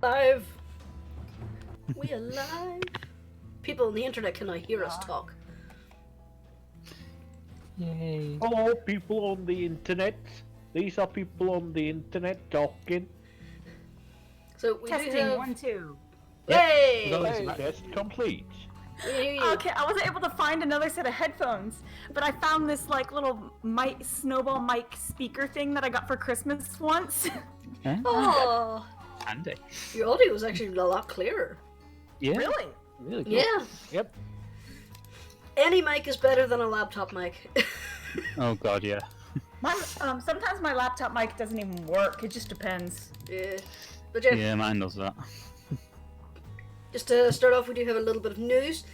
alive. We alive. People on the internet can now hear us talk. Yay. Hello, people on the internet. These are people on the internet talking. So we Testing do have... 1, 2. Yay! Hey, test complete. We hear you. Okay, I wasn't able to find another set of headphones, but I found this like little snowball mic speaker thing that I got for Christmas once. Oh, Handy. your audio was actually a lot clearer. Yeah. Really? Really good. Yeah. Yep. Any mic is better than a laptop mic. Oh god, yeah. Sometimes my laptop mic doesn't even work. It just depends. Yeah. But yeah, Yeah, mine does that. just to start off, we do have a little bit of news.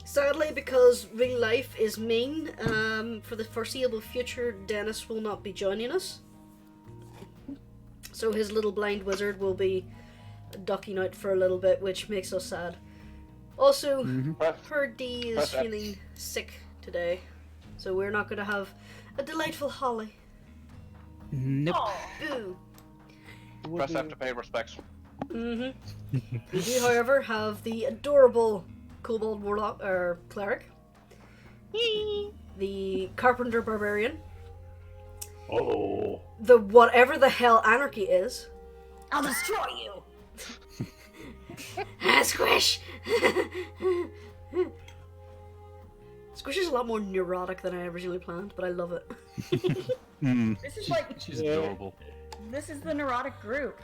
Sadly, because real life is mean, for the foreseeable future, Dennis will not be joining us. So his little blind wizard will be ducking out for a little bit, which makes us sad. Also, her D is feeling sick today, so we're not going to have a delightful Holly. Nope. Boo! Press F to pay respects. We do, however, have the adorable Kobold Warlock, or Cleric, the Carpenter Barbarian, Oh. the whatever the hell Anarchy is. I'll destroy you! Squish! Squish is a lot more neurotic than I originally planned, but I love it. This is like, She's adorable. this is the neurotic group.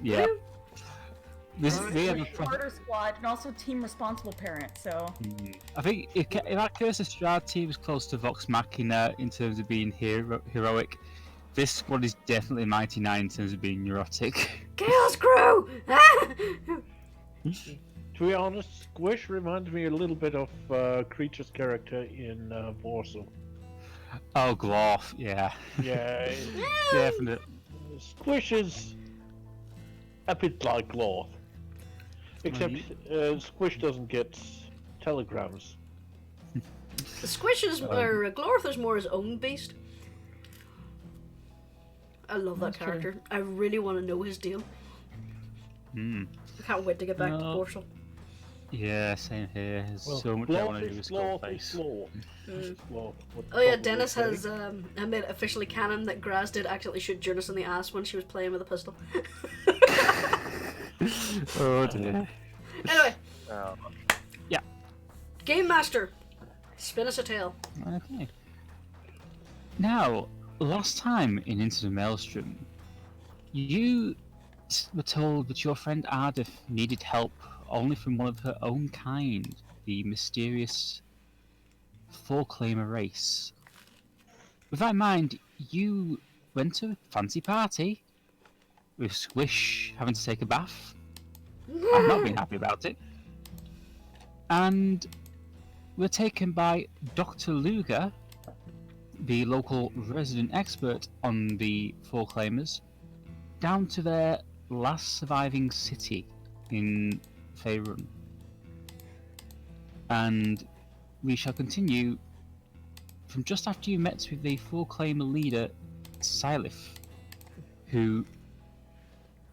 Yeah. This they have a Murder squad and also team responsible parent, so... I think if that Curse of Strahd team is close to Vox Machina in terms of being heroic, this squad is definitely Mighty Nine in terms of being neurotic. Chaos Crew! To be honest, Squish reminds me a little bit of Creature's character in Warsaw. Oh, Glorf, yeah. Yeah, Definite. Squish is a bit like Lord. Except Squish doesn't get telegrams. Squish is, or Glorth is more his own beast. I love that character. True. I really want to know his deal. I can't wait to get back to Borsal. Yeah, same here. There's Well, so much I want to do with Lord Skullface. Lord. Oh yeah, Dennis has made officially canon that Graz did accidentally shoot Jurnis in the ass when she was playing with a pistol. Oh dear. Anyway. Yeah. Game Master, spin us a tale. Okay. Now, last time in Into the Maelstrom, you were told that your friend Ardeth needed help only from one of her own kind, the mysterious Four-Claimer race. With that in mind, you went to a fancy party with Squish having to take a bath. I've not been happy about it. And were taken by Dr. Luger, the local resident expert on the Four-Claimers, down to their last surviving city in Faerun. And we shall continue from just after you met with the Four-Claimer leader, Silith, who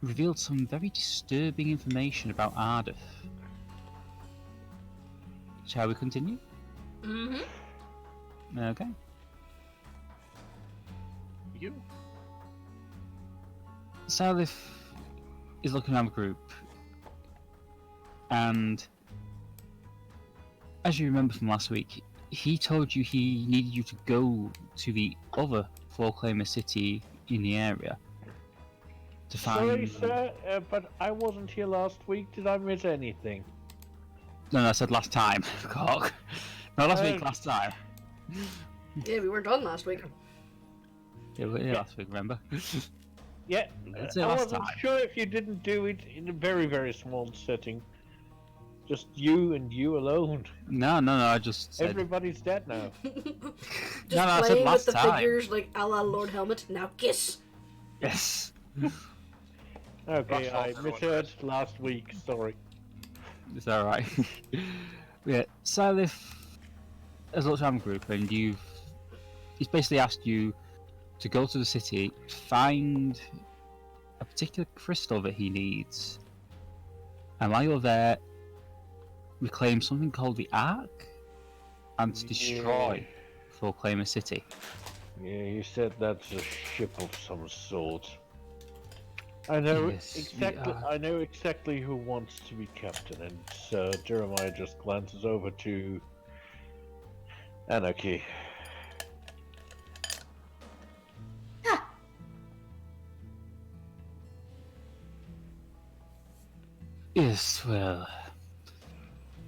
revealed some very disturbing information about Ardeth. Shall we continue? Okay. You? Silith is looking around the group, and as you remember from last week, he told you he needed you to go to the other Four-Claimer city in the area to Sorry, find... sir, but I wasn't here last week. Did I miss anything? No, I said last time, cock. No, last week, last time. Yeah, we weren't on last week. Yeah, we were here last week, remember? Yeah, Let's say I last wasn't time. sure if you didn't do it in a very, very small setting. Just you and you alone. No, I just said... Everybody's dead now. Just I said playing with last the time. figures like a la Lord Helmet. Now kiss! Yes! Okay, That's I all misheard last week, sorry. It's alright. Yeah, Silith has looked around the group and he's basically asked you to go to the city, find a particular crystal that he needs, And while you're there, reclaim something called the Ark, and to destroy Proclaim a city. Yeah, you said that's a ship of some sort. I know exactly. I know exactly who wants to be captain, and Jeremiah just glances over to Anarchy. Yes, well,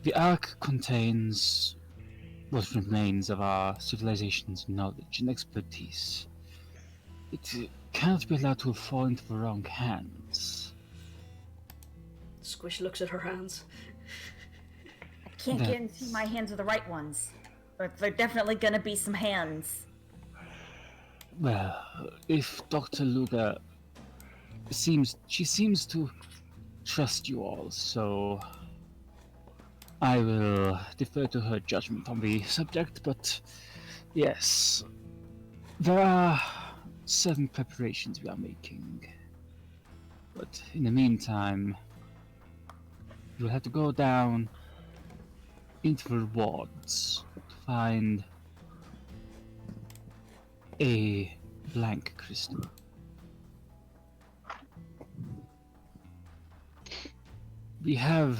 the Ark contains what remains of our civilization's knowledge and expertise. It cannot be allowed to fall into the wrong hands. Squish looks at her hands. I can't guarantee my hands are the right ones, but they're definitely gonna be some hands. Well, if Dr. Luga seems to trust you all, so I will defer to her judgment on the subject, but yes, there are certain preparations we are making. But in the meantime, you'll have to go down into the wards to find a blank crystal. We have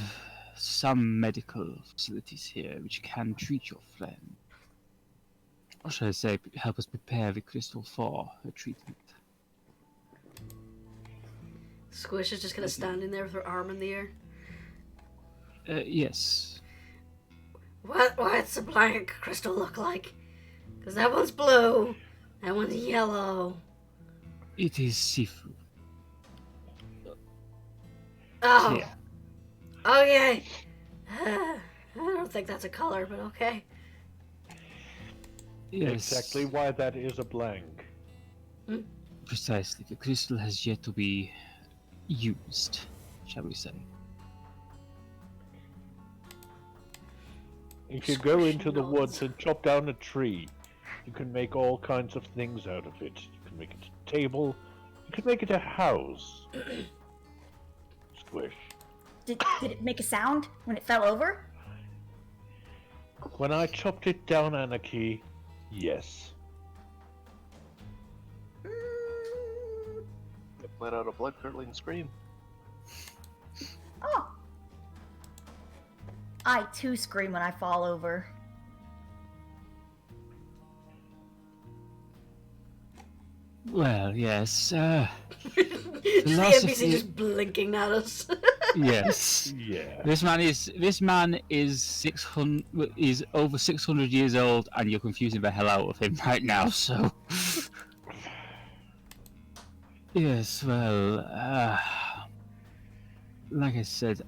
some medical facilities here which can treat your friend. Or shall I say, help us prepare the crystal for her treatment. Squish is just gonna stand in there with her arm in the air. Yes. What's a blank crystal look like? Because that one's blue, that one's yellow. It is see-through. Oh. Yeah. Okay. I don't think that's a color, but okay. Yes. Exactly why that is a blank. Precisely. The crystal has yet to be used, shall we say. If you go into the woods and chop down a tree, you can make all kinds of things out of it. You can make it a table, you can make it a house. Squish. Did it make a sound when it fell over? When I chopped it down, Anarchy, yes. It let out a blood-curdling scream. Oh. I too scream when I fall over. Well, yes, Just the NPC just blinking at us. Yes. Yeah. This man is 600 is over 600 years old, and you're confusing the hell out of him right now. So, yes. Well, like I said,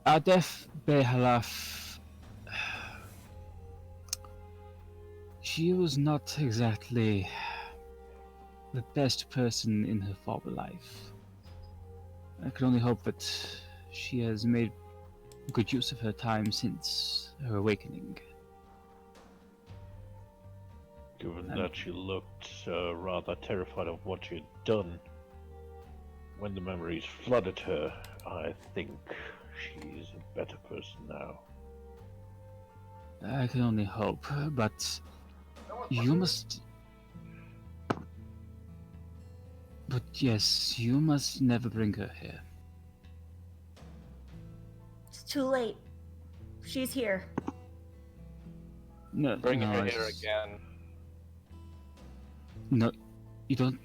Ardeth Behalaf. She was not exactly the best person in her former life. I can only hope that she has made good use of her time since her awakening. Given that she looked rather terrified of what she had done when the memories flooded her, I think she's a better person now. I can only hope, but you must... But yes, you must never bring her here. It's too late. She's here. No, Bring no, her here again. No, you don't...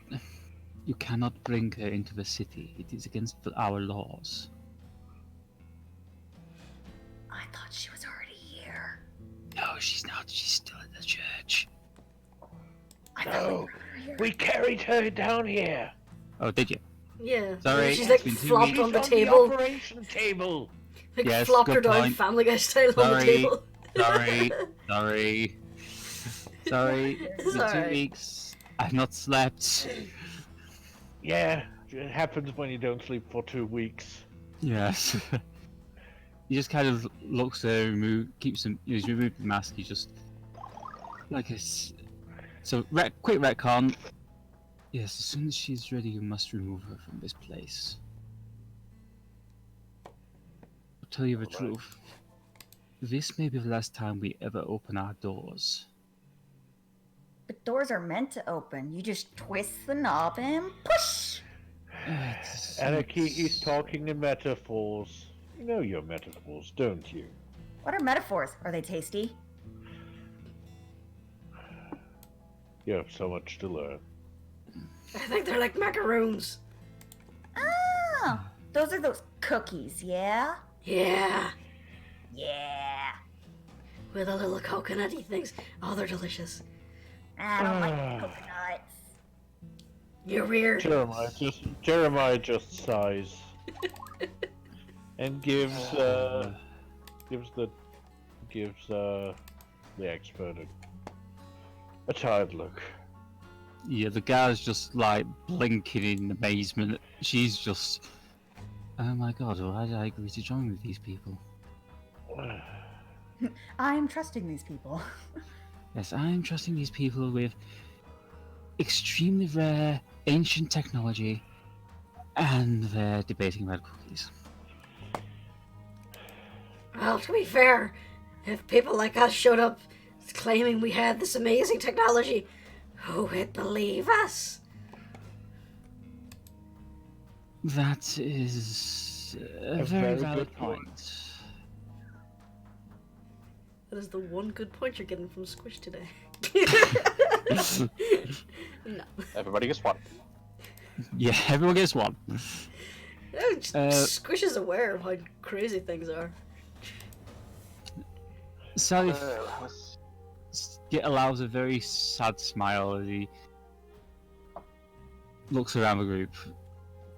You cannot bring her into the city. It is against our laws. I thought she was already here. No, she's not. She's still in the church. I thought we brought her here. We carried her down here. Oh, did you? Yeah. Sorry, She's like it's been 2 flopped weeks. on the She's table. the operation table. Like Yes, flopped her good down point. Family Guy style on the Sorry. table. Sorry. It's been 2 alright. weeks. I've not slept. Yeah, it happens when you don't sleep for 2 weeks. Yes. He just kind of looks there, keeps him. He's removed the mask. He just like so. Quick retcon. Yes, as soon as she's ready, you must remove her from this place. tell you the Alright. truth, this may be the last time we ever open our doors. But doors are meant to open. You just twist the knob and push! Anarchy, he's talking in metaphors. You know your metaphors, don't you? What are metaphors? Are they tasty? You have so much to learn. I think they're like macaroons. Oh, those are those cookies, yeah? Yeah. Yeah. With the little coconutty things. Oh, they're delicious. I don't like coconuts. You're weird. Jeremiah just sighs and gives the expert a tired look. Yeah, the guy's just like blinking in amazement. She's just, oh my god, why did I agree to join with these people? I'm trusting these people. Yes, I'm trusting these people with extremely rare, ancient technology, and they're debating about cookies. Well, to be fair, if people like us showed up claiming we had this amazing technology, who would believe us? That is a very valid point. That is the one good point you're getting from Squish today. No. Everybody gets one. Yeah, everyone gets one. Squish is aware of how crazy things are. Sally allows a very sad smile as he looks around the group.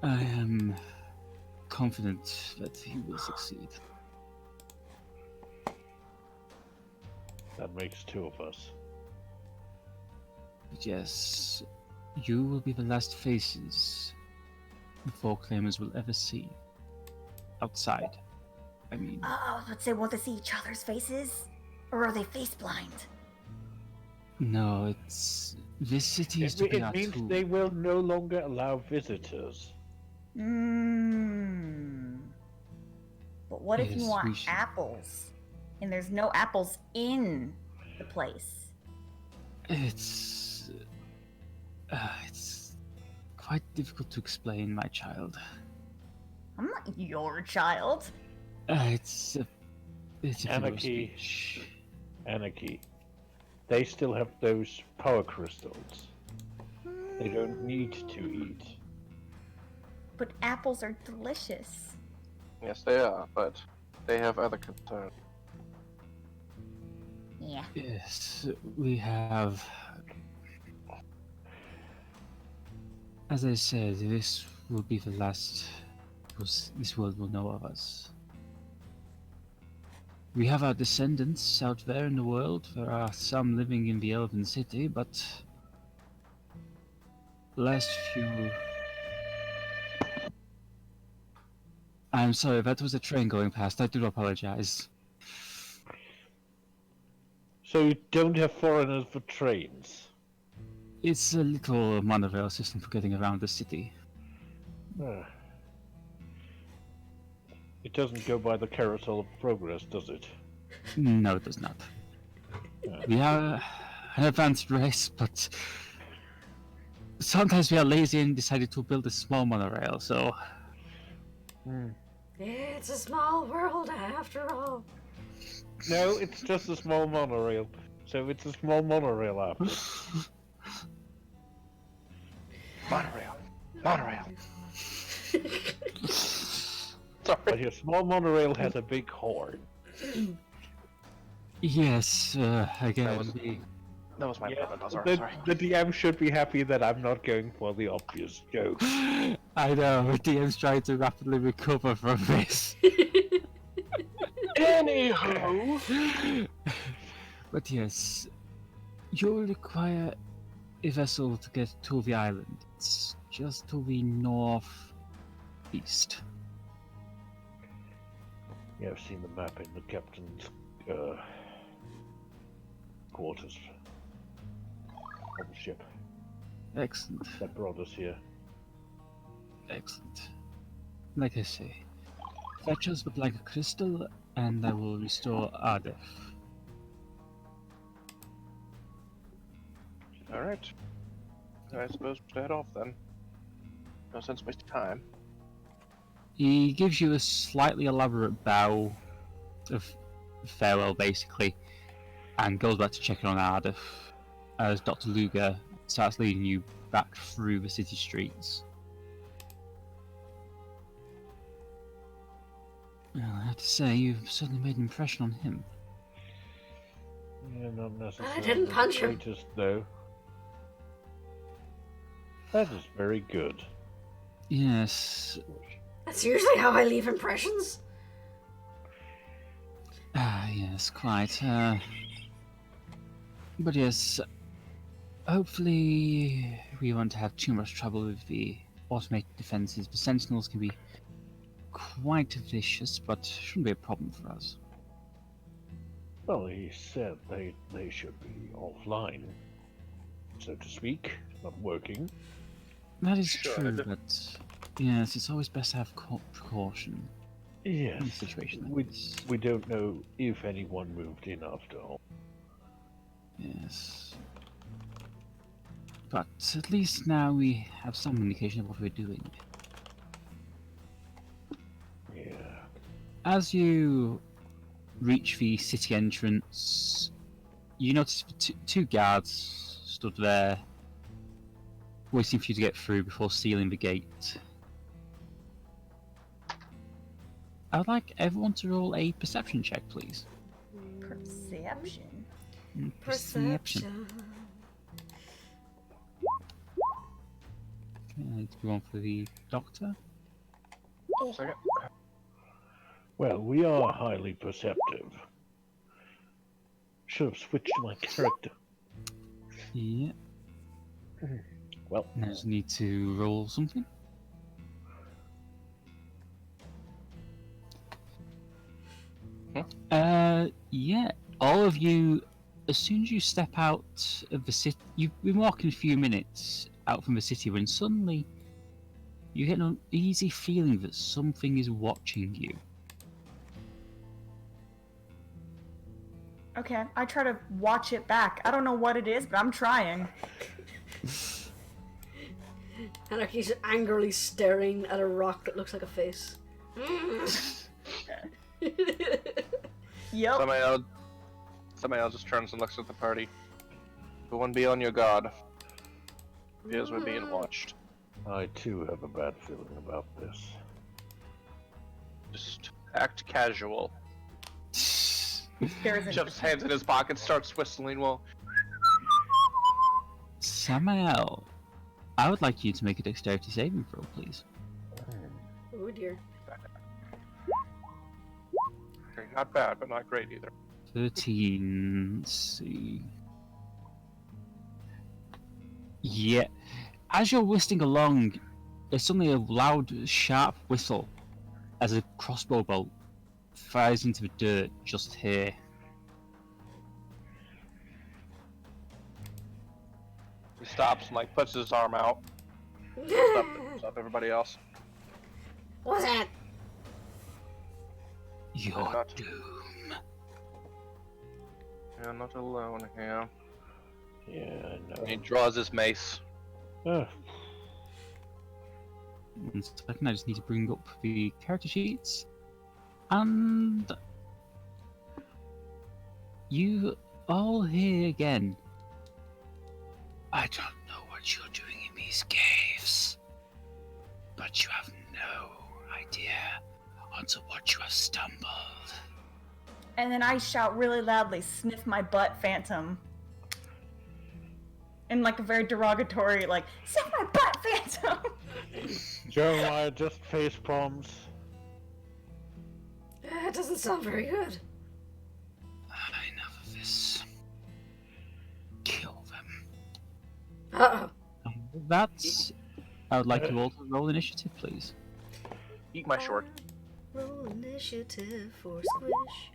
I am confident that he will succeed. That makes two of us. But yes, you will be the last faces the four claimers will ever see. Outside, I mean. Oh, let's say, will they see each other's faces? Or are they face blind? No, it's... This city is to be our It means tool. they will no longer allow visitors. But what if you Yes, want we should. apples? And there's no apples in the place. It's quite difficult to explain, my child. I'm not your child. It's a figure of Anarchy. speech. Anarchy. They still have those power crystals. They don't need to eat. But apples are delicious. Yes, they are, but they have other concerns. Yeah. Yes, we have. As I said, this will be the last this world will know of us. We have our descendants out there in the world. There are some living in the Elven City, but the last few. I'm sorry, that was a train going past. I do apologize. So you don't have foreigners for trains? It's a little monorail system for getting around the city. Ah. It doesn't go by the carousel of progress, does it? No, it does not. We are an advanced race, but sometimes we are lazy and decided to build a small monorail, so... It's a small world after all. No, it's just a small monorail. So it's a small monorail app. Monorail. But your small monorail has a big horn. Yes, again, That was my favorite. I'm sorry. The DM should be happy that I'm not going for the obvious joke. I know, DM's trying to rapidly recover from this. Anywho. But yes, you'll require a vessel to get to the island. It's just to the northeast. Yeah, I've seen the map in the captain's quarters on the ship Excellent, that brought us here. excellent. Like I say, Fetch us the blank crystal, and I will restore Ardeth. Alright. I suppose we should head off then. No sense wasting time. He gives you a slightly elaborate bow of farewell, basically, and goes back to checking on Ardeth as Dr. Luger starts leading you back through the city streets. Well, I have to say, you've certainly made an impression on him. Yeah, not necessarily I didn't punch the him. greatest, though. That is very good. Yes. That's usually how I leave impressions. Ah, yes, quite. But yes, hopefully we won't have too much trouble with the automated defenses. The sentinels can be quite vicious, but shouldn't be a problem for us. Well, he said they should be offline, so to speak, not working. That is Should. true, but yes, it's always best to have precaution Yes. in a situation like this. We don't know if anyone moved in after all. Yes. But at least now we have some indication of what we're doing. Yeah. As you reach the city entrance, you notice two guards stood there, waiting for you to get through before sealing the gate. I would like everyone to roll a perception check, please. Perception. Perception. Okay, I need to go on for the doctor. Second. Well, we are highly perceptive. Should have switched my character. Yeah. Well, I just need to roll something. Yeah. All of you, as soon as you step out of the city, you've been walking a few minutes out from the city when suddenly you get an uneasy feeling that something is watching you. Okay, I try to watch it back. I don't know what it is, but I'm trying. Anarchy's angrily staring at a rock that looks like a face. Yep. Samael just turns and looks at the party. Everyone be on your guard. Appears we're being watched. I too have a bad feeling about this. Just act casual. There isn't. Shoves his hands in his pocket, starts whistling. Well, Samael, I would like you to make a dexterity saving throw, please. Oh dear. okay, not bad, but not great either. 13. Let's see. Yeah. As you're whistling along, there's suddenly a loud, sharp whistle as a crossbow bolt fires into the dirt just here. He stops and puts his arm out. Stop everybody else. What was that? Your not- doom. You're not alone here. Yeah, I know. And he draws his mace. Ah, 1 second, I just need to bring up the character sheets. And you all here again. I don't know what you're doing in these caves, but you have no idea onto what you have stumbled. And then I shout really loudly, "Sniff my butt, Phantom." In a very derogatory, "Sniff my butt, Phantom!" Jeremiah just face palms. It doesn't sound very good. Enough of this. Kill them. Uh-oh. That's... I would like you all to roll initiative, please. Eat my short. Roll initiative for Squish.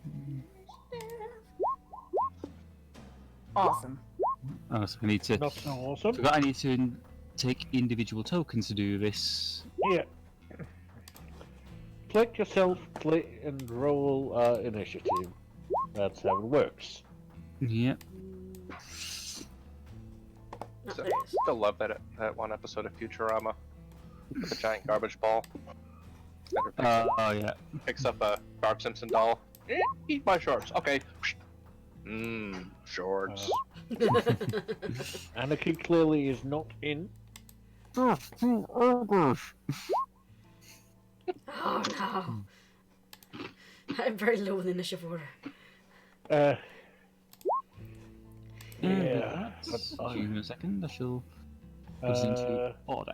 Awesome. Oh, so I need to... Not so awesome. Forgot I need to take individual tokens to do this. Yeah. click yourself, click and roll initiative. That's how it works. Yep. No, So, there it is. still love that one episode of Futurama with the giant garbage ball. Oh yeah. Picks up a Bart Simpson doll. Eat my shorts. Okay. Shorts. Anarchy clearly is not in. Oh no. I'm very low in the initiative order. Yeah. Give me a second. I shall put us into order.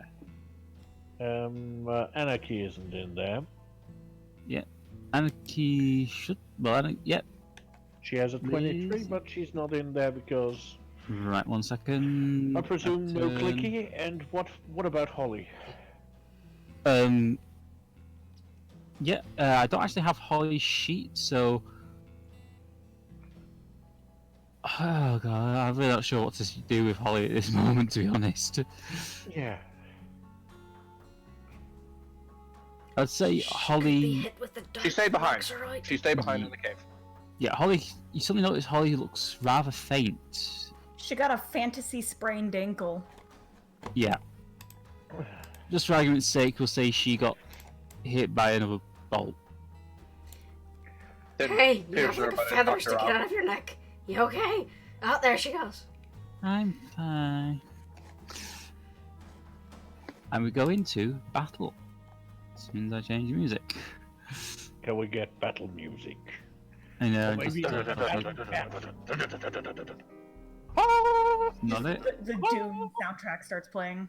Anarchy isn't in there. Yeah. Anarchy should. Well, yep. She has a 23, Lizzie. but she's not in there because Right. 1 second. I presume no Turn. clicky. And what about Holly? Yeah. I don't actually have Holly's sheet, so. Oh god, I'm really not sure what to do with Holly at this moment, to be honest. Yeah. I'd say Holly. She stayed behind. Right. She stayed behind in the cave. Yeah, Holly. You suddenly notice Holly looks rather faint. She got a fantasy sprained ankle. Yeah. Just for argument's sake, we'll say she got hit by another bolt. Hey, you Pierce have her, like but it feathers knocked her sticking out. out of your neck. You okay? Oh, there she goes. I'm fine. And we go into battle. As soon as I change the music. Can we get battle music? I know, Or maybe just not it. The Doom soundtrack starts playing.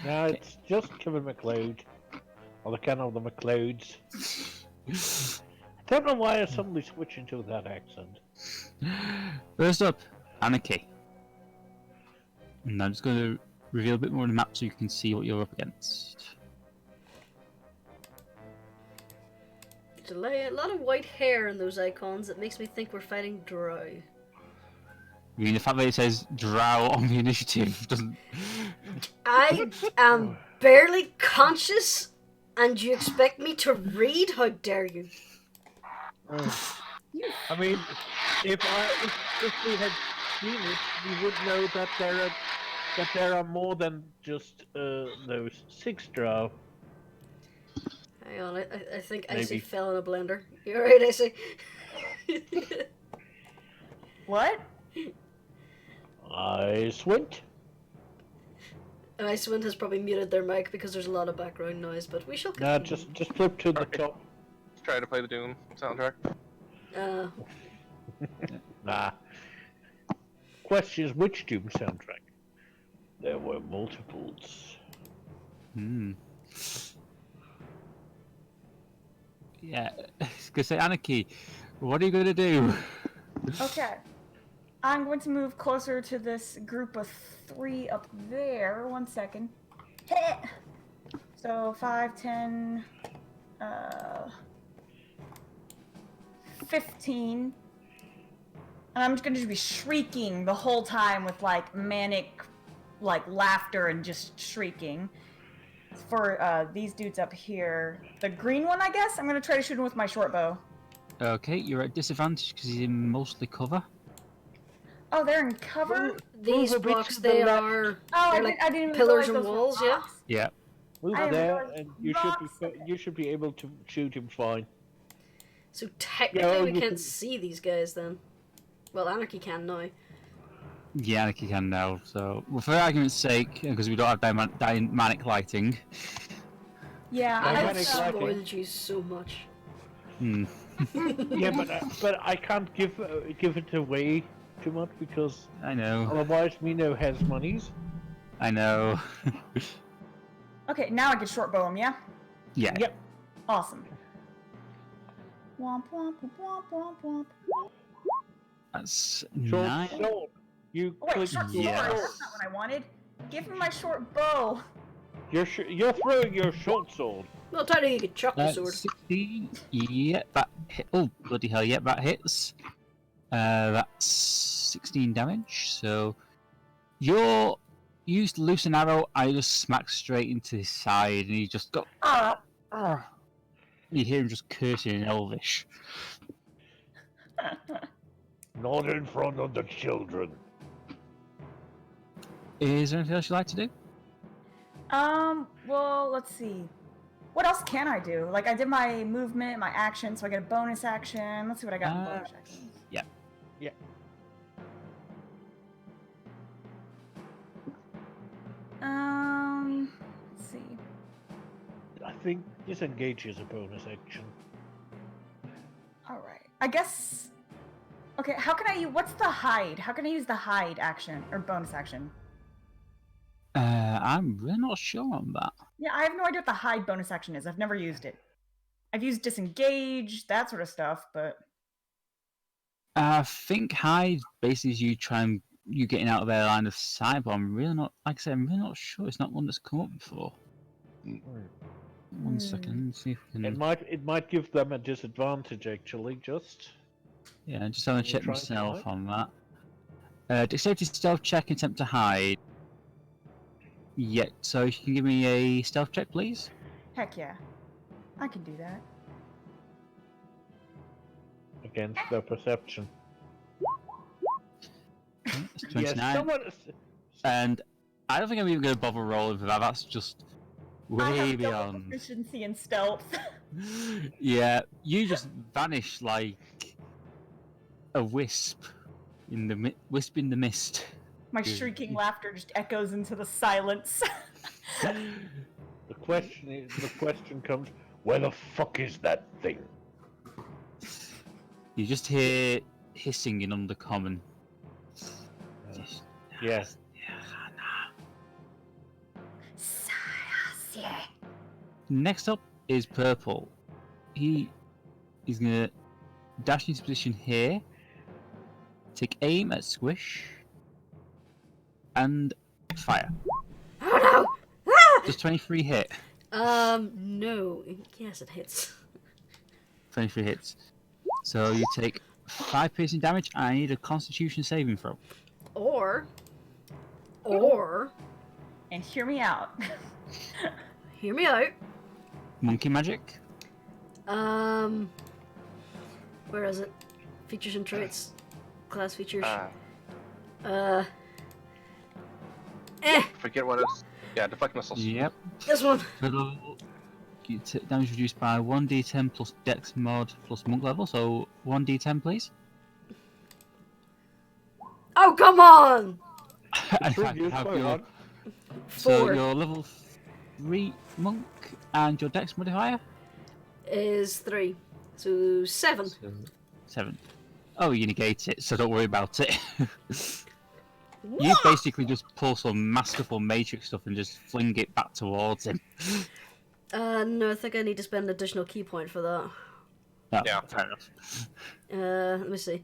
No, it's just Kevin McLeod. Or the kind of the McLeods. I don't know why I suddenly switched into that accent. First up, Anarchy. And I'm just going to reveal a bit more on the map so you can see what you're up against. There's a lot of white hair in those icons. It makes me think we're fighting Drow. I mean, the fact that it says Drow on the initiative doesn't... I am barely conscious, and you expect me to read? How dare you? I mean, if we had seen it, we would know that there are more than just those 6 drow. Hang on, I think Maybe. Icy fell in a blender. You alright, Icy? What? IcewindSwiftwings. And Icewind has probably muted their mic because there's a lot of background noise, but we shall continue. Nah, just flip to the top. Let's try to play the Doom soundtrack. Nah. Question is, which Doom soundtrack? There were multiples. Yeah, I was gonna say, Anarchy, what are you gonna do? Okay. I'm going to move closer to this group of 3 up there. 1 second. Heh. So 5, 10, 15. And I'm just going to be shrieking the whole time with like manic like laughter and just shrieking. For these dudes up here. The green one, I guess? I'm going to try to shoot him with my short bow. Okay, you're at disadvantage because he's in mostly cover. Oh, they're in cover? These Move a bit blocks, to the they left. are Oh, they're like I didn't even pillars realize and those were walls, yeah? rocks. Yeah. Move I there, realized and rocks. you should be able to shoot him fine. So technically Yeah, we you can't can- see these guys then. Well, Anarchy can now. Yeah, Anarchy can now, so... Well, for argument's sake, because we don't have dynamic lighting... Yeah, I I've panic lighting. spoiled you so much. Yeah, but I can't give it away too much because I know. otherwise Mino has monies. I know. Okay, now I can short bow him, yeah? Yeah. Yep. Awesome. Womp womp womp womp womp. That's Short 9. sword. You Oh, wait, click short sword. Yes. That's not what I wanted. Give me my short bow. You're throwing your short sword. Well, technically you could chuck the sword. 16. Yeah, that hit. Oh, bloody hell, yeah, that hits. That's 16 damage, so... You're You use loose an arrow, I just smack straight into his side, and he just go. And you hear him just cursing in Elvish. Not in front of the children. Is there anything else you'd like to do? Well, let's see. What else can I do? Like, I did my movement, my action, so I get a bonus action. Let's see what I got in bonus actions. Yeah. Yeah. Let's see. I think disengage is a bonus action. Alright. I guess... Okay, how can I use... What's the hide? How can I use the hide action, or bonus action? I'm really not sure on that. Yeah, I have no idea what the hide bonus action is. I've never used it. I've used disengage, that sort of stuff, but... I think hide basically is you getting out of their line of sight, but I'm really not, like I said, I'm really not sure. It's not one that's come up before. 1 second, see if we can... It might give them a disadvantage, actually, just... Yeah, just having to check myself on that. Dexterity stealth check, attempt to hide. Yeah, so you can give me a stealth check, please? Heck yeah. I can do that. Against their perception. It's 29. And I don't think I'm even going to bother rolling for that. That's just way beyond. Proficiency in stealth. Yeah, you just vanish like a wisp in the mist. My shrieking laughter just echoes into the silence. The question comes, where the fuck is that thing? You just hear hissing in Undercommon. Yes. Next up is Purple. He's gonna dash into position here, take aim at Squish, and fire. Oh no! Ah! Does 23 hit? No. Yes, it hits. 23 hits. So you take 5 piercing damage, and I need a Constitution saving throw. Or... And hear me out. Hear me out. Monkey magic. Where is it? Features and traits. Class features. Forget what it's. Yeah, deflect missiles. Yep. This one. You take damage reduced by 1d10 plus dex mod plus monk level, so 1d10 please. Oh, come on! In fact, have your, 4. so your level 3 monk and your dex modifier? Is 3. So 7. So, 7. Oh, you negate it, so don't worry about it. You basically just pull some masterful matrix stuff and just fling it back towards him. No, I think I need to spend an additional key point for that. Oh, yeah, fair enough. Let me see.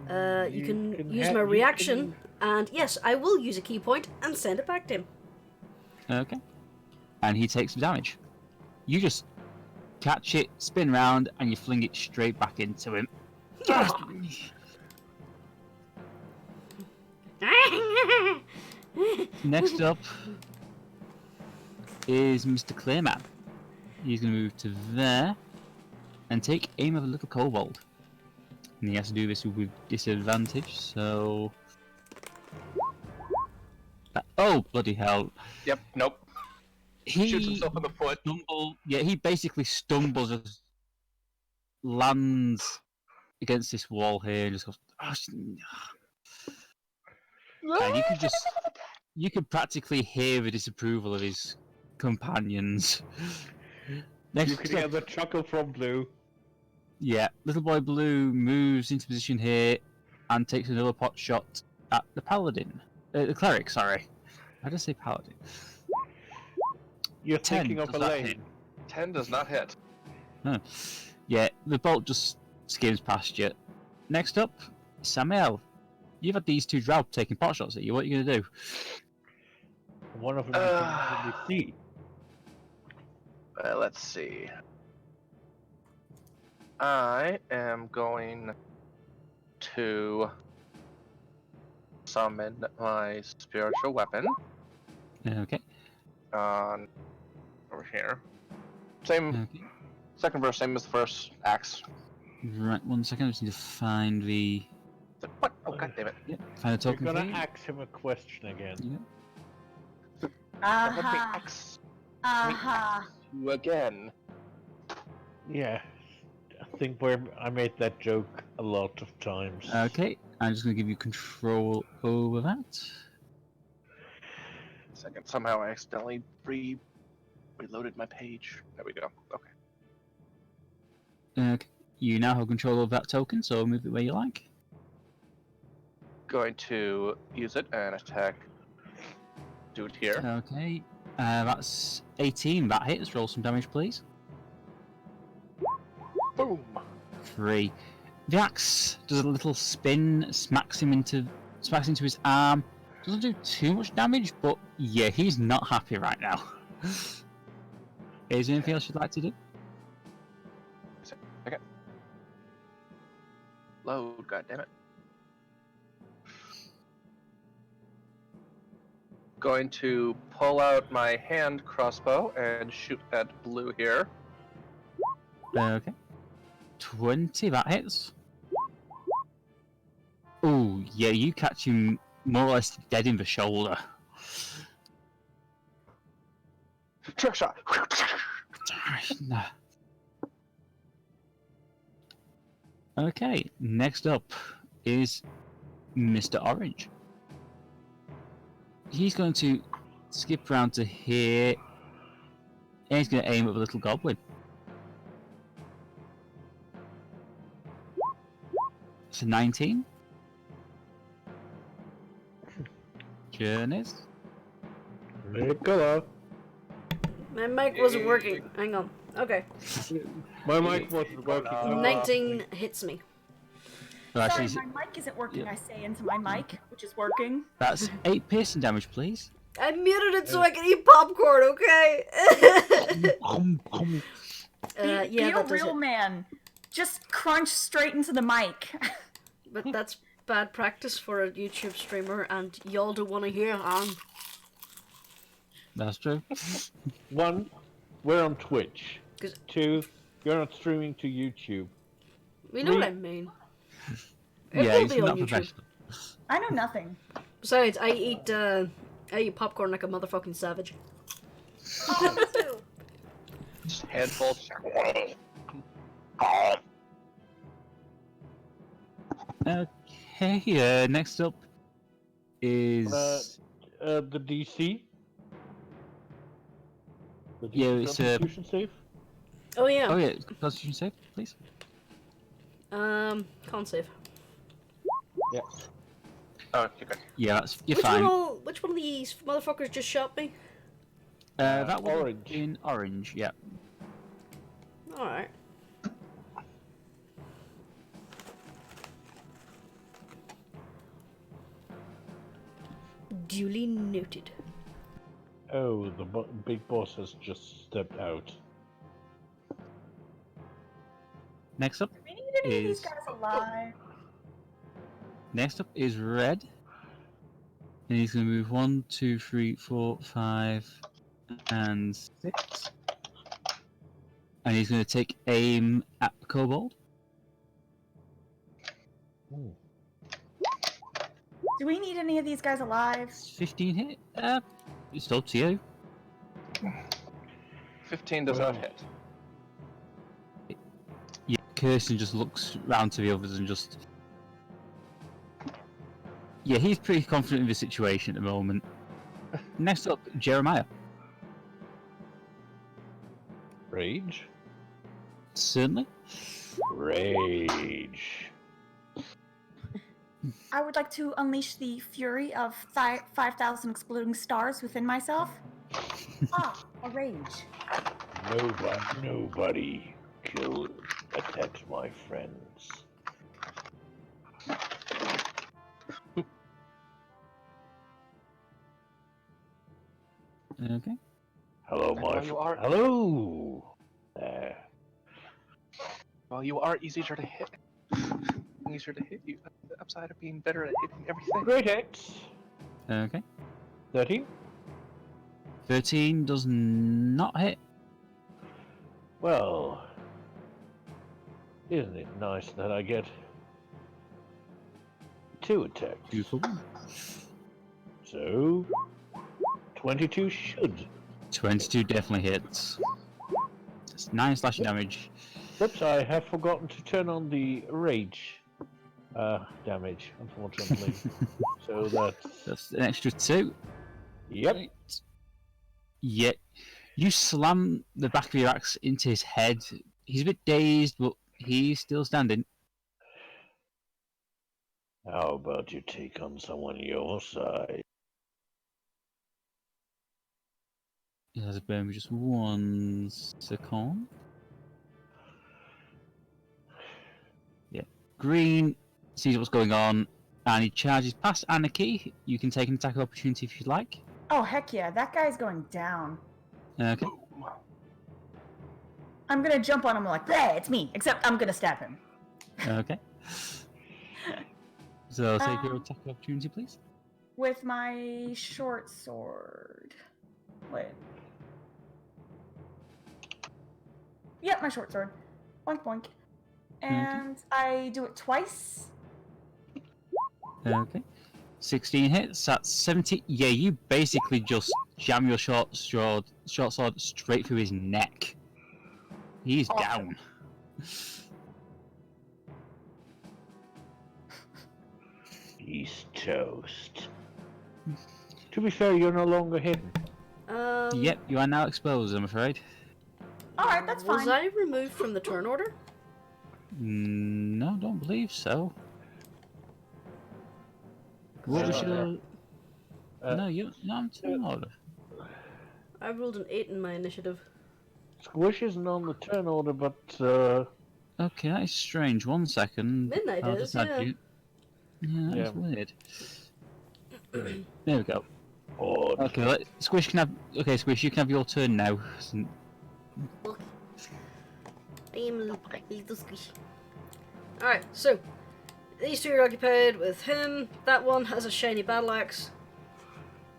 You can use my reaction, and yes, I will use a key point and send it back to him. Okay. And he takes some damage. You just catch it, spin round, and you fling it straight back into him. Next up is Mr. Clearman. He's going to move to there and take aim of a little kobold. And he has to do this with disadvantage, so... Oh, bloody hell. Yep, nope. He shoots himself in the foot. He basically stumbles and lands against this wall here and just goes... And you could practically hear the disapproval of his companions. You can hear the chuckle from Blue. Yeah, little boy Blue moves into position here and takes another pot shot at the paladin. The cleric, sorry. I just say paladin. You're thinking of a lane. 10 does not hit. Huh. Yeah, the bolt just skims past you. Next up, Samael. You've had these two drow taking pot shots at you. What are you going to do? One of them you can really see. Let's see. I am going to summon my spiritual weapon. Okay. On over here. Same. Okay. Second verse, same as the first axe. Right, 1 second. I just need to find the. What? Oh god damn it! Yep. Find the You're token. gonna for you. ask him a question again. Yep. Let me axe you again. Yeah, I think I made that joke a lot of times. Okay. I'm just gonna give you control over that. Second, somehow I accidentally reloaded my page. There we go. Okay. Okay. You now have control of that token, so move it where you like. Going to use it and attack dude here. Okay. That's 18. That hits. Roll some damage, please. Boom! 3. The axe does a little spin, smacks into his arm. Doesn't do too much damage, but yeah, he's not happy right now. Is there anything else you'd like to do? Okay. Load, goddammit. Going to pull out my hand crossbow and shoot at blue here. Okay. 20, that hits. Oh, yeah, you catch him more or less dead in the shoulder. Trick shot! Nah. Okay, next up is Mr. Orange. He's going to skip around to here, and he's going to aim at the little goblin. It's a 19. Jurnis. Nicola. My mic wasn't working. Hang on. Okay. My mic wasn't working. 19 hits me. Well, Sorry, actually, my mic isn't working. yeah. I say into my mic, which is working. that's 8 piercing damage, please. I muted it so I can eat popcorn, okay? Be yeah, a that does real it. man. Just crunch straight into the mic. But that's bad practice for a YouTube streamer, and y'all don't want to hear. That's true. 1, we're on Twitch. 'Cause- 2, you're not streaming to YouTube. We know what I mean. It Yeah, will he's be on not YouTube. professional. I know nothing. Besides, I eat popcorn like a motherfucking savage. Oh, me too. Just handful. Okay, next up is... The DC? The DC Yeah, it's, Constitution save? Oh yeah. Oh yeah, Constitution save, please. Con save. Yeah. Oh, you're good. Yeah, you're fine. Which one of these motherfuckers just shot me? That was orange. in orange, yeah. Alright. Duly noted. Oh, the big boss has just stepped out. Next up Do we need any of these is... guys alive? Next up is Red. And he's going to move 1, 2, 3, 4, 5, and 6. And he's going to take aim at the kobold. Ooh. Do we need any of these guys alive? 15 hit? It's up to you. 15 does not hit. Yeah, Kirsten just looks round to the others and just... Yeah, he's pretty confident in the situation at the moment. Next up, Jeremiah. Rage? Certainly. Rage. I would like to unleash the fury of 5,000 exploding stars within myself. A rage. Nobody attacks my friends. Okay. Hello, And my while you are- Hello. Well, you are easier to hit. Easier to hit you. upside of being better at hitting everything. Great X. Okay. 13. 13 does not hit. Well, isn't it nice that I get 2 attacks? 2 for 1. So, 22 should. 22 definitely hits. That's 9 slashing damage. Oops, I have forgotten to turn on the rage damage, unfortunately. So That's an extra 2. Yep. Right. Yet, you slam the back of your axe into his head. He's a bit dazed, but he's still standing. How about you take on someone your side? He has a burn for just 1 second. Yeah. Green sees what's going on, and he charges past Anarchy. You can take an attack of opportunity if you'd like. Oh, heck yeah. That guy's going down. Okay. I'm gonna jump on him like, "Bleh, it's me!" Except I'm gonna stab him. Okay. So take your attack of opportunity, please. With my short sword. Wait. Yep, my short sword. Boink boink. And I do it twice. Okay. 16 hits. That's 70. Yeah, you basically just jam your short sword straight through his neck. He's down. He's toast. To be fair, you're no longer hidden. Yep, you are now exposed, I'm afraid. Alright, that's fine. Was I removed from the turn order? No, don't believe so. What was your... no, you're not in turn order. I rolled an 8 in my initiative. Squish isn't on the turn order, but Okay, that is strange. 1 second. Midnight I'll is, just add yeah. you. Yeah, that's weird. There we go. odd. Okay, Squish can have... Okay, Squish, you can have your turn now. I am little squishy. Alright, so these two are occupied with him. That one has a shiny battle axe.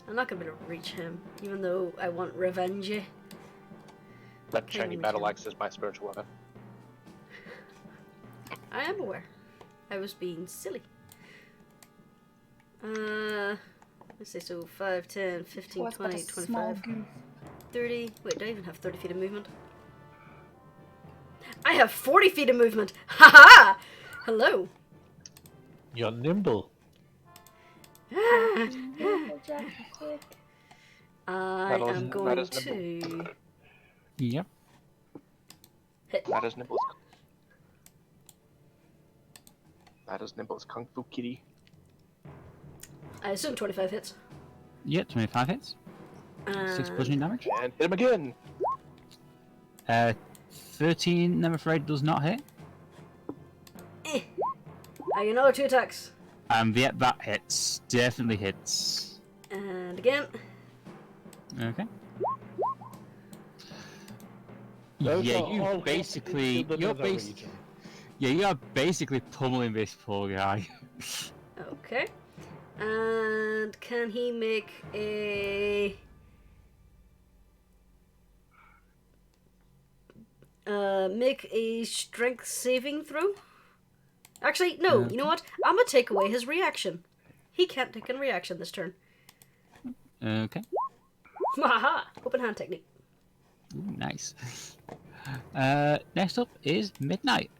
I'm not gonna be able to reach him, even though I want revenge. That shiny battle axe is my spiritual weapon. I am aware. I was being silly. Let's see, so 5, 10, 15, Well, 20, that's a small 25, goof. 30. Wait, do I even have 30 feet of movement? I have 40 feet of movement! Haha! Hello! You're nimble. I That am is going to Yep. hit. That is Nimble's. That is Nimble's Kung Fu Kitty. I assume 25 hits. Yep, 25 hits. 6 bludgeoning damage. And hit him again! 13, I'm afraid, does not hit. I get another 2 attacks. Yep, that hits. Definitely hits. And again. Okay. Those Yeah, are all you basically... the You're nether region. Yeah, you are basically pummeling this poor guy. Okay. And can he make a... make a strength saving throw? Actually, no, you know what? I'm gonna take away his reaction. He can't take a reaction this turn. Okay. Haha! Open hand technique. Ooh, nice. Next up is Midnight.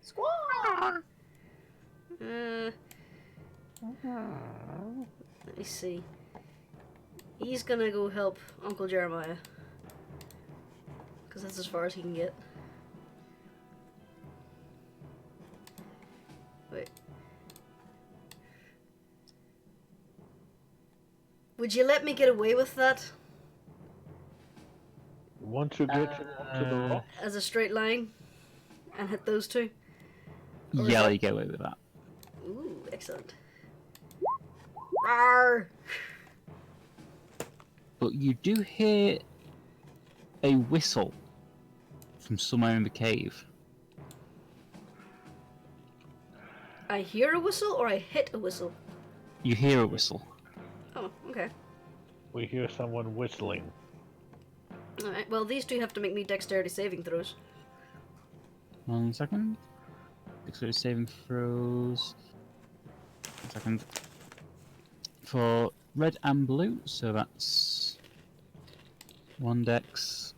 Squaw! Let me see. He's gonna go help Uncle Jeremiah. Because that's as far as he can get. Wait. Would you let me get away with that? Want to get him onto the rock? As a straight line? And hit those two? Or is Yeah, that- you get away with that. Ooh, excellent. Rawr! But you do hear a whistle from somewhere in the cave. I hear a whistle or I hit a whistle? You hear a whistle. Oh, okay. We hear someone whistling. Alright, well, these two have to make me dexterity saving throws. 1 second. Dexterity saving throws. 1 second. For red and blue, so that's 1 dex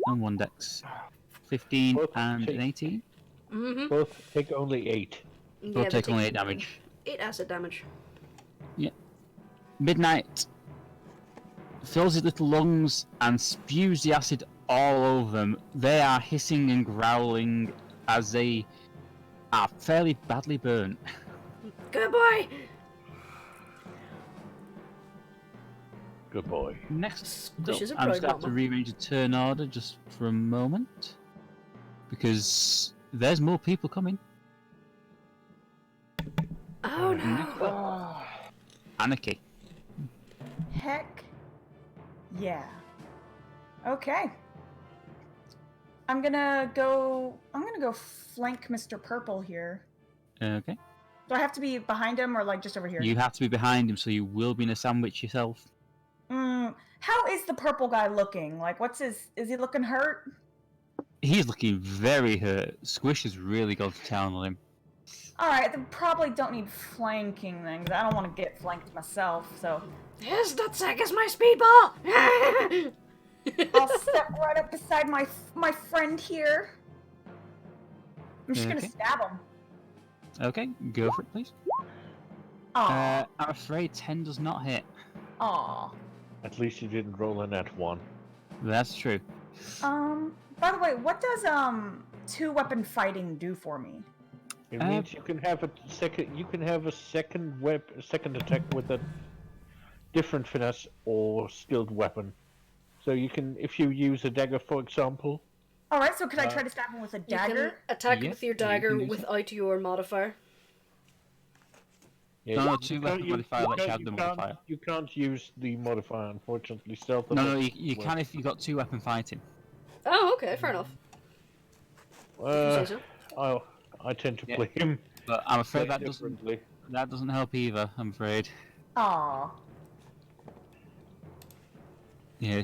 and 1 dex. 15 Both and take- an 18. Mm-hmm. Both take only 8. Yeah, Both they take only 8 damage. 8 acid damage. Midnight fills his little lungs and spews the acid all over them. They are hissing and growling as they are fairly badly burnt. Good boy! Good boy. Next, Squish is a I'm pride just going to have to mama. rearrange the turn order just for a moment. Because there's more people coming. Oh no! Anarchy. Heck. Yeah. Okay. I'm gonna go flank Mr. Purple here. Okay. Do I have to be behind him or like just over here? You have to be behind him, so you will be in a sandwich yourself. How is the purple guy looking? Like, is he looking hurt? He's looking very hurt. Squish has really gone to town on him. Alright, then probably don't need flanking then, 'cause I don't want to get flanked myself, so. His nutsack is my speedball! I'll step right up beside my friend here. I'm just gonna Okay. stab him. Okay, go for it, please. Aw. I'm afraid 10 does not hit. Aw. At least you didn't roll a nat 1. That's true. By the way, what does, 2-weapon fighting do for me? It means you can have a second attack with a different finesse or skilled weapon. So you can, if you use a dagger, for example. Alright, so could I try to stab him with a You dagger? can attack Yep, with your you can dagger do so. without your modifier. Yeah, No, you 2 can't- weapon modifier lets you can't- have the modifier. You can't use the modifier, unfortunately. Stealth. No, you can if you've got 2 weapon fighting. Oh, okay, fair enough. If you say so. I tend to Yeah. play him But I'm afraid quite that doesn't differently. help either, I'm afraid. Aw. Yeah,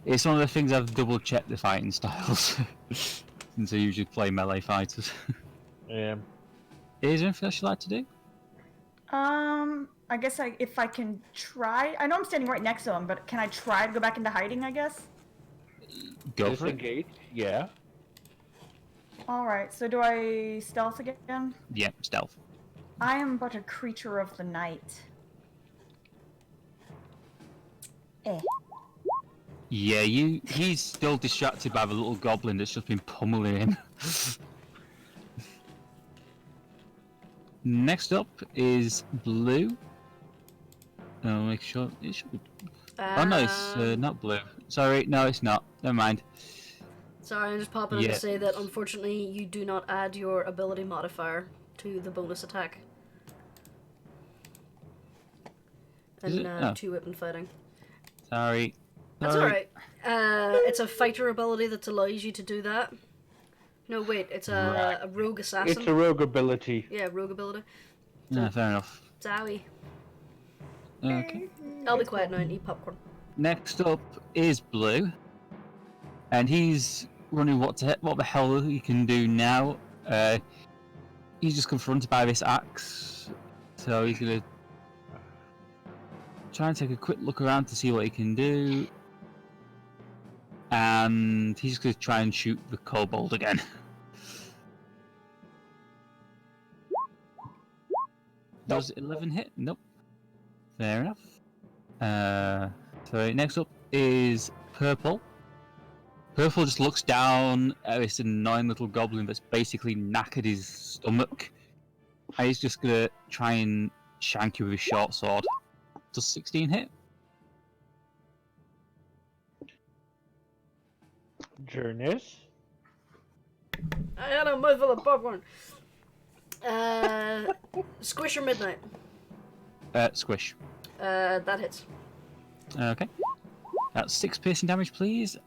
it's one of the things I've double checked the fighting styles. Since I usually play melee fighters. Yeah. Is there anything else you'd like to do? I guess if I can try. I know I'm standing right next to him, but can I try to go back into hiding, I guess? Go for it. Disengage. Yeah. Alright, so do I stealth again? Yeah, stealth. I am but a creature of the night. Yeah, he's still distracted by the little goblin that's just been pummeling him. Next up is blue. I'll make sure it should be. Oh no, it's not blue. Sorry, no, it's not. Never mind. Sorry, I'm just popping in Yeah. to say that unfortunately you do not add your ability modifier to the bonus attack. Is And it? Oh. 2-weapon fighting. Sorry. That's Sorry. alright. It's a fighter ability that allows you to do that. No, wait, it's a rogue assassin. It's a rogue ability. Yeah, rogue ability. Yeah, fair enough. Zowie. Okay. I'll be quiet now and eat popcorn. Next up is blue, and he's running what the hell he can do now. He's just confronted by this axe, so he's gonna try and take a quick look around to see what he can do, and he's gonna try and shoot the kobold again. Does 11 hit? Nope. Fair enough. So next up is purple. Purple just looks down at this annoying little goblin that's basically knackered his stomach. And he's just gonna try and shank you with his short sword. Does 16 hit? Jurnis. I had a mouthful of popcorn. Squish or midnight? Squish. That hits. Okay. That's 6 piercing damage, please.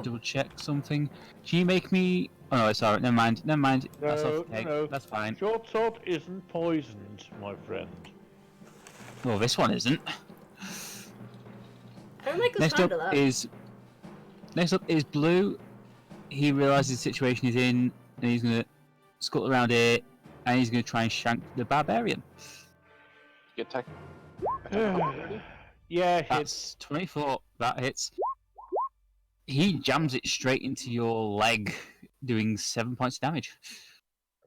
Double check something. Can you make me? Oh no, sorry. Never mind. Never mind. That's okay. No. That's fine. Short sword isn't poisoned, my friend. Well, this one isn't. I don't like the sound of that. Next up is Blue. He realizes the situation he's in, and he's gonna scuttle around here, and he's gonna try and shank the barbarian. Get tech. Yeah, That's 24. That hits. He jams it straight into your leg, doing 7 points of damage.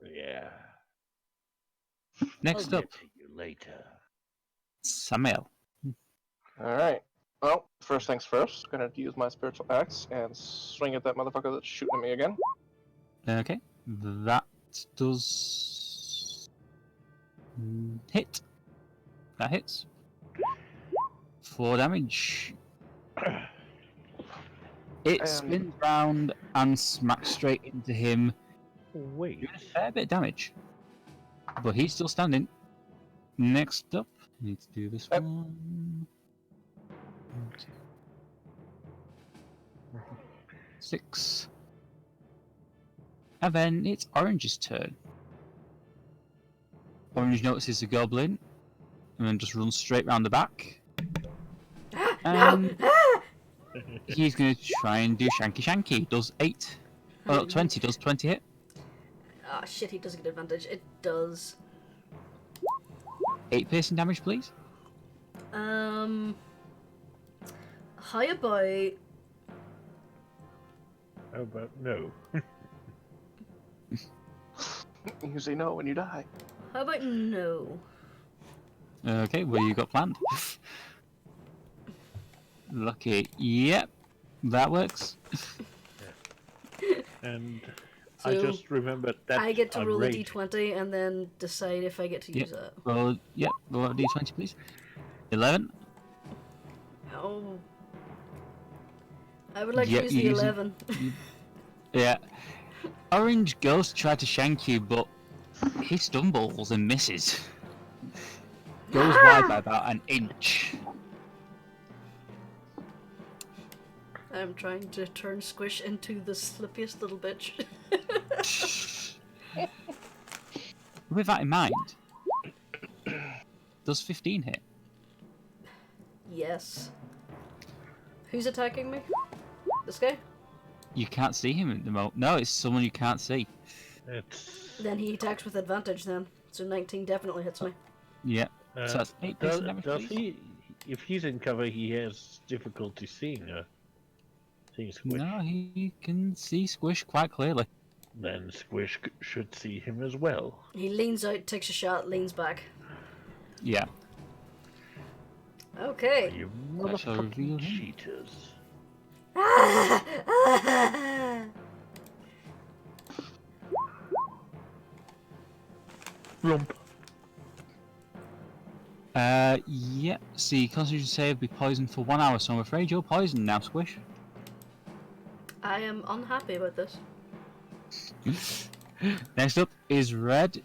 Yeah. Next I'll up, get to you later. Samael. Alright. Well, first things first, gonna use my spiritual axe and swing at that motherfucker that's shooting at me again. Okay, that does hit. That hits. 4 damage. It spins round and smacks straight into him. Wait. Doing a fair bit of damage. But he's still standing. Next up, need to do this one. 6. And then it's Orange's turn. Orange notices the goblin and then just runs straight round the back. And he's going to try and do Shanky Shanky. Does 8. Oh, 20. Does 20 hit? Ah, shit, he doesn't get advantage. It does. 8 piercing damage, please. How about... How about no? You say no when you die. How about no? Okay, what you got planned? Lucky. Yep, that works. And So I just remembered that I get to I'm roll a raging. d20 and then decide if I get to use it. Roll a d20, please. 11. Oh. I would like Yep, to use the you're using- 11. Yeah. Orange goes to try to shank you, but he stumbles and misses. Goes wide by about an inch. I'm trying to turn Squish into the slippiest little bitch. With that in mind, does 15 hit? Yes. Who's attacking me? This guy? You can't see him at the moment. No, it's someone you can't see. It's Then he attacks with advantage then. So 19 definitely hits me. Yeah. So that's 8 piercing damage, does please. he? If he's in cover, he has difficulty seeing her. Seeing Squish. No, he can see Squish quite clearly. Then Squish should see him as well. He leans out, takes a shot, leans back. Yeah. Okay. You I shall reveal motherfucking him. cheaters. Rump. Yeah. See, Constitution save be poisoned for 1 hour, so I'm afraid you're poisoned now, Squish. I am unhappy about this. Next up is Red,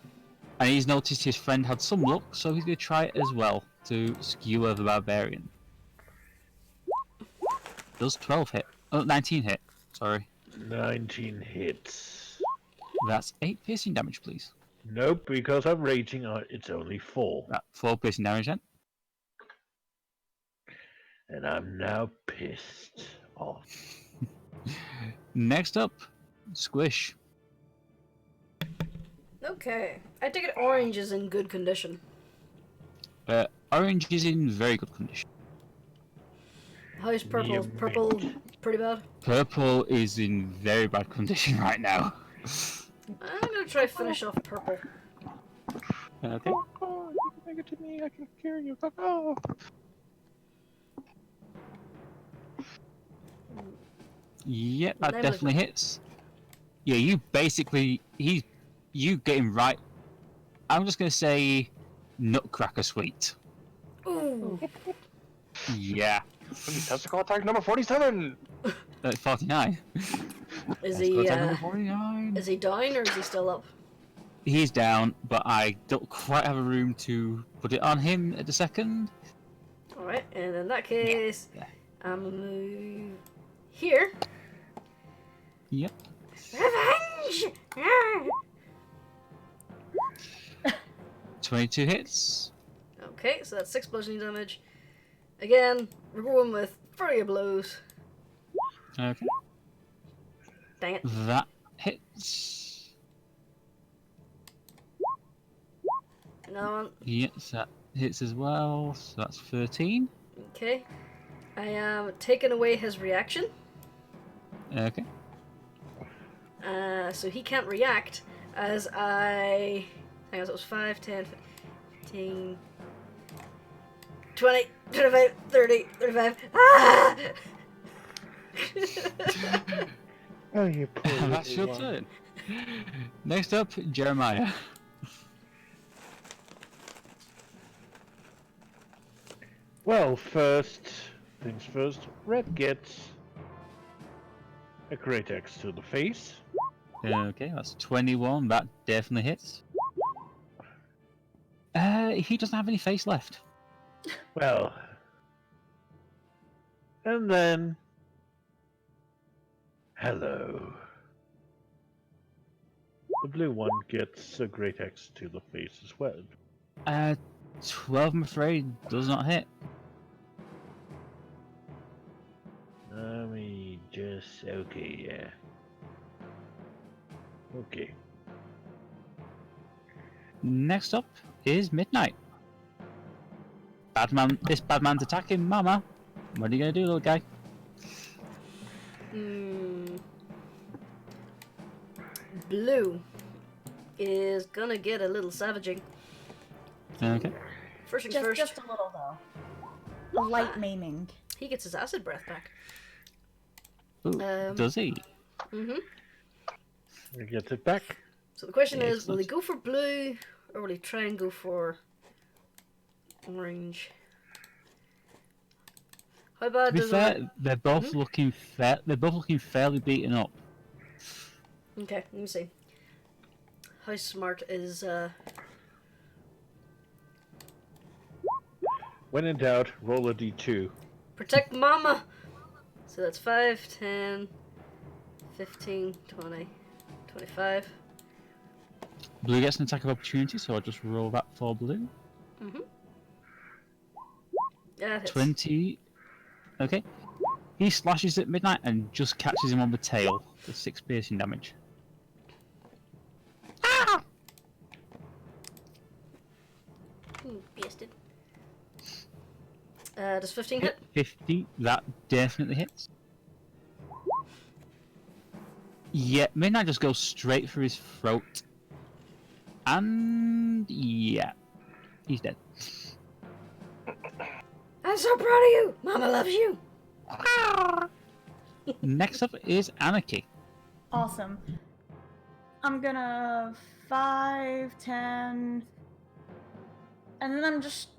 and he's noticed his friend had some luck, so he's going to try it as well to skewer the barbarian. Does 12 hit? Oh, 19 hit. Sorry. 19 hits. That's 8 piercing damage, please. Nope, because I'm raging. It's only 4. 4 piercing damage then. And I'm now pissed off. Next up, Squish. Okay. I take it Orange is in good condition. Orange is in very good condition. How's Purple? Yeah, Purple pretty bad? Purple is in very bad condition right now. I'm gonna try finish off Purple. Okay. Oh, you can make it to me, I can cure you. Oh. Yep, that Never definitely hits. Yeah, you basically you getting right. I'm just gonna say Nutcracker Sweet. Ooh. Yeah. Testicle attack number 47! 49. Is Testicle he attack number 49. is he down or is he still up? He's down, but I don't quite have a room to put it on him at the second. Alright, and in that case, Yeah. I'm gonna move here. Yep. Revenge! 22 hits. Okay, so that's 6 bludgeoning damage. Again, we're going with flurry of blows. Okay. Dang it. That hits. Another one. Yes, that hits as well. So that's 13. Okay. I am taking away his reaction. Okay. So he can't react as I... Hang on, so it was 5, 10, 15, 20, 25, 30, 35. Ah! Oh, you poor That's your little one. turn. Next up, Jeremiah. Well, first things first, Red gets a great axe to the face. Okay, that's 21. That definitely hits. He doesn't have any face left. Well, and then, hello. The blue one gets a great axe to the face as well. 12, I'm afraid, does not hit. Let me just, okay, yeah. Okay. Next up is Midnight. This bad man's attacking Mama. What are you gonna do, little guy? Blue is gonna get a little savaging. Okay. First things first, Just a little though. A light maiming. he gets his acid breath back. Ooh, does he? Mm-hmm. He gets it back. So the question is, will he Excellent. go for blue, or will he try and go for orange? How bad To be does fair, they're both looking they're both looking fairly beaten up. Okay, let me see. How smart is When in doubt, roll a d2. Protect Mama? So that's 5, 10, 15, 20, 25. Blue gets an attack of opportunity, so I'll just roll that for blue. Mm-hmm. Yeah, it hits. 20. Okay. He slashes at Midnight and just catches him on the tail for 6 piercing damage. Bastard. Does 15 hit? 50, that definitely hits. Yeah, Midnight just goes straight for his throat. And yeah, he's dead. I'm so proud of you! Mama loves you! Next up is Anarchy. Awesome. I'm gonna 5, 10, and then I'm just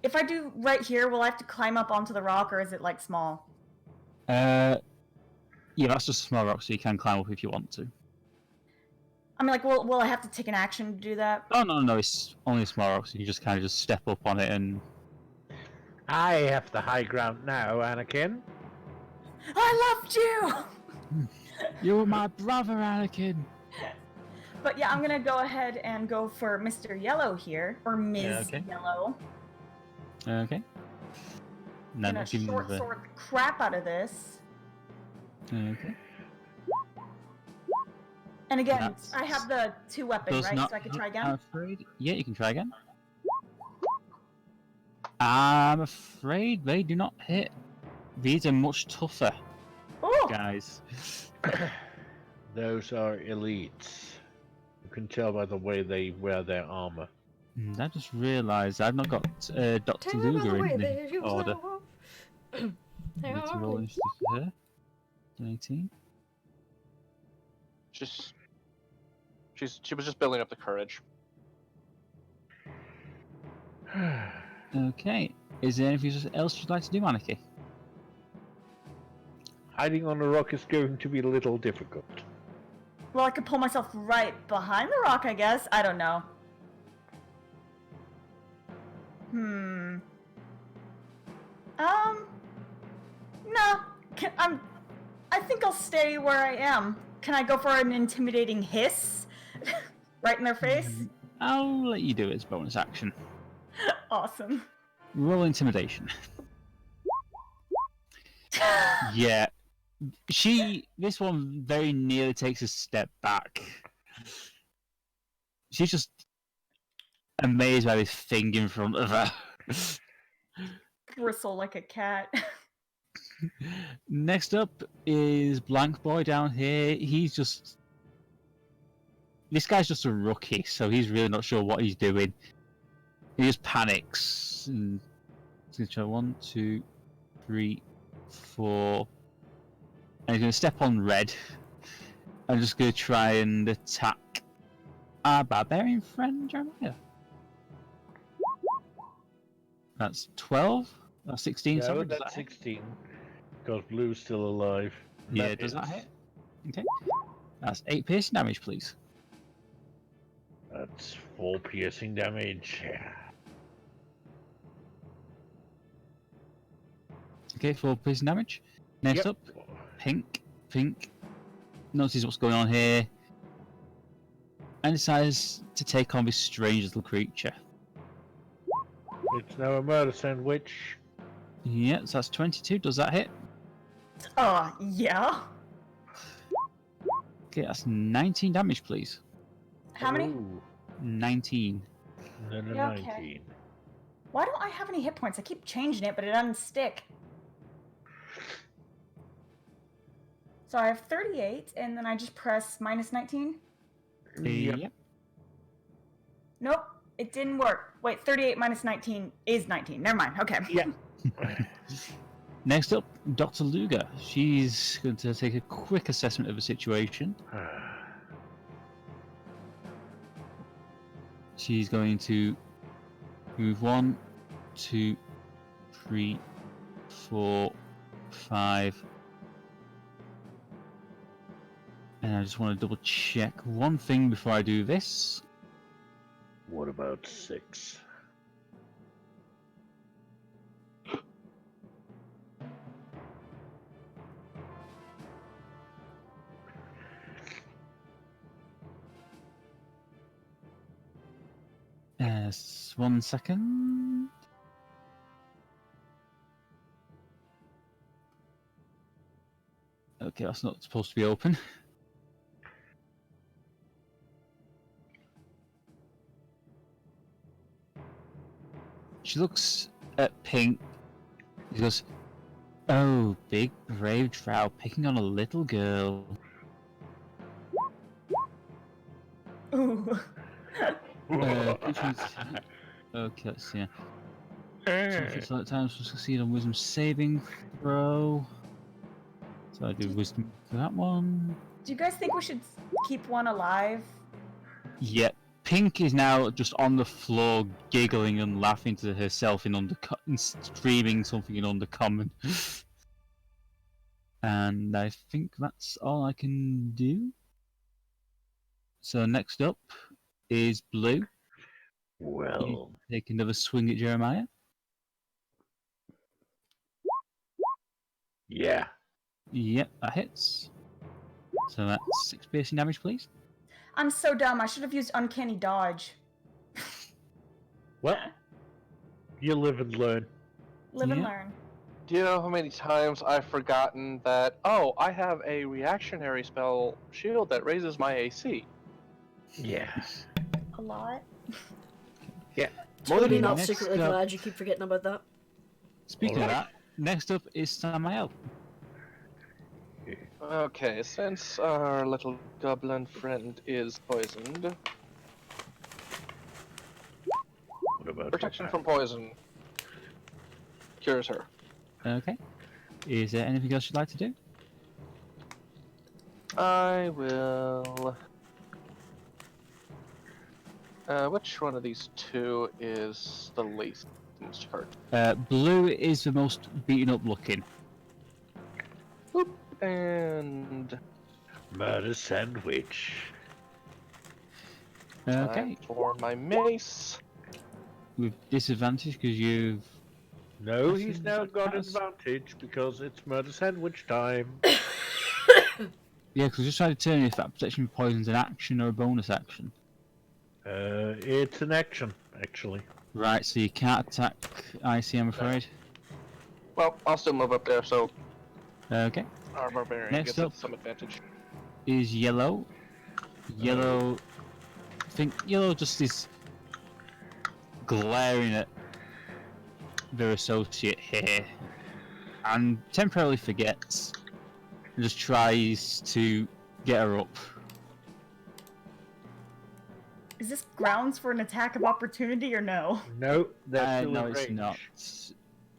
if I do right here, will I have to climb up onto the rock, or is it like small? Yeah, that's just a small rock, so you can climb up if you want to. I mean, like, will I have to take an action to do that? Oh no, it's only a small rock, so you just kind of just step up on it and. I have the high ground now, Anakin. I loved you! You're my brother, Anakin. But yeah, I'm gonna go ahead and go for Mr. Yellow here, or Ms. Yeah, okay. Yellow. Okay. And then Gonna I'll give you short the. sword the crap out of this. Okay. And again, That's- I have the 2 weapons, Does right? not So I can hit, try I'm again? afraid. Yeah, you can try again. I'm afraid they do not hit. These are much tougher, Oh! guys. Those are elites. You can tell by the way they wear their armor. I just realised I've not got Dr. Luger in the order. Let's roll initiative for her. 18. She was just building up the courage. Okay. Is there anything else you'd like to do, Anarchy? Hiding on a rock is going to be a little difficult. Well, I could pull myself right behind the rock, I guess. I don't know. No, I think I'll stay where I am. Can I go for an intimidating hiss? Right in their face? I'll let you do it as bonus action. Awesome. Roll intimidation. Yeah. This one very nearly takes a step back. She's just amazed by this thing in front of her. Bristle like a cat. Next up is Blank Boy down here. This guy's just a rookie, so he's really not sure what he's doing. He just panics. And he's going to try 1, 2, 3, 4. And he's going to step on red. I'm just going to try and attack our barbarian friend, Jeremiah. That's 12. That's 16, Yeah, sorry. that's 16. Because Blue's still alive. Yeah, does that hit? Okay. That's 8 piercing damage, please. That's 4 piercing damage. Okay, 4 piercing damage. Next up, Pink. Notices what's going on here. And decides to take on this strange little creature. It's now a murder sandwich. Yeah, so that's 22. Does that hit? Yeah. Okay, that's 19 damage, please. How many? Ooh. 19. No, Yeah, okay. 19. Why don't I have any hit points? I keep changing it, but it doesn't stick. So I have 38, and then I just press minus 19? Yep. Nope, it didn't work. Wait, 38 minus 19 is 19. Never mind, okay. Yeah. Next up, Dr. Luger. She's going to take a quick assessment of the situation. She's going to move 1, 2, 3, 4, 5. And I just want to double check one thing before I do this. What about 6? Yes, 1 second. Okay, that's not supposed to be open. She looks at Pink. She goes, "Oh, big brave drow picking on a little girl." Ooh. Okay, let's see. Select times to succeed on wisdom saving throw. So I do wisdom for that one. Do you guys think we should keep one alive? Yep. Pink is now just on the floor, giggling and laughing to herself and screaming something in Undercommon. And I think that's all I can do. So next up is Blue. Well, Take another swing at Jeremiah. yeah. Yep, that hits. So that's 6 piercing damage, please. I'm so dumb. I should have used Uncanny Dodge. Well, you live and learn. Live and Yeah. learn. Do you know how many times I've forgotten that, oh, I have a reactionary spell shield that raises my AC? Yeah. A lot. Yeah. Totally not Next secretly up- glad you keep forgetting about that. Speaking of that, next up is Samael. Okay, since our little goblin friend is poisoned, What about protection from poison cures her. Okay. Is there anything else you'd like to do? I will... which one of these two is the least most hurt? Blue is the most beaten up looking. Boop. And... murder sandwich? Okay. time for my mace. With disadvantage because you've No, he's now got advantage because it's murder sandwich time. Yeah, because just trying to determine if that protection poison's an action or a bonus action. It's an action, actually. Right, so you can't attack IC, I'm afraid. Well, I'll still move up there, so Okay. our barbarian Next gets up. some advantage. Is yellow. Yellow. I think yellow just is glaring at their associate here and temporarily forgets and just tries to get her up. Is this grounds for an attack of opportunity or no? No, that's No, range. it's not.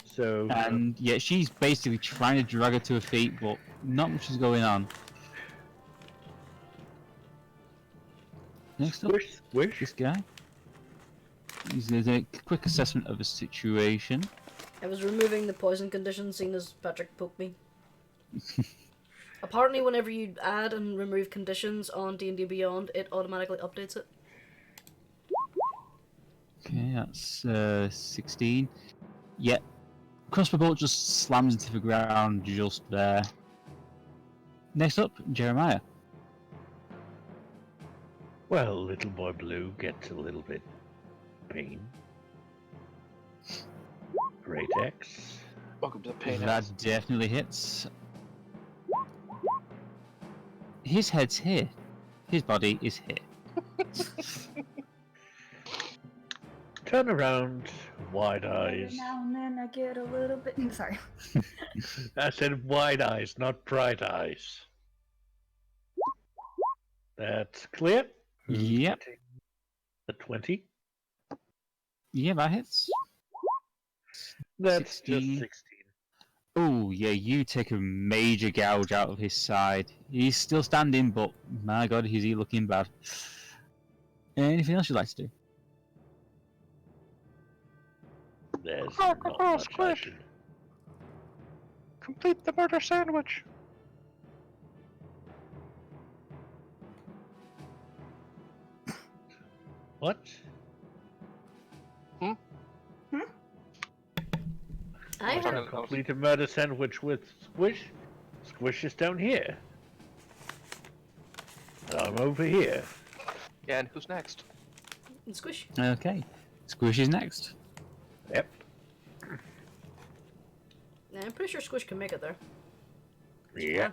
So. And yeah, she's basically trying to drag her to her feet, but not much is going on. Next up, Squish. this guy. He's going to do a quick assessment of the situation. I was removing the poison condition, seeing as Patrick poked me. Apparently, whenever you add and remove conditions on D&D Beyond, it automatically updates it. Okay, that's 16. Yeah, crossbow bolt just slams into the ground just there. Next up, Jeremiah. Well, little boy blue gets a little bit pain. Great X. Welcome to the pain That house. definitely hits. His head's here. His body is here. Turn around, wide Every eyes. now and then I get a little bit. Sorry. I said wide eyes, not bright eyes. That's clear. Yep. A 20. Yeah, that hits. That's 16. just 16. Oh, yeah, you take a major gouge out of his side. He's still standing, but my god, is he looking bad. Anything else you'd like to do? There's Oh, not oh, much I Squish. can... Complete the murder sandwich. What? I sorry. heard. Complete a murder sandwich with Squish. Squish is down here. And I'm over here. Yeah, and who's next? Squish. Okay. Squish is next. Yep. Yeah, I'm pretty sure Squish can make it there. Yeah.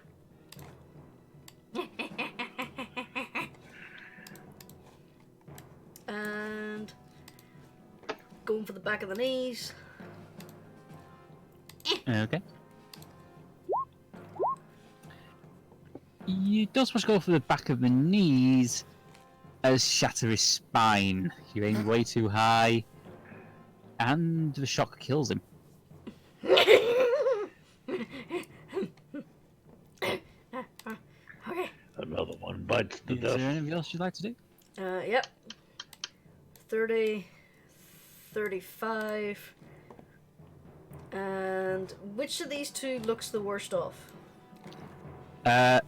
And going for the back of the knees. Okay. You don't supposed to go for the back of the knees as shatter his spine. You aim way too high, and the shock kills him. Okay. Another one bites the Is dust. there anything else you'd like to do? Yep. 30, 35. And which of these two looks the worst off? Well,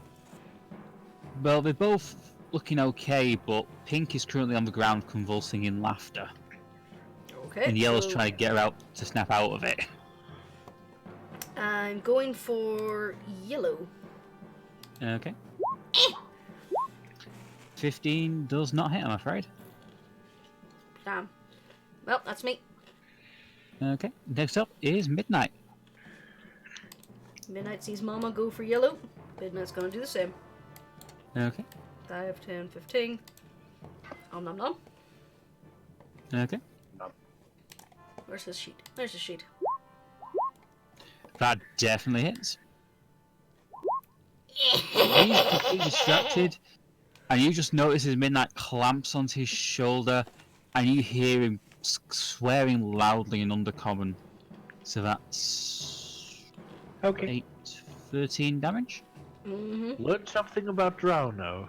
they're both looking okay, but Pink is currently on the ground convulsing in laughter, Okay. and Yellow's so trying to get her out to snap out of it. I'm going for yellow. Okay. 15 does not hit, I'm afraid. Damn. Well, that's me. Okay. Next up is Midnight. Midnight sees Mama go for yellow. Midnight's gonna do the same. Okay. 5, 10, 15. Om nom nom. Okay. Where's his sheet? There's his sheet. That definitely hits. He's completely distracted, and you just notice as Midnight clamps onto his shoulder, and you hear him swearing loudly in Undercommon. So that's Okay. 13 damage. Mm-hmm. Learn something about Drow now.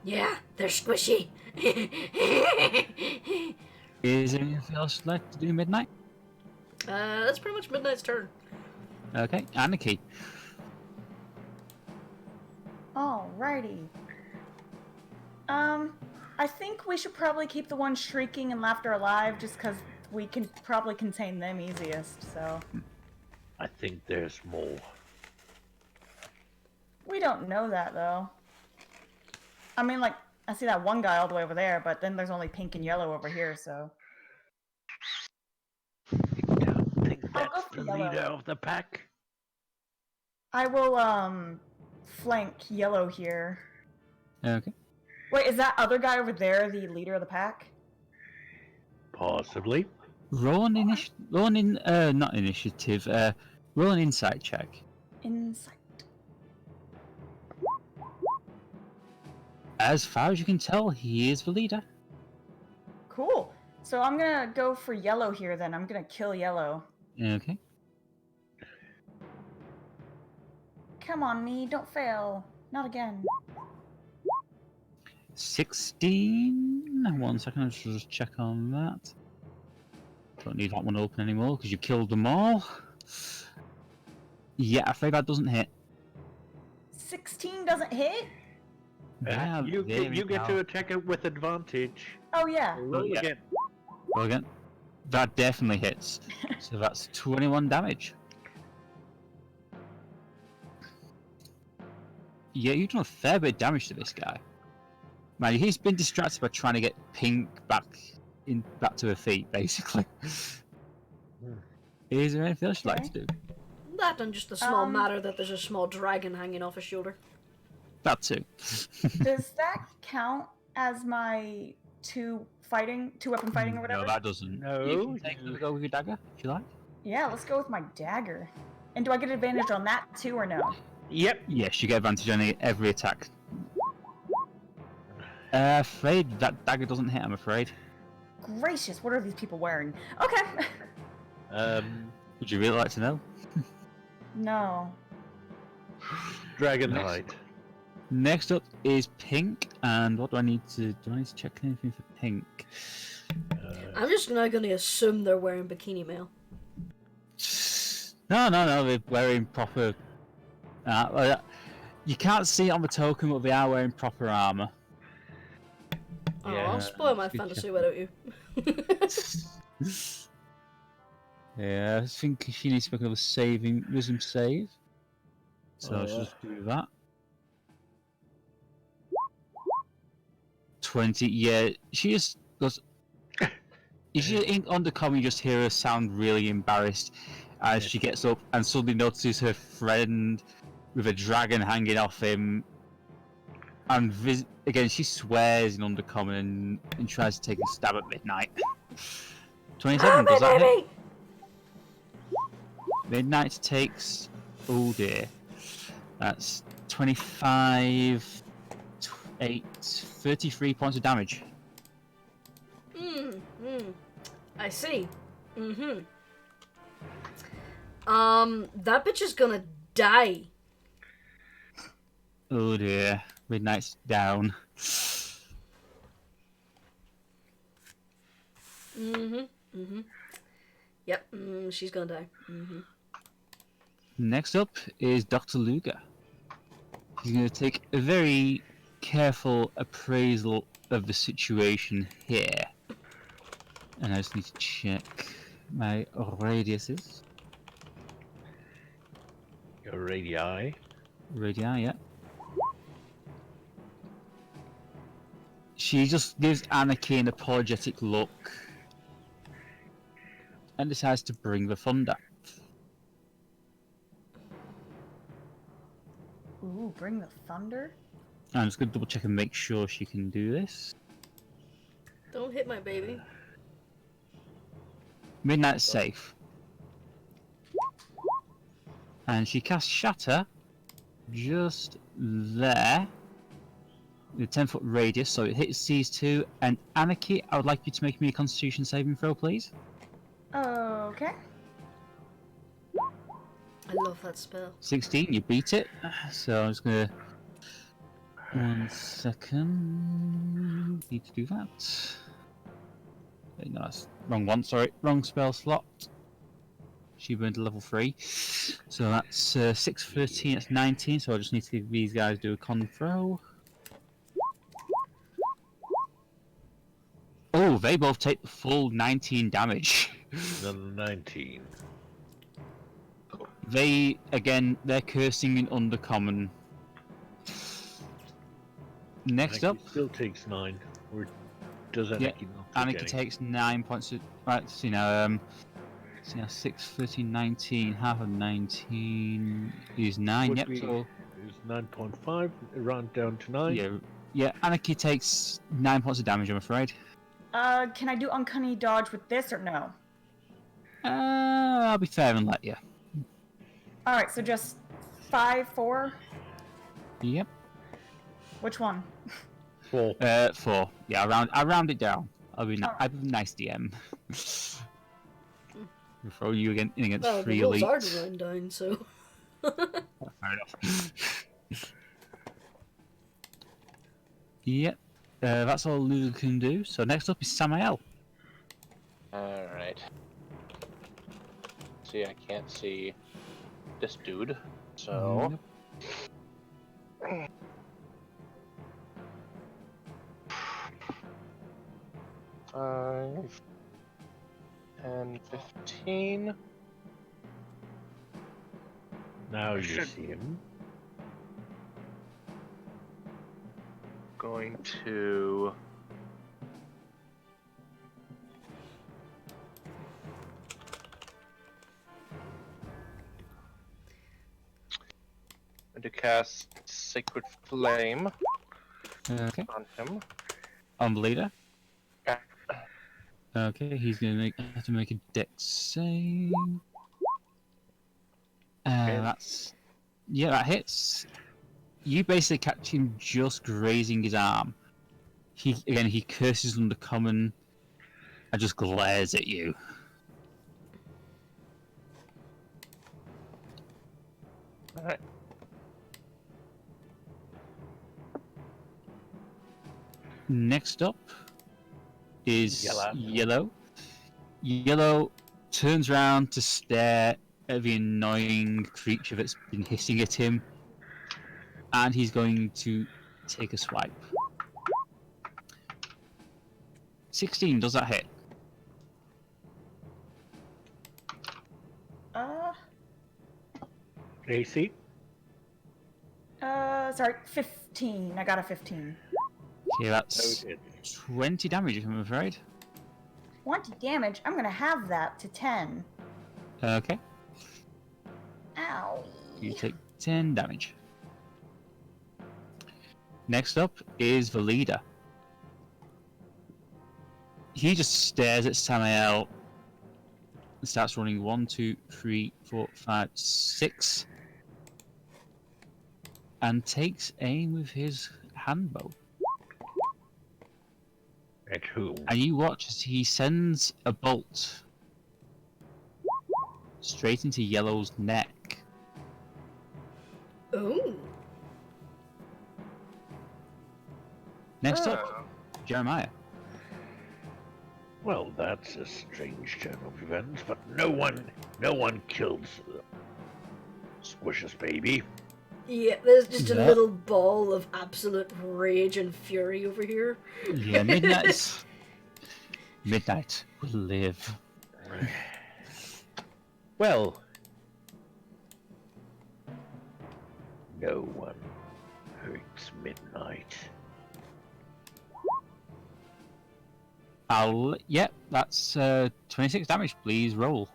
Yeah, they're squishy. Is there anything else you'd like to do, Midnight? That's pretty much Midnight's turn. Okay, Anarchy. Alrighty. I think we should probably keep the one shrieking and laughter alive, just because we can probably contain them easiest, so... I think there's more. We don't know that, though. I mean, like, I see that one guy all the way over there, but then there's only pink and yellow over here, so... I don't think I'll that's go for the yellow. leader of the pack. I will, flank yellow here. Okay. Wait, is that other guy over there the leader of the pack? Possibly. Roll an not initiative. Roll an insight check. Insight. As far as you can tell, he is the leader. Cool. So I'm gonna go for yellow here then. I'm gonna kill yellow. Okay. Come on, me. Don't fail. Not again. 16. 1 second, I'll just check on that. Don't need that one open anymore because you killed them all. Yeah, I'm afraid that doesn't hit. 16 doesn't hit? Yeah, you get to attack it with advantage. Oh, yeah. Roll yeah. again. Roll again. That definitely hits. So that's 21 damage. Yeah, you've done a fair bit of damage to this guy. Man, he's been distracted by trying to get Pink back to her feet, basically. Is there anything else you'd like to do? That and just a small matter that there's a small dragon hanging off his shoulder. That too. Does that count as my two-weapon fighting or whatever? No, that doesn't. No. You can go with your dagger, if you like. Yeah, let's go with my dagger. And do I get advantage on that too or no? Yep. Yes, you get advantage on every attack. Afraid that dagger doesn't hit, I'm afraid. Gracious, what are these people wearing? Okay. Would you really like to know? No. Dragon Knight. Next up is Pink, and what do I need to check anything for Pink? I'm just now going to assume they're wearing bikini mail. No, they're wearing proper... you can't see it on the token, but they are wearing proper armour. Oh, Yeah. I'll spoil my fantasy without you. Yeah, I think she needs to make another wisdom save. So let's just do that. 20, yeah, she just goes... If she's in undercover, you just hear her sound really embarrassed as she gets up and suddenly notices her friend with a dragon hanging off him. And again, she swears in undercommon and tries to take a stab at Midnight. 27, does that hit? Midnight takes... Oh dear. That's 25... 8... 33 points of damage. I see. That bitch is gonna die. Oh dear. Midnight's down. Yep, she's gonna die. Next up is Dr. Luger. He's going to take a very careful appraisal of the situation here. And I just need to check my radiuses. Your radii. Radii, yeah. She just gives Anarchy an apologetic look and decides to bring the thunder. Ooh, bring the thunder? I'm just going to double check and make sure she can do this. Don't hit my baby. Midnight's safe. And she casts Shatter just there. The 10-foot radius, so it hits these two. And Anarchy, I would like you to make me a Constitution saving throw, please. Okay. I love that spell. 16, you beat it. So I'm just gonna... 1 second... Need to do that. No, that's wrong one, sorry. Wrong spell slot. She burned to level 3. So that's 6, 13, that's 19, so I just need to give these guys do a con throw. Oh, they both take the full 19 damage. Another 19. They're cursing in Undercommon. Next up, still takes 9. Or does Anarchy not take Anarchy any? takes 9 points of... Right, so, 6, 13, 19, half of 19 is 9, Would yep, be- so... Is 9.5, round down to 9. Yeah, Anarchy takes 9 points of damage, I'm afraid. Can I do Uncanny Dodge with this or no? I'll be fair and let you. Alright, so just 5, 4? Yep. Which one? 4. 4. Yeah, I round it down. I'll be a nice DM. We'll throw you in against Well, 3 the rolls are elites. to round down, so. Fair enough. Yep. That's all Lulu can do. So next up is Samael. Alright. See, I can't see this dude, so... Yep. 5 and 15. Now you see him. Going to... cast Sacred Flame Okay. on him. On the leader. Yeah. Okay, he's gonna have to make a dex save. That hits. You basically catch him just grazing his arm. He curses Undercommon and just glares at you. Alright. Next up is Yellow. Yellow. Yellow turns around to stare at the annoying creature that's been hissing at him, and he's going to take a swipe. 16, does that hit? AC? Sorry, 15. I got a 15. Okay, that's Okay. 20 damage, I'm afraid. 20 damage? I'm gonna have that to 10. Okay, Ow. you take 10 damage. Next up is the leader. He just stares at Samael and starts running 1, 2, 3, 4, 5, 6, and takes aim with his handbow. At whom? And you watch as he sends a bolt straight into Yellow's neck. Oh. Next up, Jeremiah. Well, that's a strange turn of events, but no one kills Squish's baby. Yeah, there's just a Yeah. little ball of absolute rage and fury over here. Yeah, Midnight will live. Well, no one hurts Midnight. Yep, that's 26 damage. Please roll.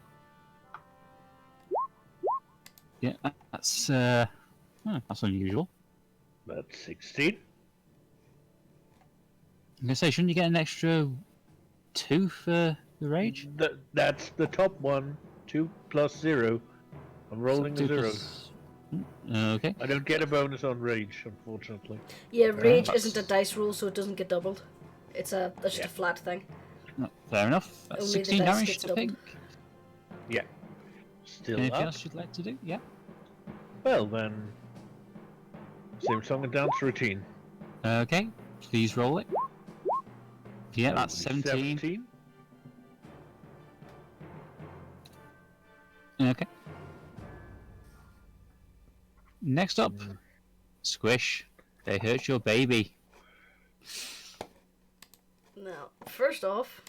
Yeah, that's unusual. That's 16. I'm gonna say, shouldn't you get an extra 2 for the rage? That's the top one. 2 plus 0. I'm rolling So a 2 0. plus- Okay. I don't get a bonus on rage, unfortunately. Yeah, rage that's- isn't a dice roll, so it doesn't get doubled. That's just a flat thing. No, fair enough. That's Only the 16 dice damage, gets I doubled. think. Yeah. Still Anything up. else you'd like to do? Yeah. Well then, same song and dance routine. Okay. Please roll it. Yeah, that's That would be 17. Okay. Next up, Squish. They hurt your baby. Now, first off,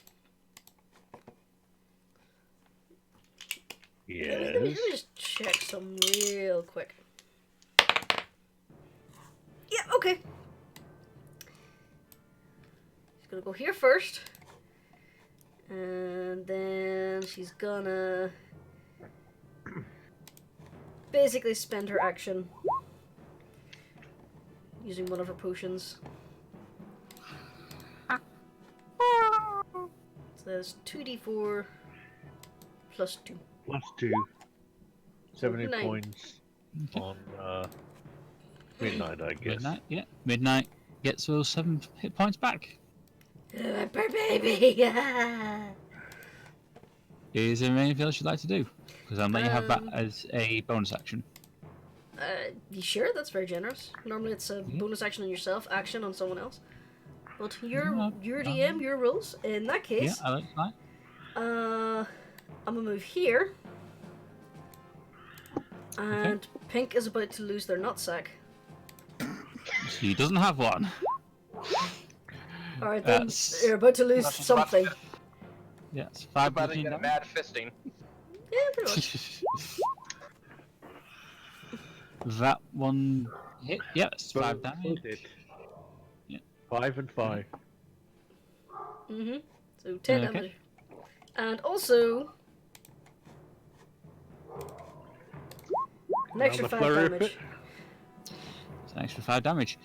Yes. let me just check some real quick. Yeah, okay. She's gonna go here first. And then she's gonna basically spend her action using one of her potions. So that's 2d4 plus 2. Plus 2. 70 9. points on midnight, I guess. Midnight, yeah. Midnight gets those 7 hit points back. Poor baby! Is there anything else you'd like to do? Because I'll let you have that as a bonus action. You sure? That's very generous. Normally it's a bonus action on yourself, action on someone else. But your DM, your rules. In that case, Yeah, I like that. I'm gonna move here. And Pink is about to lose their nutsack. She doesn't have one. Alright, then you're about to lose something. Yeah, it's 5 About to bludgeoning get a damage. mad fisting. Yeah, pretty much. That one hit. Yeah, it's 5 Both damage. hit. Yeah. 5 and 5. So 10 Okay. damage. And also an extra 5 flurry of damage. It's an extra 5 damage.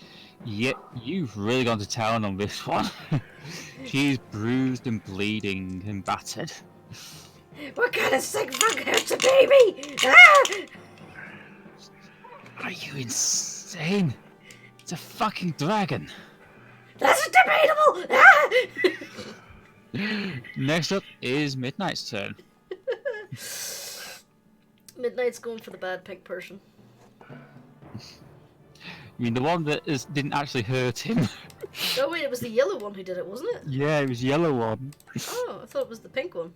Yet you've really gone to town on this one. She's bruised and bleeding and battered. What kind of sick fuck hurts a baby? Ah! Are you insane? It's a fucking dragon. That's debatable! Ah! Next up is Midnight's turn. Midnight's going for the bad pink person. I mean, the one that didn't actually hurt him. Oh wait, it was the yellow one who did it, wasn't it? Yeah, it was yellow one. Oh, I thought it was the pink one.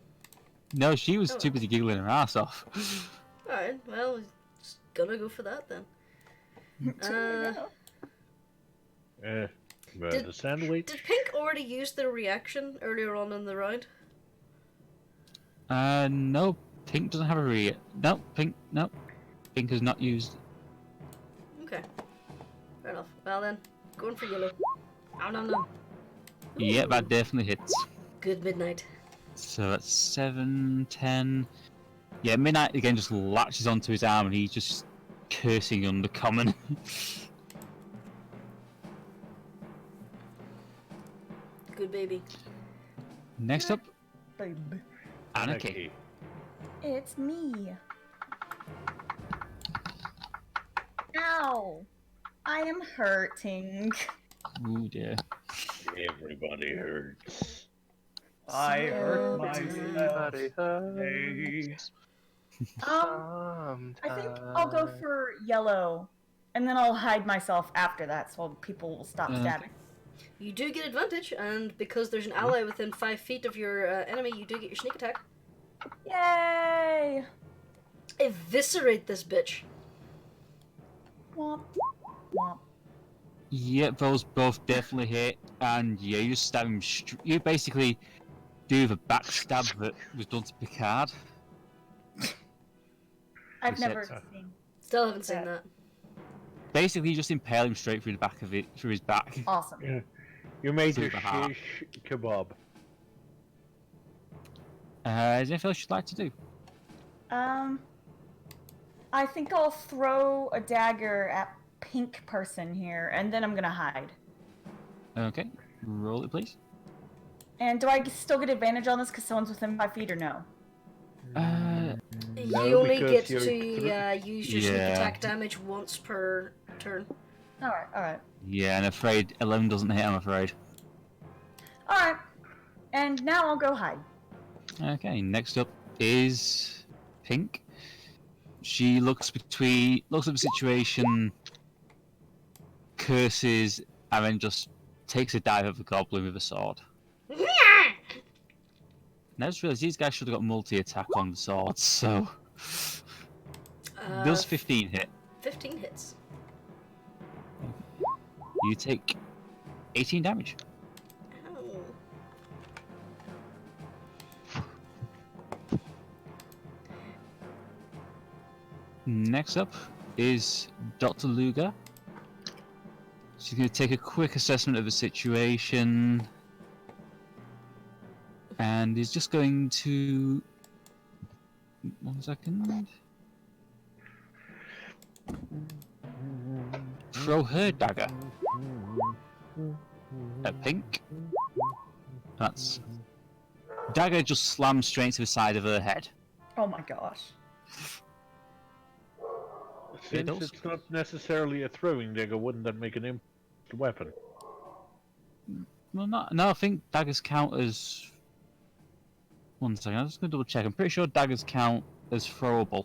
No, she was Oh. too busy giggling her ass off. Alright, well, just gonna go for that then. The sandwich. Did Pink already use their reaction earlier on in the round? No, Pink doesn't have a re. No, Pink has not used. Okay. Fair enough. Well then, going for yellow. Oh, no. Yeah, that definitely hits. Good Midnight. So that's 7, 10. Yeah, Midnight again just latches onto his arm and he's just cursing Undercommon. Good baby. Next up, Babe. Anarchy. It's me. Ow! I am hurting. Ooh dear. Everybody hurts. I hurt Everybody myself. hurts. I think I'll go for yellow, and then I'll hide myself after that, so people will stop stabbing. You do get advantage, and because there's an ally within 5 feet of your enemy, you do get your sneak attack. Yay! Eviscerate this bitch. Womp. Womp. Yeah, those both definitely hit, and yeah, you just stab him. You basically do the backstab that was done to Picard. I've Is never it? seen. Still haven't seen that. Basically, you just impale him straight through the back of it, through his back. Awesome. Yeah. You made Through a the heart. shish kebab. Is there anything else you'd like to do? I think I'll throw a dagger at pink person here, and then I'm gonna hide. Okay, roll it, please. And do I still get advantage on this because someone's within 5 feet or no? You only because get you're to use your sneak attack damage once per turn. Alright. Yeah, I'm afraid 11 doesn't hit, I'm afraid. Alright. And now I'll go hide. Okay, next up is Pink. She looks at the situation, curses, and then just takes a dive at the goblin with a sword. Now I just realised these guys should have got multi-attack on the swords, so... Does 15 hit? 15 hits. You take 18 damage. Oh. Next up is Dr. Luger. She's going to take a quick assessment of the situation. And is just going to... 1 second. Throw her dagger. At Pink. That's... Dagger just slams straight to the side of her head. Oh my gosh. Since it's not necessarily a throwing dagger, wouldn't that make an improved weapon? Well, no, I think daggers count as... 1 second, I'm just going to double check. I'm pretty sure daggers count as throwable.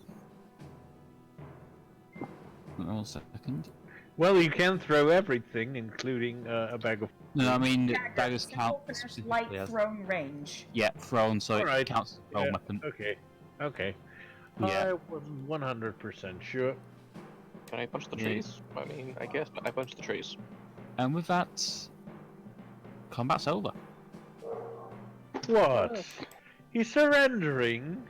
1 second. Well, you can throw everything, including a bag of... No, I mean, daggers count... Light thrown range. Yeah, thrown, so Alright. it counts as a thrown weapon. Okay. Yeah. I wasn't 100% sure. Can I punch the trees? I mean, I guess, but I punch the trees. And with that, combat's over. What? He's surrendering?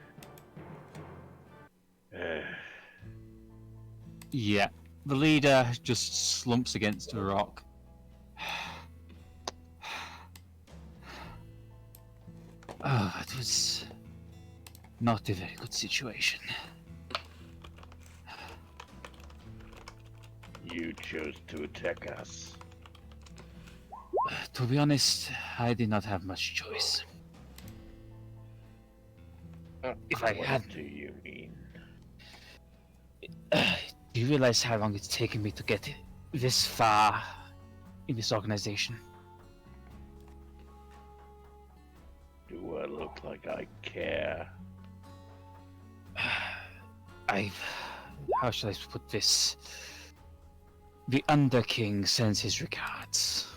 Yeah, the leader just slumps against a rock. Oh, it was not a very good situation. You chose to attack us. To be honest, I did not have much choice. If I had... What do you mean? Do you realize how long it's taken me to get this far in this organization? Do I look like I care? How shall I put this? The Underking sends his regards.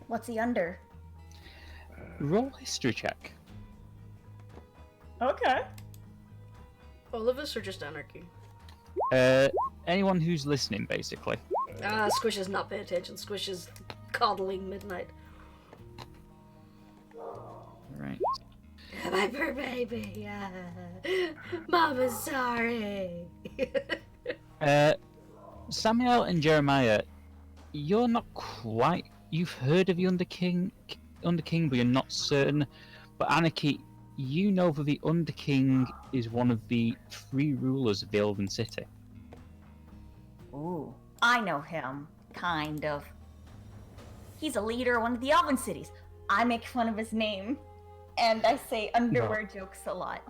What's he under? Roll history check. Okay. All of us or just Anarchy? Anyone who's listening, basically. Squish is not paying attention. Squish is coddling Midnight. Right. My poor baby. Mama's sorry. Samael and Jeremiah, you're not quite... You've heard of the Underking, but you're not certain. But Anarchy, you know that the Underking is one of the 3 rulers of the Elven City. Ooh. I know him. Kind of. He's a leader of one of the Elven cities. I make fun of his name. And I say underwear jokes a lot.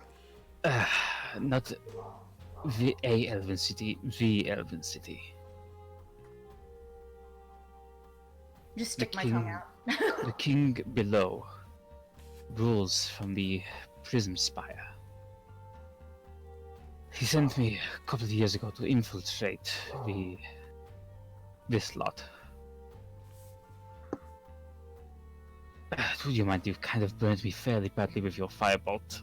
Not the Elven City, the Elven City. Just stick my tongue out. The king below rules from the Prism Spire. He sent me a couple of years ago to infiltrate this lot. Would you mind? You've kind of burned me fairly badly with your firebolt.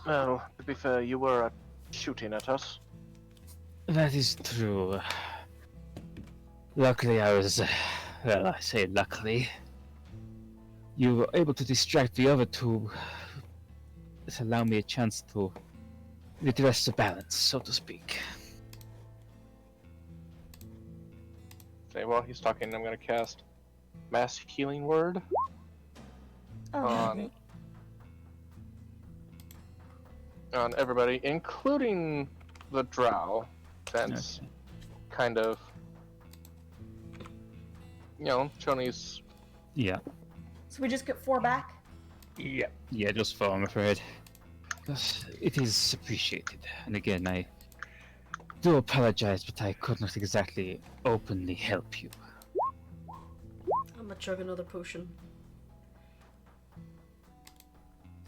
Well, to be fair, you were shooting at us. That is true. Luckily, I was... well, I say luckily. You were able to distract the other 2. This allowed me a chance to redress the balance, so to speak. Okay, while he's talking, I'm gonna cast Mass Healing Word on everybody, including the Drow, since kind of, you know, Choni's... Yeah. So we just get 4 back? Yeah. Yeah, just 4, I'm afraid. But it is appreciated. And again, I do apologize, but I could not exactly openly help you. I'm gonna chug another potion.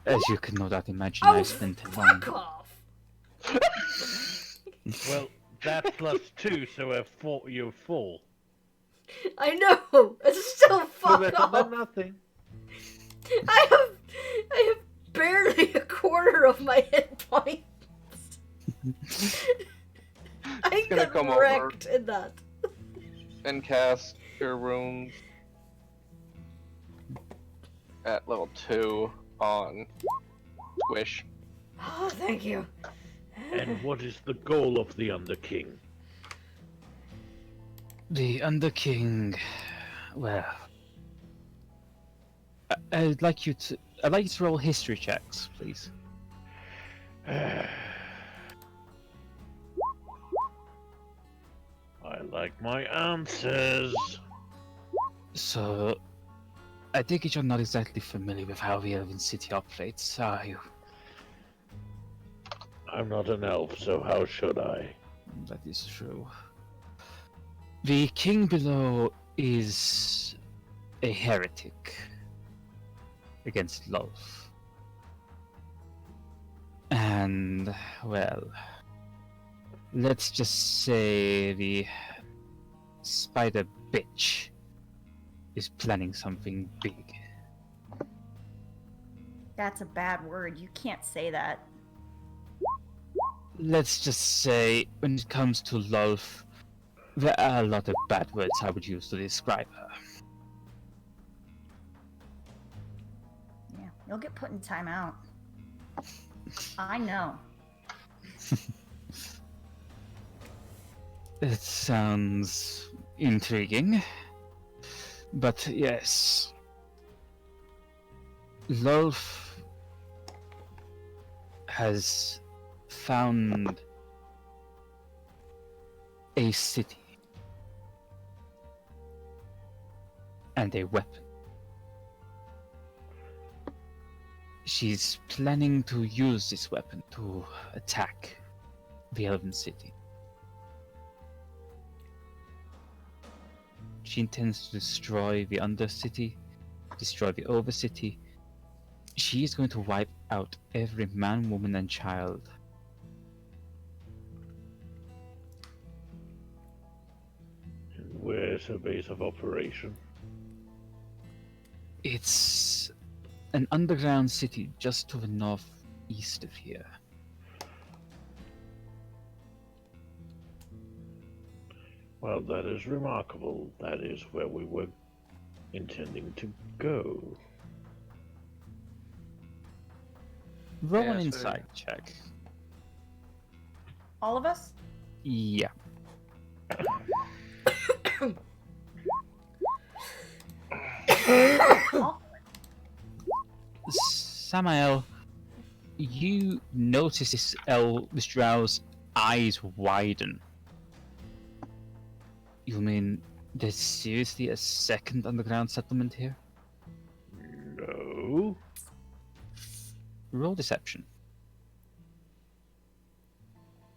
As you can no doubt imagine, Oh, I spent a fuck long... off! Well, that's +2, so you're full. I know! It's still So fuck better off! than nothing. I have barely a quarter of my hit points. I gonna got come wrecked in that. and cast Cure Wounds at level 2 on Squish. Oh, thank you. And what is the goal of the Underking? The Underking. Well, I'd like you to roll history checks, please. I like my answers. So, I take it you're not exactly familiar with how the Elven City operates, are you? I'm not an elf, so how should I? That is true. The king below is a heretic against love. And, well, let's just say the spider bitch is planning something big. That's a bad word. You can't say that. Let's just say, when it comes to love, there are a lot of bad words I would use to describe her. Yeah, you'll get put in timeout. I know. It sounds intriguing, but yes. Love has found a city and a weapon. She's planning to use this weapon to attack the Elven City. She intends to destroy the Undercity, destroy the Overcity. She is going to wipe out every man, woman, and child. Where's her base of operation? It's an underground city just to the northeast of here. Well, that is remarkable. That is where we were intending to go. Roll an Yeah, so- insight check. All of us? Yeah. Samael, you notice this drow's eyes widen. You mean there's seriously a second underground settlement here? No. Roll deception.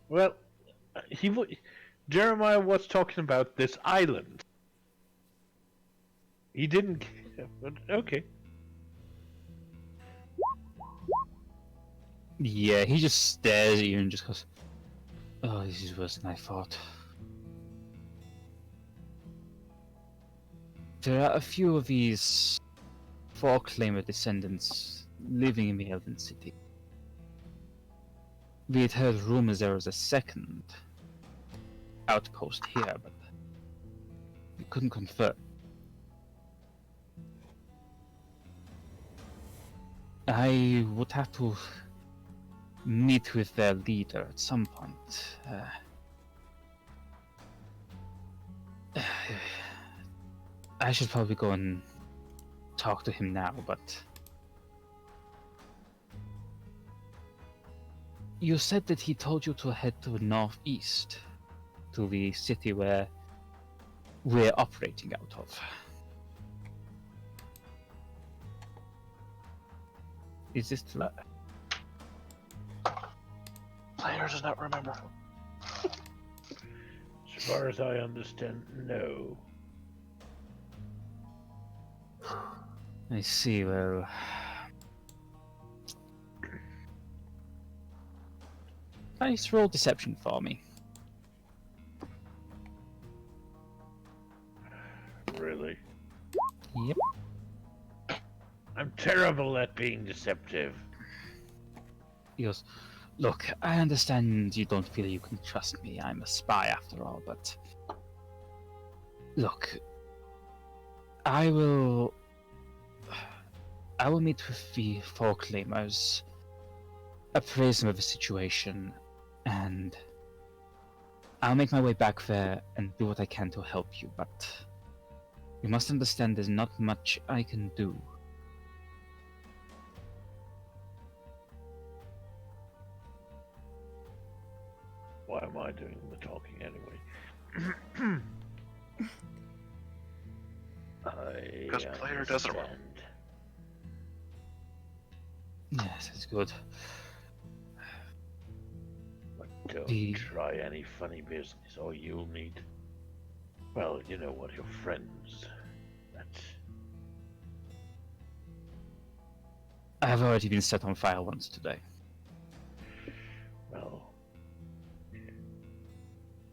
Well, Jeremiah was talking about this island. He didn't. But okay. Yeah, he just stares at you and just goes, "Oh, this is worse than I thought." There are a few of these Forclaimer descendants living in the Elven City. We had heard rumors there was a second outpost here, but we couldn't confirm. I would have to meet with their leader at some point. I should probably go and talk to him now, but... You said that he told you to head to the northeast, to the city where we're operating out of. Is this true? Player does not remember. As far as I understand, no. I see, well... Nice roll deception for me. Really? Yep. I'm terrible at being deceptive. He goes, "Look, I understand you don't feel you can trust me. I'm a spy after all, but... Look, I I will meet with the foreclaimers, appraise them of the situation, and I'll make my way back there and do what I can to help you, but you must understand there's not much I can do. Why am I doing the talking anyway? Because player doesn't roll. Yes, that's good. But don't try any funny business, or you'll need... Well, you know what, your friends. That's... I have already been set on fire once today. Well...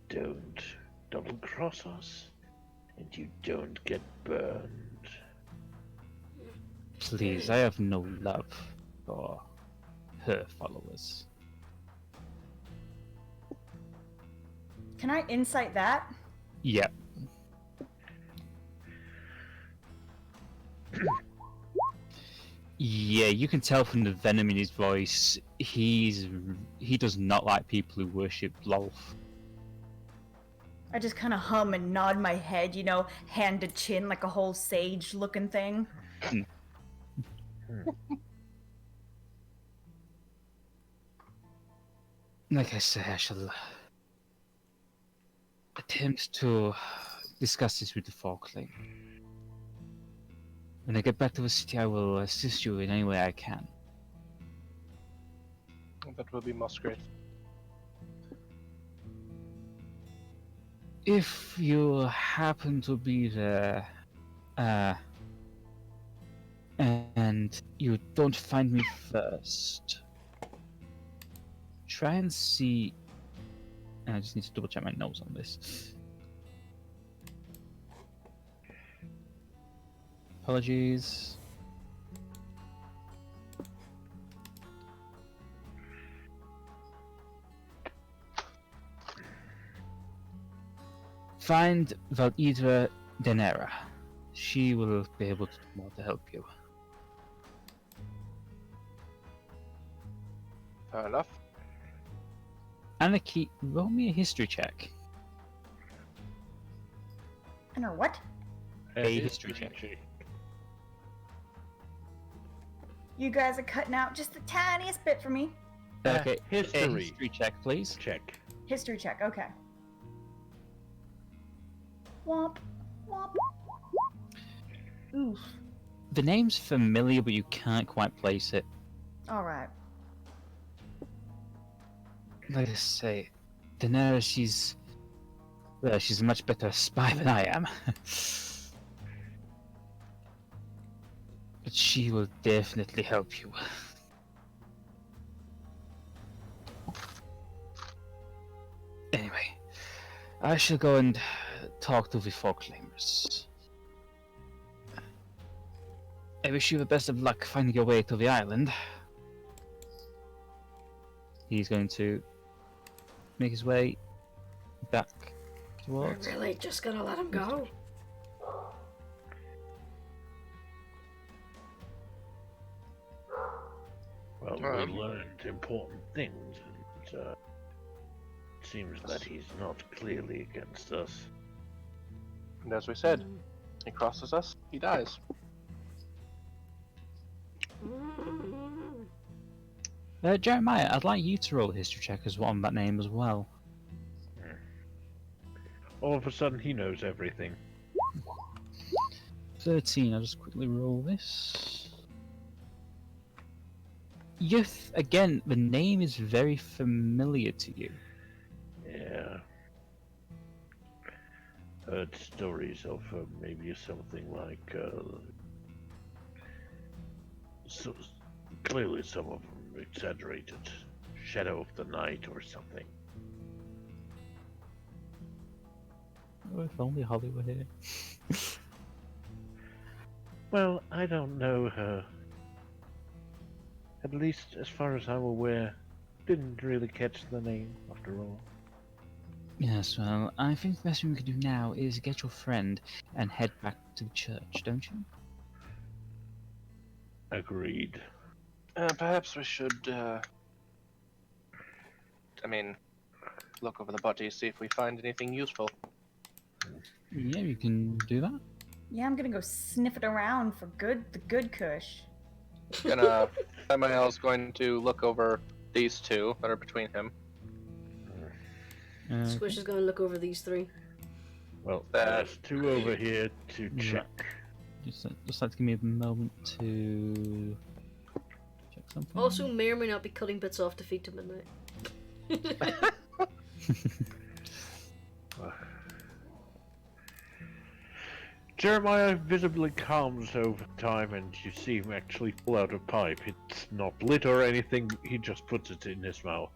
Don't double-cross us, and you don't get burned. Please, I have no love for her followers. Can I insight that? Yeah. Yeah, you can tell from the venom in his voice, he does not like people who worship Lolth. I just kind of hum and nod my head, you know, hand to chin like a whole sage looking thing. Like I say, I shall attempt to discuss this with the Falkling. When I get back to the city, I will assist you in any way I can. That will be most great. If you happen to be there, and you don't find me first, try and see... I just need to double check my notes on this. Apologies. Find Validra Denera. She will be able to do more to help you. Fair enough. Anarchy, roll me a history check. And or what? A history check. You guys are cutting out just the tiniest bit for me. Okay, history. A history check, please. Check. History check, okay. Womp, womp. Oof. The name's familiar, but you can't quite place it. Alright. Like I say, Daenerys, she's a much better spy than I am. But she will definitely help you. Anyway, I shall go and talk to the Falklanders. I wish you the best of luck finding your way to the island. He's going to make his way back towards... We're really just gonna let him go? Well, we learned important things, and it seems that he's not clearly against us. And as we said, he crosses us, he dies. Jeremiah, I'd like you to roll a history check as well on that name as well. All of a sudden, he knows everything. 13, I'll just quickly roll this. Youth, again, the name is very familiar to you. Yeah. Heard stories of maybe something like... so, clearly some of them exaggerated. Shadow of the Night or something. Oh, if only Holly were here. Well, I don't know her. At least, as far as I'm aware, didn't really catch the name, after all. Yes, well, I think the best thing we could do now is get your friend and head back to the church, don't you? Agreed. Perhaps we should, look over the body, see if we find anything useful. Yeah, you can do that. Yeah, I'm gonna go sniff it around for the good kush. Samael's going to look over these two that are between him. Squish is going to look over these three. Well, there's two over here to check. Just like to give me a moment to check something. Also, may or may not be cutting bits off to feed to midnight. Jeremiah visibly calms over time, and you see him actually pull out a pipe. It's not lit or anything, he just puts it in his mouth.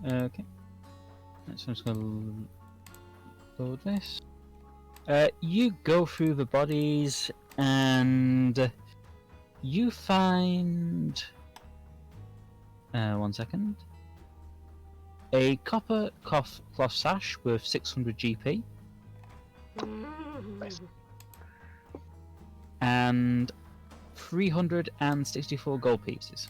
Okay. So I'm just gonna load this. You go through the bodies and you find 1 second. A copper cloth sash worth 600 GP. Nice. And 364 gold pieces.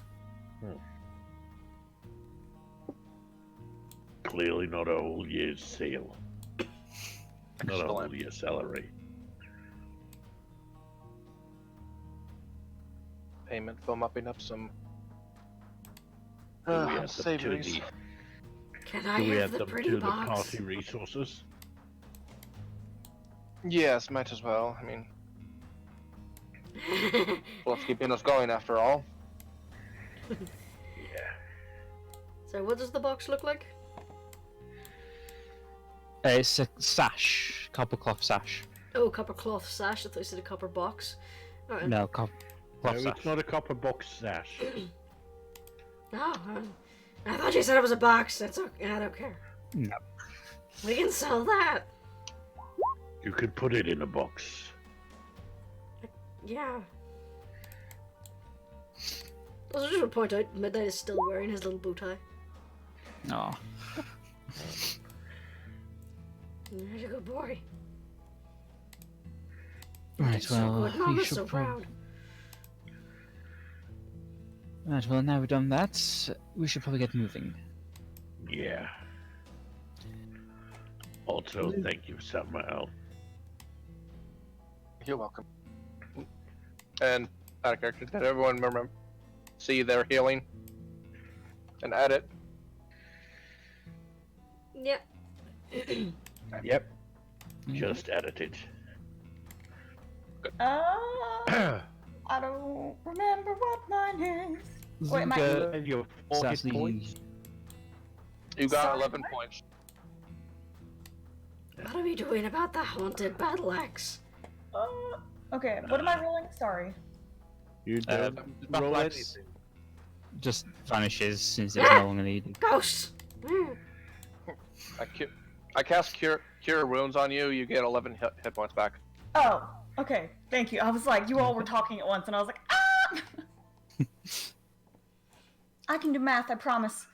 Clearly not a whole year's sale. Not a whole year's salary. Payment for mopping up some Do we add them to savings. the, Can I do we have add the them pretty to the box? party resources? Yes, might as well. I mean, what's keeping us going after all? So, what does the box look like? It's a sash, copper cloth sash. Oh, copper cloth sash. I thought you said a copper box. Alright. No, cloth No, sash. it's not a copper box sash. Oh, I thought you said it was a box. That's okay. I don't care. No. We can sell that. You could put it in a box. Yeah. Also, just to point out, Midnight is still wearing his little bow tie. Oh. He's a good boy. Right, So well, good. we Mama's should so probably... proud. Right, well, now we've done that, we should probably get moving. Yeah. Also, thank you, Samael. You're welcome. And out of character, did everyone remember? See their healing and add it. Yeah. Yep. Just edit it. I don't remember what mine is. Wait, my And your 4 hit points. You got Sorry, 11 what? points. What are we doing about the haunted battle axe? Okay, what am I rolling? Sorry. You don't roll Battle anything. axe just vanishes since it's no longer needed. Ghosts! I cast cure wounds on you. You get 11 hit points back. Oh, okay. Thank you. I was like, you all were talking at once, and I was like, ah! I can do math, I promise.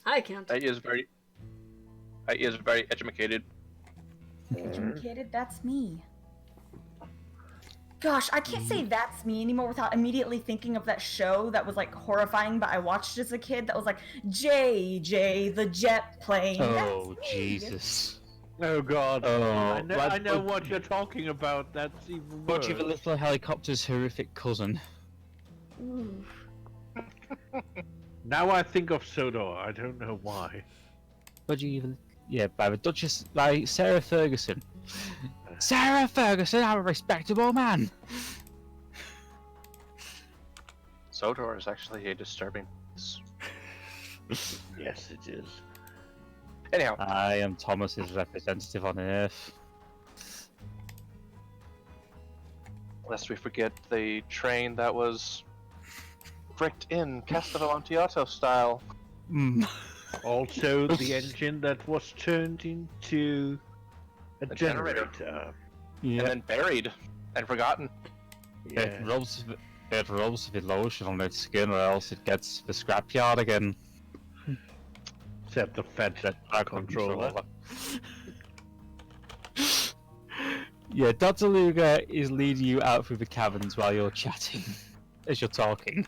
I can't. He is very educated. Educated, that's me. Gosh, I can't say that's me anymore without immediately thinking of that show that was like horrifying, but I watched as a kid. That was like JJ the jet plane. Oh, That's me. Jesus. Oh god. Oh, I know what you're talking about. That's even worse. Budgie the Little Helicopter's horrific cousin. Ooh. Now I think of Sodor. I don't know why. Budgie the... Yeah, by Sarah Ferguson. Sarah Ferguson, I'm a respectable man! Sodor is actually a disturbing. Yes, it is. Anyhow, I am Thomas's representative on Earth. lest we forget the train that was bricked in Castle Amontillado style. Also, the engine that was turned into a A generator. generator. Yeah. And then buried and forgotten. Yeah. It rubs with lotion on its skin, or else it gets the scrapyard again. Except the fed controller. Yeah, Dr. Luger is leading you out through the caverns while you're chatting. As you're talking.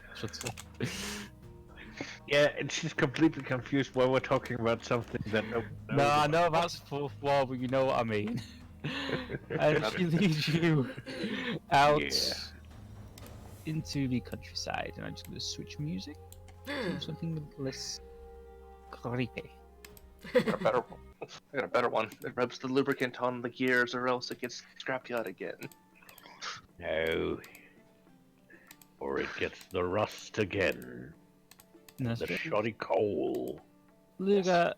Yeah, and she's completely confused why we're talking about something that no one knows No, I about. know that's fourth wall, but you know what I mean. And she leads you out into the countryside, and I'm just going to switch music to something less creepy. I got a better one. It rubs the lubricant on the gears, or else it gets scrapyard again. No. Or it gets the rust again. That's The right. shoddy coal. Luger,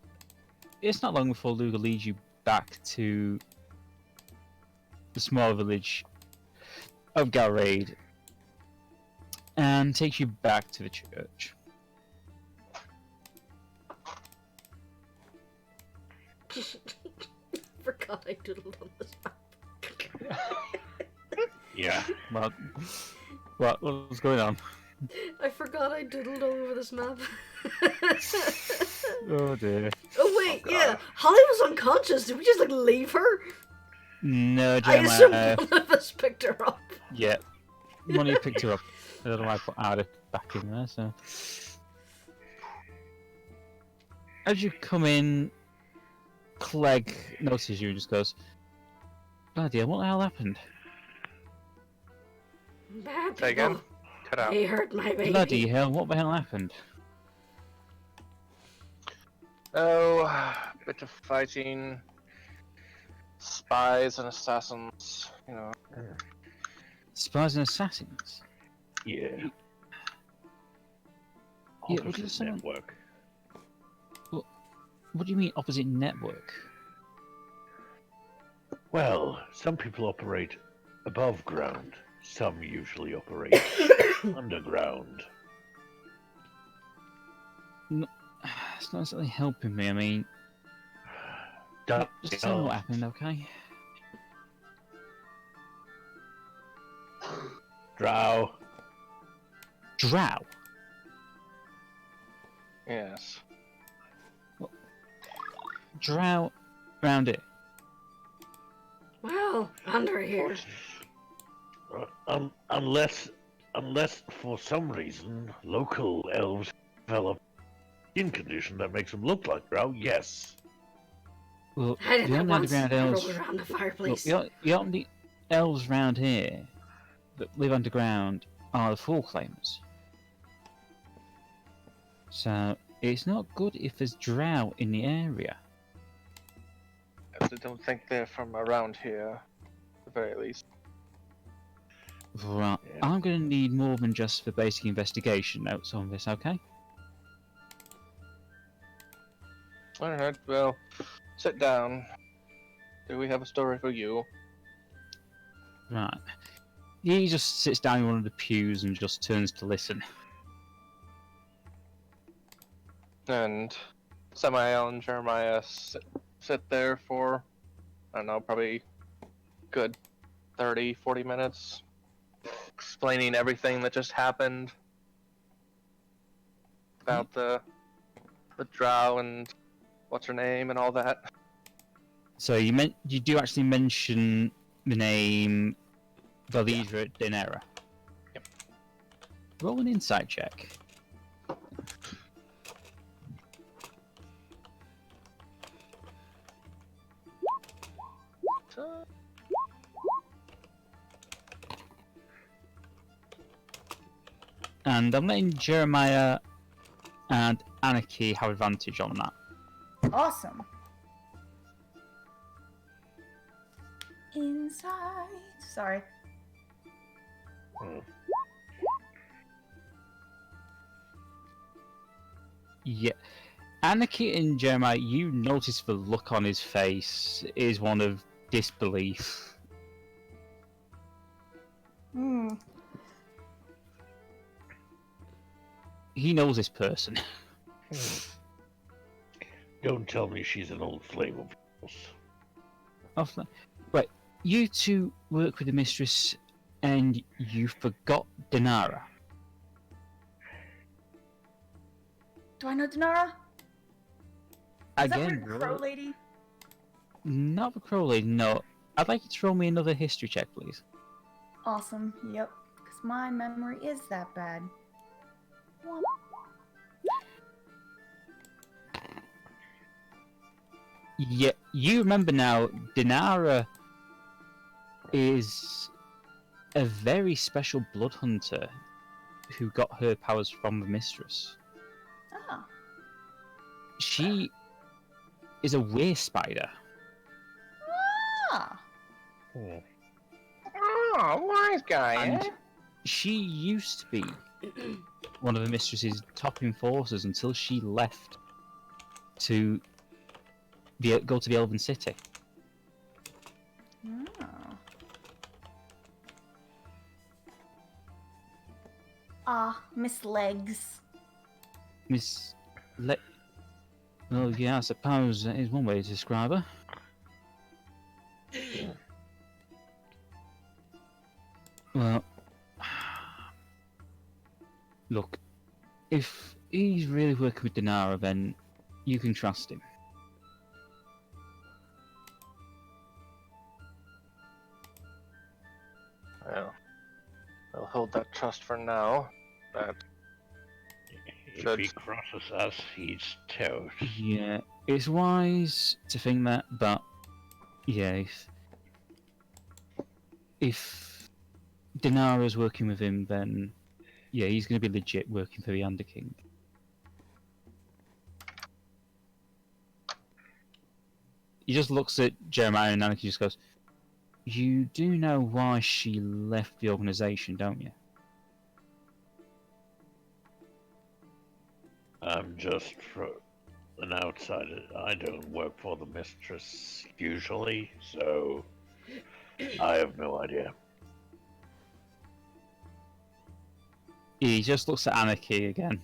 it's not long before Luger leads you back to the small village of Galraid and takes you back to the church. Forgot I doodled on this map. Yeah. What's going on? I forgot I doodled all over this map. Oh dear. Oh wait, yeah. Holly was unconscious. Did we just like leave her? No, I assume Jeremiah. one of us picked her up. Yeah. One of you picked her up. I don't know why I put Ardeth back in there, so. As you come in, Clegg notices you and just goes, bloody hell, what the hell happened? Bad Say again? people. Cut out. They hurt my baby. Bloody hell, what the hell happened? Oh, a bit of fighting. Spies and assassins, you know. Spies and assassins? Yeah. Yeah, Opposite network. What do you mean opposite network? Well, some people operate above ground. Some usually operate underground. It's not necessarily helping me, I mean... Just tell me what happened, okay? Drow. Drow? Yes. Drow round it. Well, under here. Unless for some reason local elves develop skin condition that makes them look like drow, yes. Well, I did the that only once. underground I elves... rolled around the Look, fireplace. the only elves round here that live underground are the Fall Claimers. So, it's not good if there's drow in the area. I don't think they're from around here, at the very least. Right, Yeah. I'm going to need more than just the basic investigation notes on this, okay? Alright, well, sit down. Do we have a story for you? Right. He just sits down in one of the pews and just turns to listen. And Samael and Jeremiah sit there for, I don't know, probably good 30, 40 minutes, explaining everything that just happened about the drow and what's her name and all that. So you do actually mention the name Validra Denera. Yep. Roll an insight check. And I'm letting Jeremiah and Anarchy have advantage on that. Awesome. Inside. Sorry. Yeah. Anarchy and Jeremiah, you notice the look on his face is one of disbelief. Hmm. He knows this person. Don't tell me she's an old flame of yours. Right, you two work with the mistress and you forgot Denara. Do I know Denara? Is that Again, for the crow lady? not the crow lady, no. I'd like you to roll me another history check, please. Awesome. Yep. Because my memory is that bad. Womp. Yeah, you remember now, Dinara is a very special blood hunter who got her powers from the mistress. Oh. She is a weir spider. Ah. Oh, wise guy, And eh? she used to be one of the mistress's top enforcers until she left to go to the Elven City. Oh. Ah, Miss Legs. Miss Well, yeah, I suppose that is one way to describe her. Well, look, if he's really working with Dinara, then you can trust him. Well, I'll hold that trust for now. But If he crosses us, he's toast. Yeah, it's wise to think that, but yeah, if Dinara's working with him, then yeah, he's going to be legit working for the Underking. He just looks at Jeremiah and Anarchy and just goes, "You do know why she left the organization, don't you?" I'm just an outsider. I don't work for the mistress usually, so I have no idea. He just looks at Anarchy again.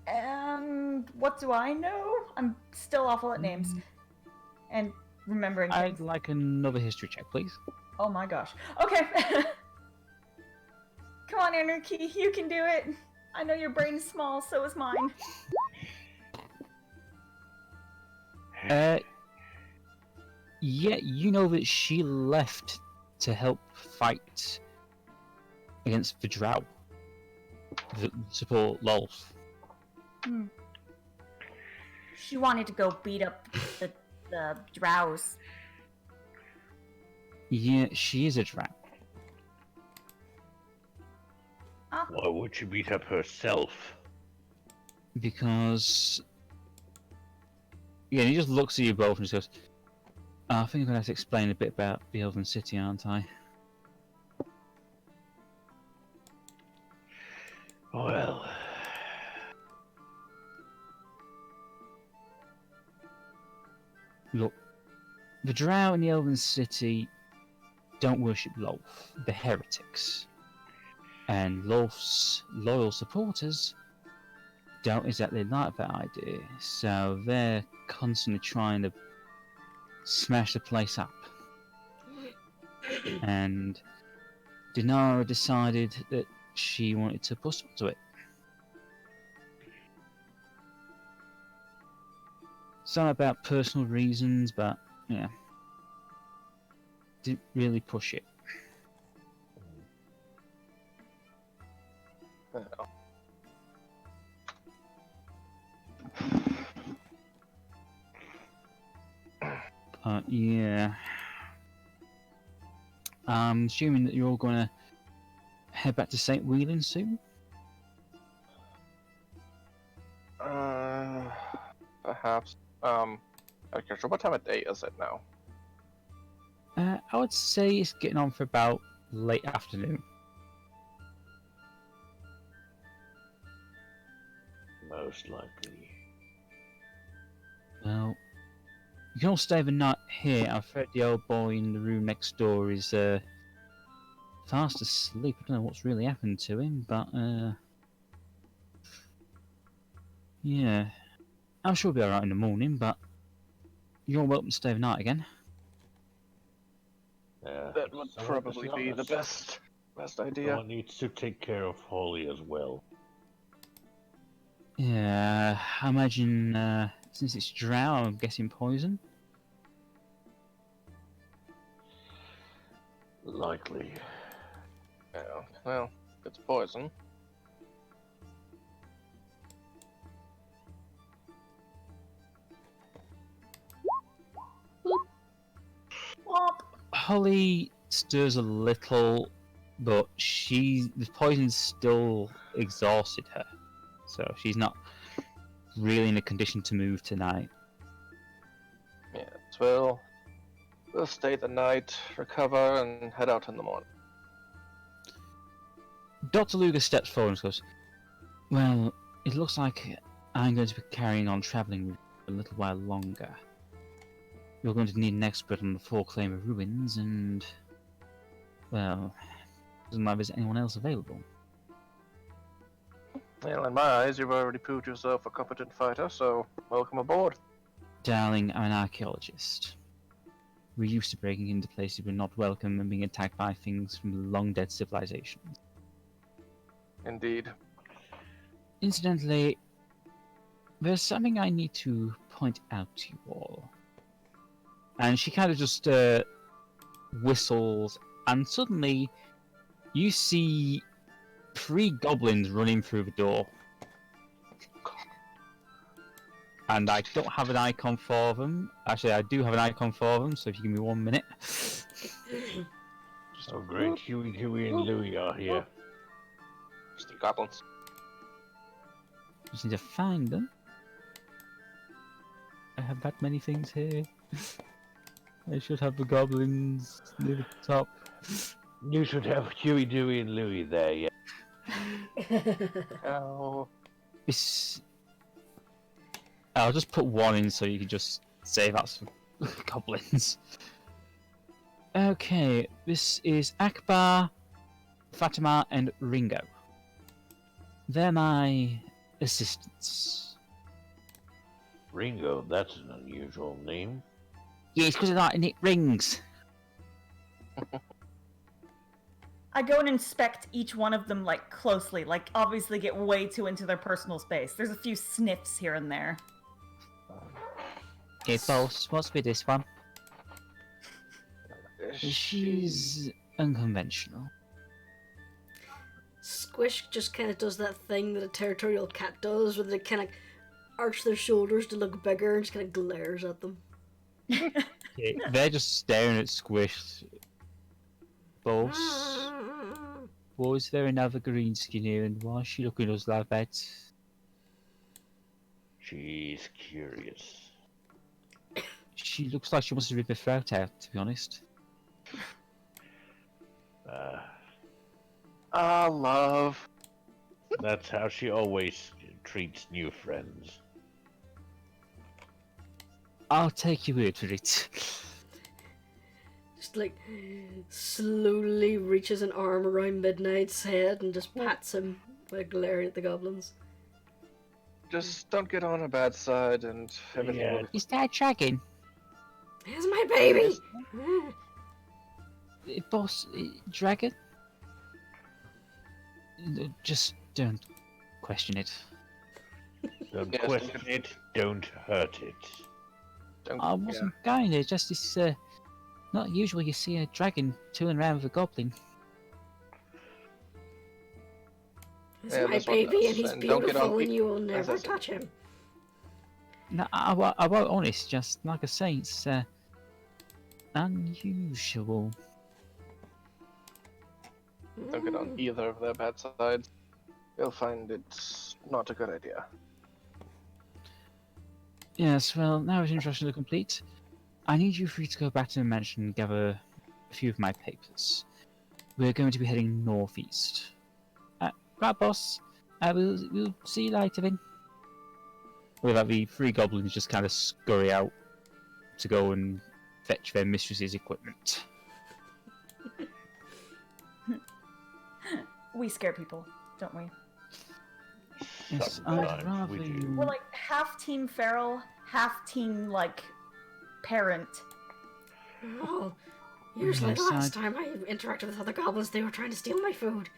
And what do I know? I'm still awful at names. And remembering I'd things. like another history check, please. Oh my gosh. Okay. Come on, Anarchy. You can do it. I know your brain's small, so is mine. Yeah, you know that she left to help fight against the Drow. To support Lolth. She wanted to go beat up the drows. Yeah, she is a Drow. Why would she beat up herself? Because... Yeah, he just looks at you both and just goes, I think I'm going to have to explain a bit about the Elven City, aren't I? Well... Look, the Drow in the Elven City don't worship Lolth. They're heretics. And Lolth's loyal supporters don't exactly like that idea, so they're constantly trying to smash the place up. And Dinara decided that she wanted to push up to it. Some about personal reasons, but yeah, didn't really push it. Yeah. I'm assuming that you're all gonna head back to St. Wheeling soon? Perhaps. Okay, so what time of day is it now? I would say it's getting on for about late afternoon. Most likely. Well, you can all stay the night here. I've heard the old boy in the room next door is fast asleep. I don't know what's really happened to him, but yeah. I'm sure he'll be alright in the morning, but you're welcome to stay the night again. That would probably be the best idea. Someone needs to take care of Holly as well. Yeah, I imagine since it's drow, I'm guessing poison. likely. Yeah, well, it's poison. Holly stirs a little, but the poison's still exhausted her, so she's not really in a condition to move tonight. Yes, well, we'll stay the night, recover, and head out in the morning. Dr. Luger steps forward and goes, "Well, it looks like I'm going to be carrying on travelling with you for a little while longer. You're going to need an expert on the Foreclaimer ruins, and, well, doesn't matter if there's anyone else available." Well, in my eyes, you've already proved yourself a competent fighter, so welcome aboard. "Darling, I'm an archaeologist. We're used to breaking into places we're not welcome and being attacked by things from long-dead civilizations. Indeed. Incidentally, there's something I need to point out to you all." And she kind of just whistles, and suddenly you see 3 goblins running through the door. And I don't have an icon for them. Actually, I do have an icon for them, so if you give me 1 minute. Oh great, Huey and Louie are here. Just the goblins. Just need to find them. I have that many things here. I should have the goblins near the top. You should have Huey, Dewey, and Louie there, yeah. Oh. I'll just put 1 in so you can just say that's for goblins. Okay, this is Akbar, Fatima, and Ringo. They're my assistants. Ringo, that's an unusual name. Yeah, it's because of that, and it rings. I go and inspect each one of them, like, closely. Like, obviously get way too into their personal space. There's a few sniffs here and there. Okay, boss, what's with this one? She's unconventional. Squish just kind of does that thing that a territorial cat does, where they kind of arch their shoulders to look bigger and just kind of glares at them. Okay, they're just staring at Squish. Boss, was there another green skin here, and why is she looking at us like that? She's curious. She looks like she wants to rip her throat out, to be honest. Love. That's how she always treats new friends. I'll take your word for it. Just like slowly reaches an arm around Midnight's head and just pats him while glaring at the goblins. Just don't get on a bad side and everything will... Is that a dragon? Here's my baby! Boss, dragon? Just don't question it. Don't Yes, question it, don't hurt it. Don't, I wasn't going to, just this, not usual you see a dragon tooling around with a goblin. This Yeah, is my this one baby does. and he's And don't get beautiful on and you will as I never said. touch him. No, I won't, honest, just like I say, it's, unusual. Don't get on either of their bad sides. You'll find it's not a good idea. Yes, well, now it's introduction to complete. I need you three to go back to the mansion and gather a few of my papers. We're going to be heading northeast. Right, boss. We'll see you later then. With that, the 3 goblins just kind of scurry out to go and fetch their mistress's equipment. We scare people, don't we? Yes, Sometimes I'd rather we do. you... We're like half team feral, half team like parent. Oh, usually Yes, last time I interacted with other goblins, they were trying to steal my food.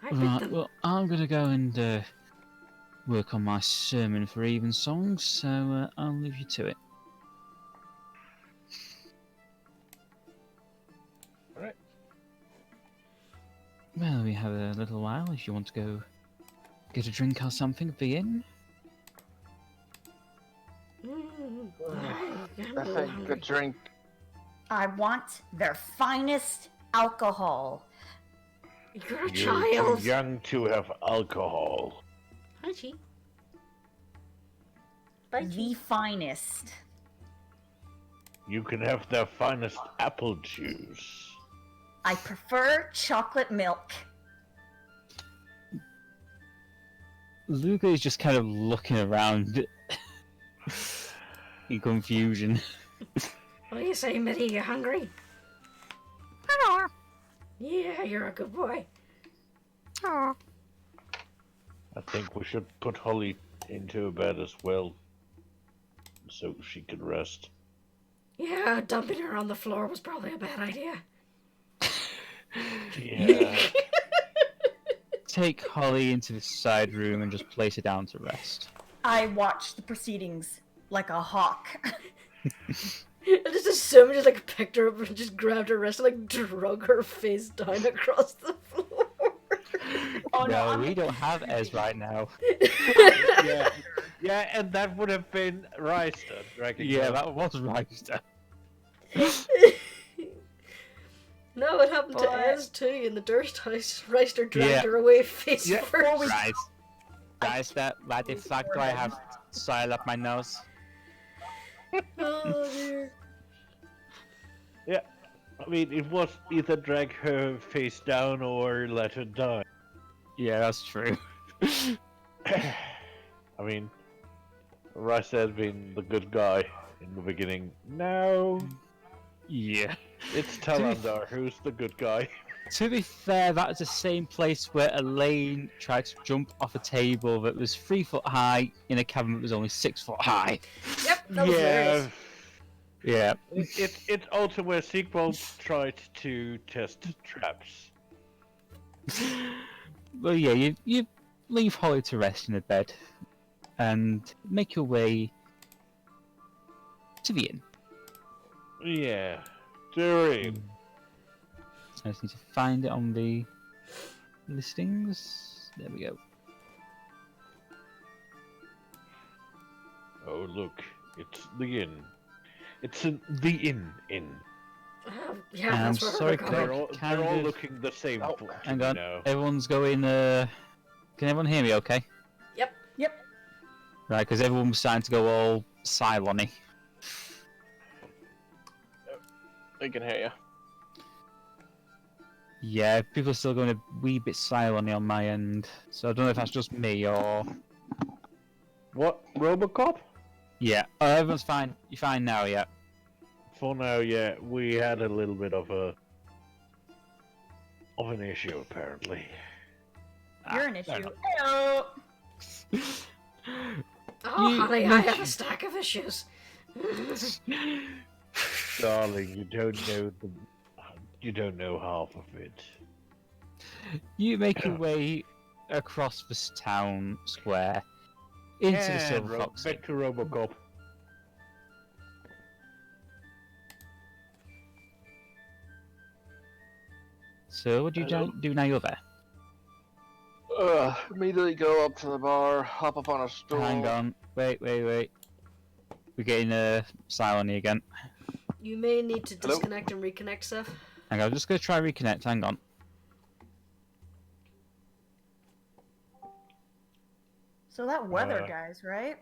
I bit Right, them. well, I'm gonna go and work on my sermon for Evensong, so I'll leave you to it. Well, we have a little while if you want to go get a drink or something at the inn. I think a drink. I want their finest alcohol. You're a You're child. too young to have alcohol. Archie. The finest. You can have their finest apple juice. I prefer chocolate milk. Luca is just kind of looking around in confusion. What do you say, Mitty? You hungry? Hello. Yeah, you're a good boy. Oh. I think we should put Holly into bed as well, so she can rest. Yeah, dumping her on the floor was probably a bad idea. Yeah. Take Holly into the side room and just place her down to rest. I watch the proceedings like a hawk. I just assumed just like picked her up and just grabbed her wrist and like drug her face down across the floor. Oh No, we don't have Ez right now. Yeah. Yeah, and that would have been Ryster dragging Yeah, her. that was right. No, it happened to But- Ez too in the Durst house. Reister dragged Yeah. her away face Yeah. first. Right. Guys, why the fuck do I have soil up my nose? Oh dear. Yeah. I mean, it was either drag her face down or let her die. Yeah, that's true. I mean, Ryster had been the good guy in the beginning. Now, Yeah. it's Talandar who's the good guy. To be fair, that is the same place where Elaine tried to jump off a table that was 3 foot high in a cabin that was only 6 foot high. Yep, that was hilarious. Yeah. It's also where Sigvald tried to test traps. Well, yeah, you leave Holly to rest in the bed and make your way to the inn. Yeah. During. I just need to find it on the listings. There we go. Oh, look. It's the inn. It's the inn. Yeah, I'm that's where sorry, we're They're going. all, Kind they're all of- looking the same. Oh, to Hang me on, now. everyone's going. Can everyone hear me? Okay. Yep. Right, because everyone was starting to go all Cylon-y. I can hear you. Yeah, people are still going a wee bit Cylon-y on my end, so I don't know if that's just me or. What? Robocop? Yeah. Oh, everyone's fine. You're fine now, yeah. For now, yeah. We had a little bit of an issue, apparently. You're an fair issue. enough. Heyo. Oh, You- honey, I have a stack of issues. Darling, you don't know half of it. You make your way across this town square into the Silver Fox Inn. Back to Robocop. So, what do you do now you're there? Immediately go up to the bar, hop up on a stool. Hang on. Wait. We're getting Cylon-y again. You may need to Hello? disconnect and reconnect, Seph. Hang on, I'm just going to try reconnect. Hang on. So that weather, Uh. guys, right?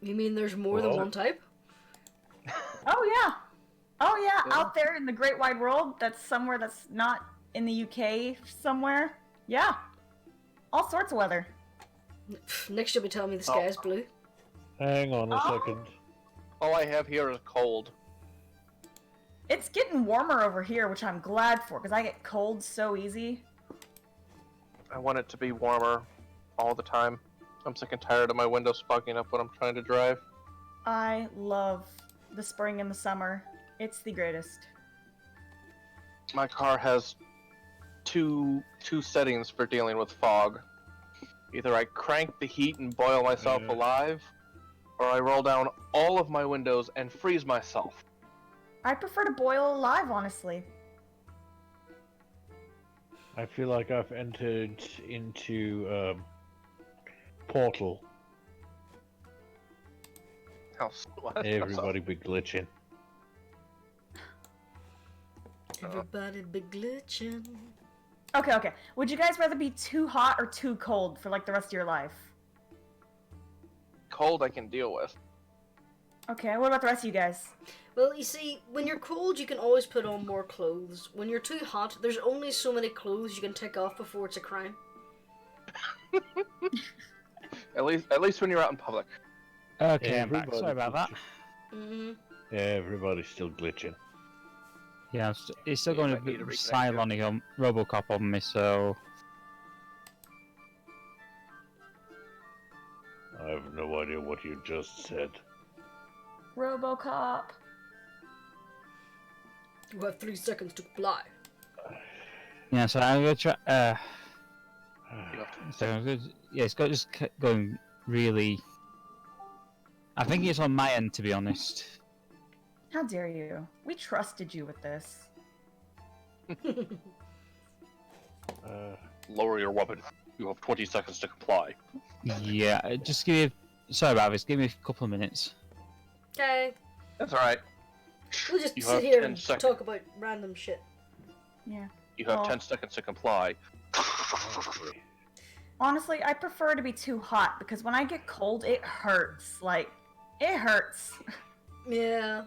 You mean there's more than Well. one type? Oh yeah. Oh yeah, Yeah. out there in the great wide world, that's somewhere that's not in the UK somewhere. Yeah. All sorts of weather. Pff, next you'll be telling me the sky is blue. Hang on a Oh. second. All I have here is cold. It's getting warmer over here, which I'm glad for, because I get cold so easy. I want it to be warmer all the time. I'm sick and tired of my windows fogging up when I'm trying to drive. I love the spring and the summer. It's the greatest. My car has two settings for dealing with fog. Either I crank the heat and boil myself Yeah. alive, or I roll down all of my windows and freeze myself. I prefer to boil alive, honestly. I feel like I've entered into portal. What? Everybody be glitching. Everybody be glitching. Okay. Would you guys rather be too hot or too cold for like the rest of your life? Cold I can deal with. Okay, what about the rest of you guys? Well, you see, when you're cold, you can always put on more clothes. When you're too hot, there's only so many clothes you can take off before it's a crime. At least when you're out in public. Okay, I'm back. Sorry about that. Everybody's still glitching. Yeah, it's still going might need to to be reconnect silent on Robocop on me, so... I have no idea what you just said. RoboCop. You have 3 seconds to comply. Yeah, so I'm going to try... You have to- So I'm good. Yeah, it's got just going really... I think it's on my end, to be honest. How dare you? We trusted you with this. Lower your weapon. You have 20 seconds to comply. Yeah, just give me... Sorry about this, give me a couple of minutes. Okay. That's alright. We'll just You sit have here 10 and seconds. talk about random shit. Yeah. You have Well- 10 seconds to comply. Okay. Honestly, I prefer to be too hot because when I get cold, it hurts. Like, it hurts. Yeah.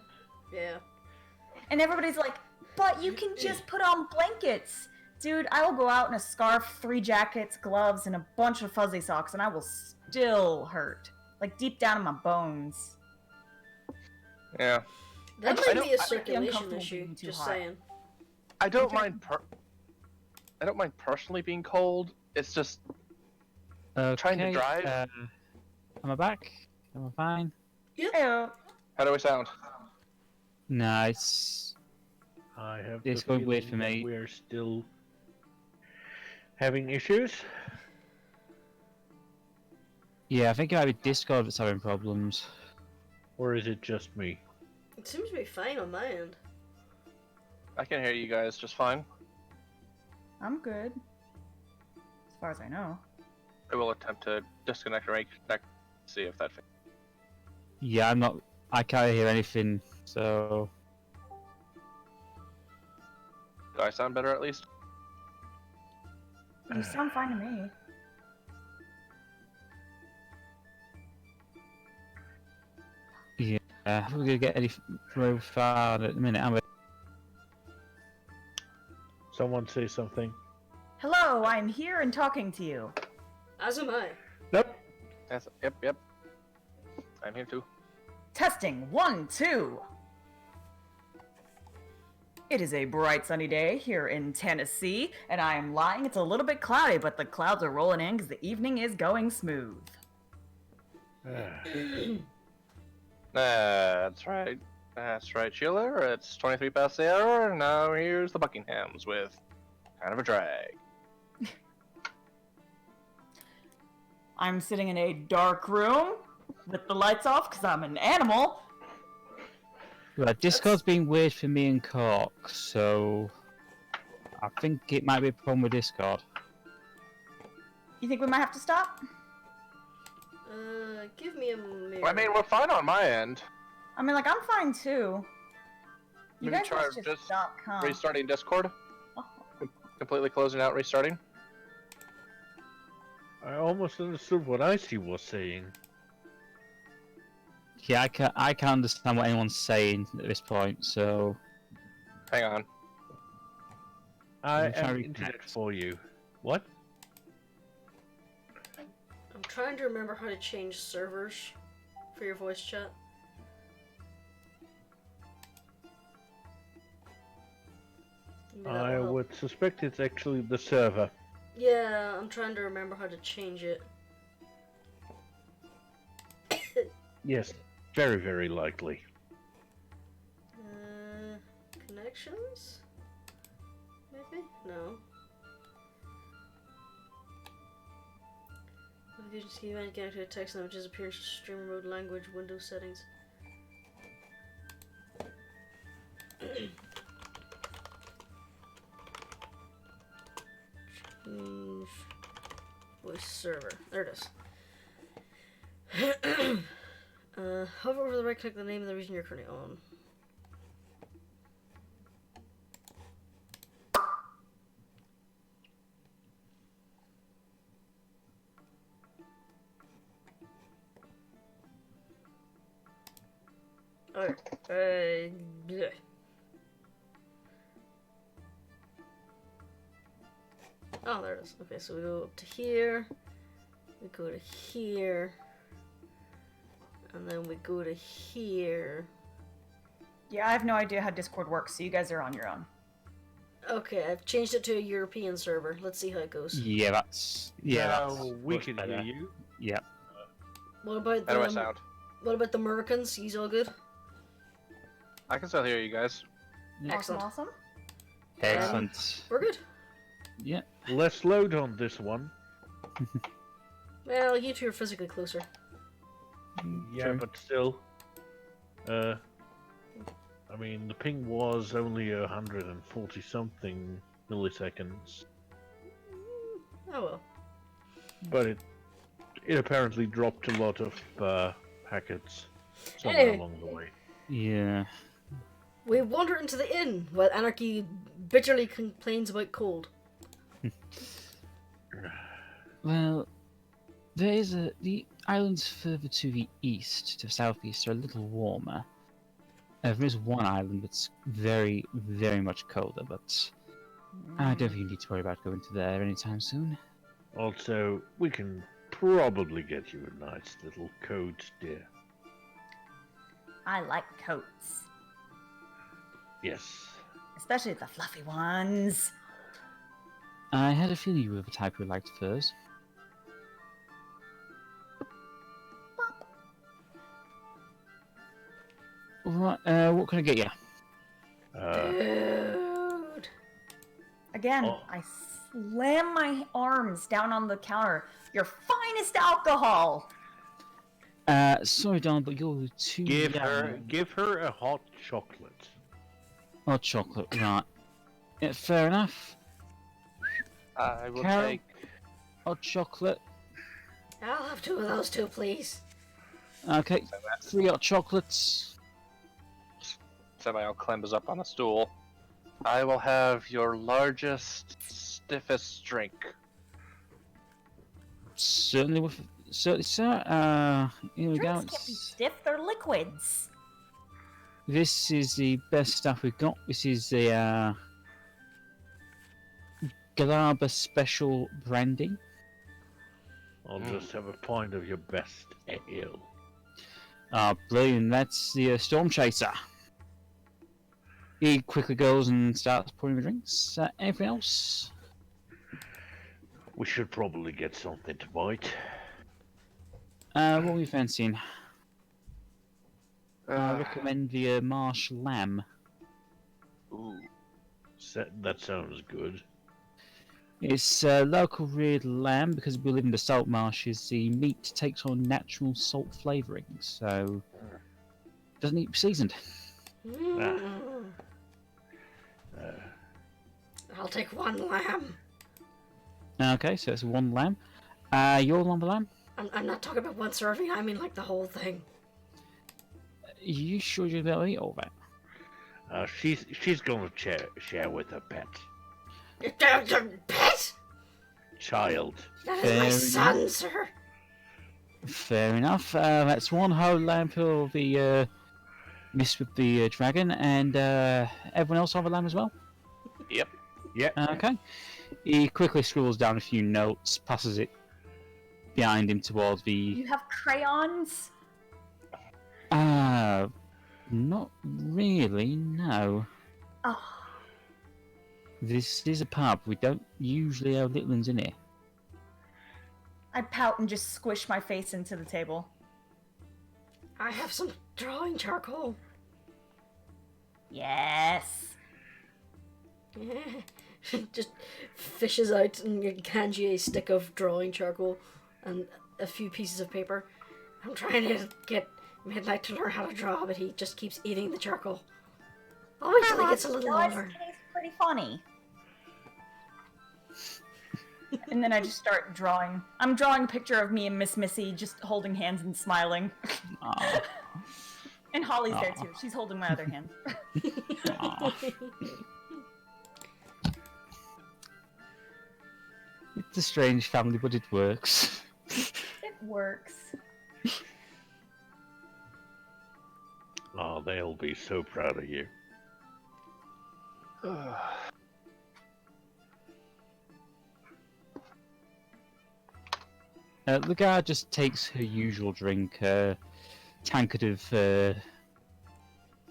And everybody's like, but you can just put on blankets. Dude, I will go out in a scarf, 3 jackets, gloves, and a bunch of fuzzy socks, and I will still hurt. Like, deep down in my bones. Yeah. That just- might I be a don't- I would be circulation uncomfortable issue, being too just hot. saying. I don't Okay. mind I don't mind personally being cold. It's just Okay, trying to drive. Am I back? Am I fine? Ew. How do I sound? No, it's... I have It's the going weird feeling for that me. we're still having issues. Yeah, I think it might be Discord that's having problems. Or is it just me? It seems to be fine on my end. I can hear you guys just fine. I'm good. As far as I know. I will attempt to disconnect and reconnect, see if that fixes. Yeah, I can't hear anything, so... Do I sound better at least? You sound fine to me. Yeah, we're gonna get any very far at the minute, aren't we? Someone say something. Hello, I'm here and talking to you. As am I. Nope. Yep. I'm here too. Testing, 1, 2. It is a bright sunny day here in Tennessee, and I am lying. It's a little bit cloudy, but the clouds are rolling in because the evening is going smooth. That's right. That's right, Sheila. It's 23 past the hour, and now here's the Buckinghams with kind of a drag. I'm sitting in a dark room with the lights off because I'm an animal. Right, Discord's being weird for me and Cork, so... I think it might be a problem with Discord. You think we might have to stop? Give me a mirror. I mean, we're fine on my end. I mean, like, I'm fine too. You Maybe guys try must just just stop, huh? Restarting Discord? Oh. Completely closing out, restarting? I almost understood what Icy was saying. Yeah, I can't understand what anyone's saying at this point, so... Hang on. I I'm trying have to internet reconnect. for you. What? I'm trying to remember how to change servers for your voice chat. Maybe that I will help. would suspect it's actually the server. Yeah, I'm trying to remember how to change it. Yes, very, very likely. Connections? Maybe? No. You can see event connected to text images appearance stream mode language Windows settings. voice server. There it is. Hover over the right click the name of the region you're currently on. Alright, bleh. Oh, there it is. Okay, so we go up to here, we go to here, and then we go to here. Yeah, I have no idea how Discord works, so you guys are on your own. Okay, I've changed it to a European server. Let's see how it goes. Yeah, that's... Yeah, Now that's we much can better. hear you. Yeah. What about How do I the sound? What about the Americans? He's all good. I can still hear you guys. Excellent. Awesome. Excellent. We're good. Yeah. Let's load on this one. Well, you two are physically closer. Yeah, True. but still. I mean, the ping was only 140 something milliseconds, Oh well. but it apparently dropped a lot of packets somewhere Anyway. along the way. Yeah. We wander into the inn while Anarchy bitterly complains about cold. Well, there is the islands further to the east, to the southeast, are a little warmer. There is one island that's very, very much colder, but I don't think you need to worry about going to there anytime soon. Also, we can probably get you a nice little coat, dear. I like coats, Yes. especially the fluffy ones. I had a feeling you were the type who liked furs. What can I get you? Dude. Again, Oh. I slam my arms down on the counter. Your finest alcohol. Sorry, Don, but you're too Give young. her a hot chocolate. Hot chocolate, right. Yeah, fair enough. I will Carol? take. Hot chocolate. I'll have two of those too, please. Okay, 3 hot chocolates. Samael clambers up on a stool. I will have your largest, stiffest drink. Certainly, sir. Here we go. Drinks can't be stiff, they're liquids. This is the best stuff we've got. This is the Galaba Special Brandy. I'll just have a pint of your best ale. Brilliant. That's the Storm Chaser. He quickly goes and starts pouring the drinks. Anything else? We should probably get something to bite. What are we fancying? I recommend the marsh lamb. Ooh. That sounds good. It's local reared lamb because we live in the salt marshes. The meat takes on natural salt flavouring, so doesn't need to be seasoned. I'll take one lamb. Okay, so it's 1 lamb. You're on the lamb? I'm not talking about one serving, I mean like the whole thing. Are you sure you're going to eat all that? She's gonna share with her pet. Pet? Child. That is my Fair son, sir. Fair enough. That's 1 whole lamb for the miss with the dragon, and everyone else on the lamb as well? Yep. Yeah. Okay. He quickly scribbles down a few notes, passes it behind him towards the... You have crayons? Not really, no. Oh, This is a pub. We don't usually have little ones in here. I pout and just squish my face into the table. I have some drawing charcoal. Yes. Just fishes out and hands you a stick of drawing charcoal and a few pieces of paper. I'm trying to get Midnight to learn how to draw, but he just keeps eating the charcoal. I'll wait till he gets a little older. It's pretty funny. And then I just start drawing. I'm drawing a picture of me and Miss Missy just holding hands and smiling. Aw. And Holly's there too. She's holding my other hand. Aw. It's a strange family, but it works. It works. Oh, they'll be so proud of you. The guard just takes her usual drink, tankard of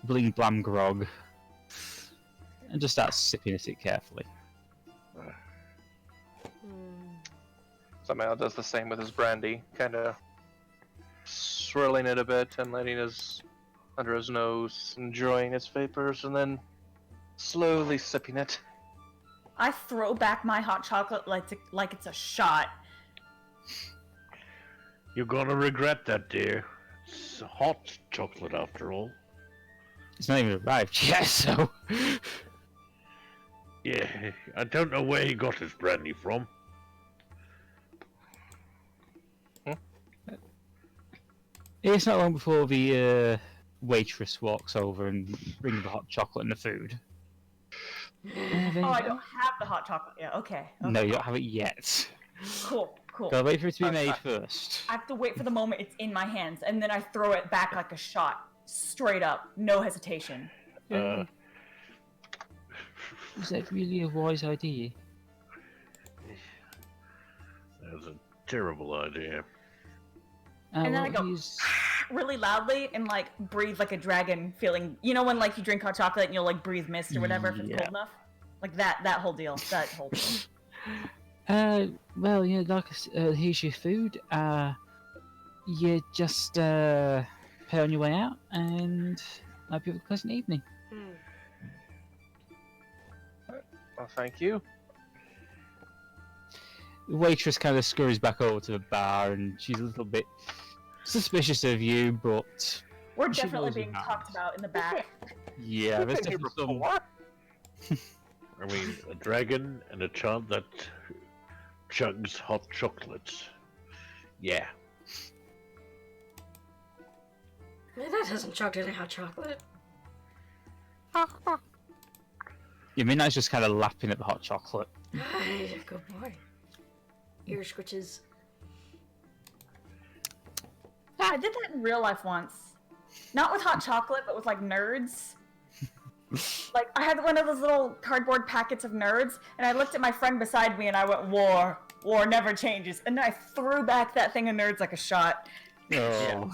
bling blam grog, and just starts sipping at it carefully. Samael does the same with his brandy, kind of swirling it a bit and letting his under his nose, enjoying its vapors, and then slowly sipping it. I throw back my hot chocolate like it's a shot. You're gonna regret that, dear. It's hot chocolate after all. It's not even arrived yet, so... Yeah, I don't know where he got his brandy from. It's not long before the waitress walks over and brings the hot chocolate and the food. Oh, I don't have the hot chocolate yet. Okay. No, you don't have it yet. Cool. Gotta wait for it to be made first. I have to wait for the moment it's in my hands, and then I throw it back like a shot. Straight up. No hesitation. Is that really a wise idea? That was a terrible idea. And then I go really loudly and like breathe like a dragon, feeling, you know, when like you drink hot chocolate and you'll like breathe mist or whatever if it's cold enough, like that whole deal. Well, yeah, like here's your food. You just pay on your way out, and hope you have a pleasant evening. Well, thank you. The waitress kind of scurries back over to the bar, and she's a little bit suspicious of you, but we're she definitely knows being you're talked about in the back. Yeah, there's definitely some. I mean, a dragon and a child that chugs hot chocolates. Yeah. That hasn't chugged any hot chocolate. Yeah, Midnight's just kind of lapping at the hot chocolate. Good boy. Ear scritches. I did that in real life once. Not with hot chocolate, but with like nerds. Like, I had one of those little cardboard packets of nerds, and I looked at my friend beside me and I went, war never changes. And then I threw back that thing of nerds like a shot. Oh.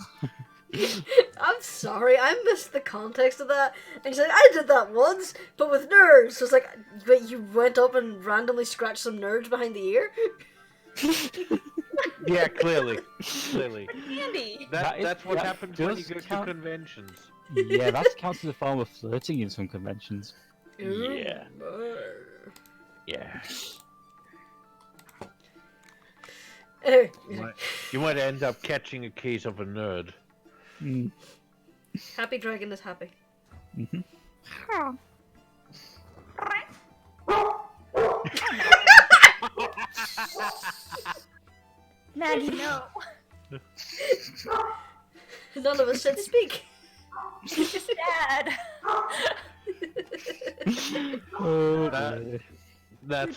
I'm sorry, I missed the context of that. And he's like, I did that once, but with nerds. So it's like, but you went up and randomly scratched some nerds behind the ear? Yeah, clearly. Candy! That's what happens when you does go count. to conventions. Yeah, that's counts as a form of flirting in some conventions. Yeah. Yeah. You might end up catching a case of a nerd. Mm. Happy dragon is happy. Mm-hmm. Maggie, no. None of us said speak. Dad. Oh, That's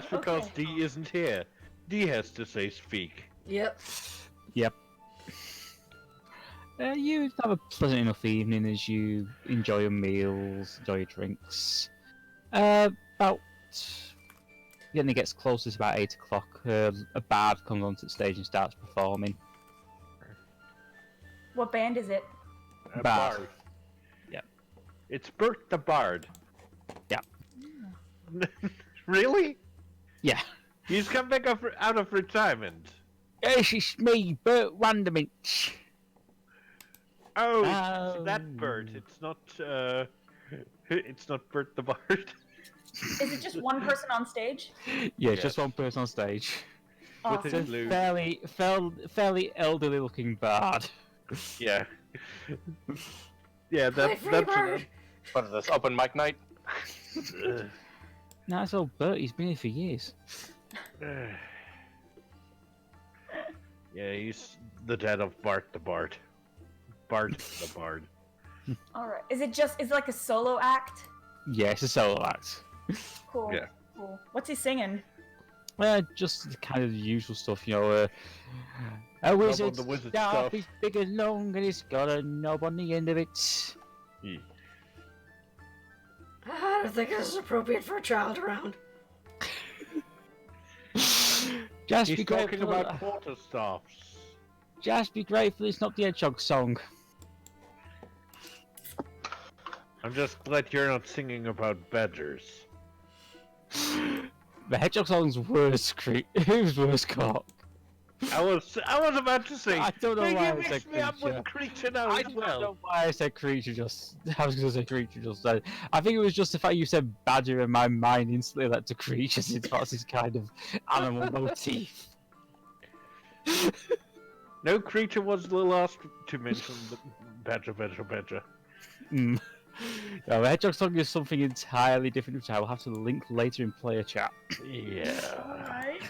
because Okay. D isn't here. D has to say speak. Yep. Yep. You have a pleasant enough evening as you enjoy your meals, enjoy your drinks. About when it gets close, it's about 8 o'clock. A bard comes onto the stage and starts performing. What band is it? A Bard. bard. Yep. It's Bert the Bard. Yep. Really? Yeah. He's come back out of retirement. Yes, it's me, Bert Wanderminch. Oh, it's that Bert. It's not. It's not Bert the Bard. Is it just one person on stage? Yeah, Yes. just one person on stage. With his It's a flute. fairly elderly-looking bard. Yeah. Yeah, that's. What is this, open mic night? uh, No, it's old Bert. He's been here for years. Yeah, he's the dad of Bart the Bard. Bart the Bard. Alright. Is it like a solo act? Yeah, it's a solo act. Cool. Yeah. Cool. What's he singing? Just the kind of the usual stuff, you know. A wizard's the wizard staff stuff. is big and long, and it's got a knob on the end of it. Yeah. I don't think this is appropriate for a child around. Just He's be talking grateful. about quarterstaffs. Just be grateful it's not the Hedgehog song. I'm just glad you're not singing about badgers. The Hedgehog song's worse, who's worse cock? I was about to say. I don't know "Hey, why you I said mixed me up with creature. creature now I as don't well. know why I said creature just. I was gonna say creature just then. I think it was just the fact you said badger and my mind instantly led to creatures. It's this kind of animal motif. No, creature was the last to mention the badger. Mm. No, the Hedgehog song is something entirely different, which I will have to link later in player chat. Yeah. Alright.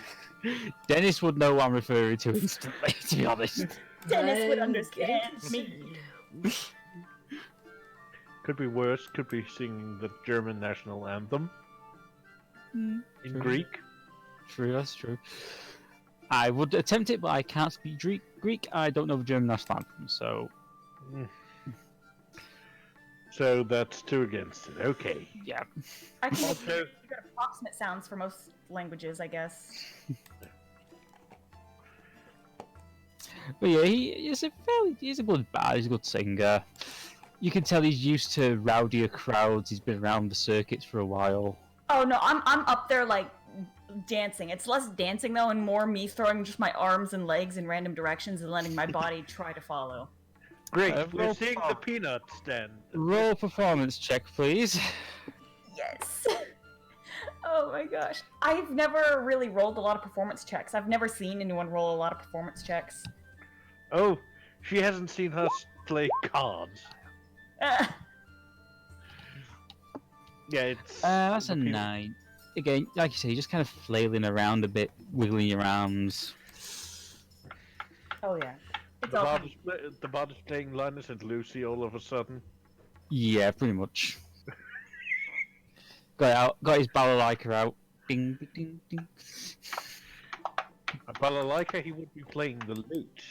Dennis would know what I'm referring to instantly, to be honest. Dennis would I'm understand getting me. concerned. Could be worse. Could be singing the German national anthem in True. Greek. True, that's true. I would attempt it, but I can't speak Greek. I don't know the German national anthem, so... So that's 2 against it. Okay. Yeah. I can make Also- good approximate sounds for most languages, I guess. But yeah, he's a good bard, he's a good singer. You can tell he's used to rowdier crowds, he's been around the circuits for a while. Oh no, I'm up there like dancing. It's less dancing though, and more me throwing just my arms and legs in random directions and letting my body try to follow. Great. We're roll seeing call. the peanuts then. Roll performance check, please. Yes. Oh my gosh. I've never really rolled a lot of performance checks. I've never seen anyone roll a lot of performance checks. Oh, she hasn't seen us play cards. Yeah, it's. That's a the peanut- 9. Again, like you say, you're just kind of flailing around a bit, wiggling your arms. Oh yeah. It's The all bard, the bard is playing Linus and Lucy all of a sudden. Yeah, pretty much. Got his balalaika out. Ding, ding, ding, ding. Balalaika, he would be playing the lute.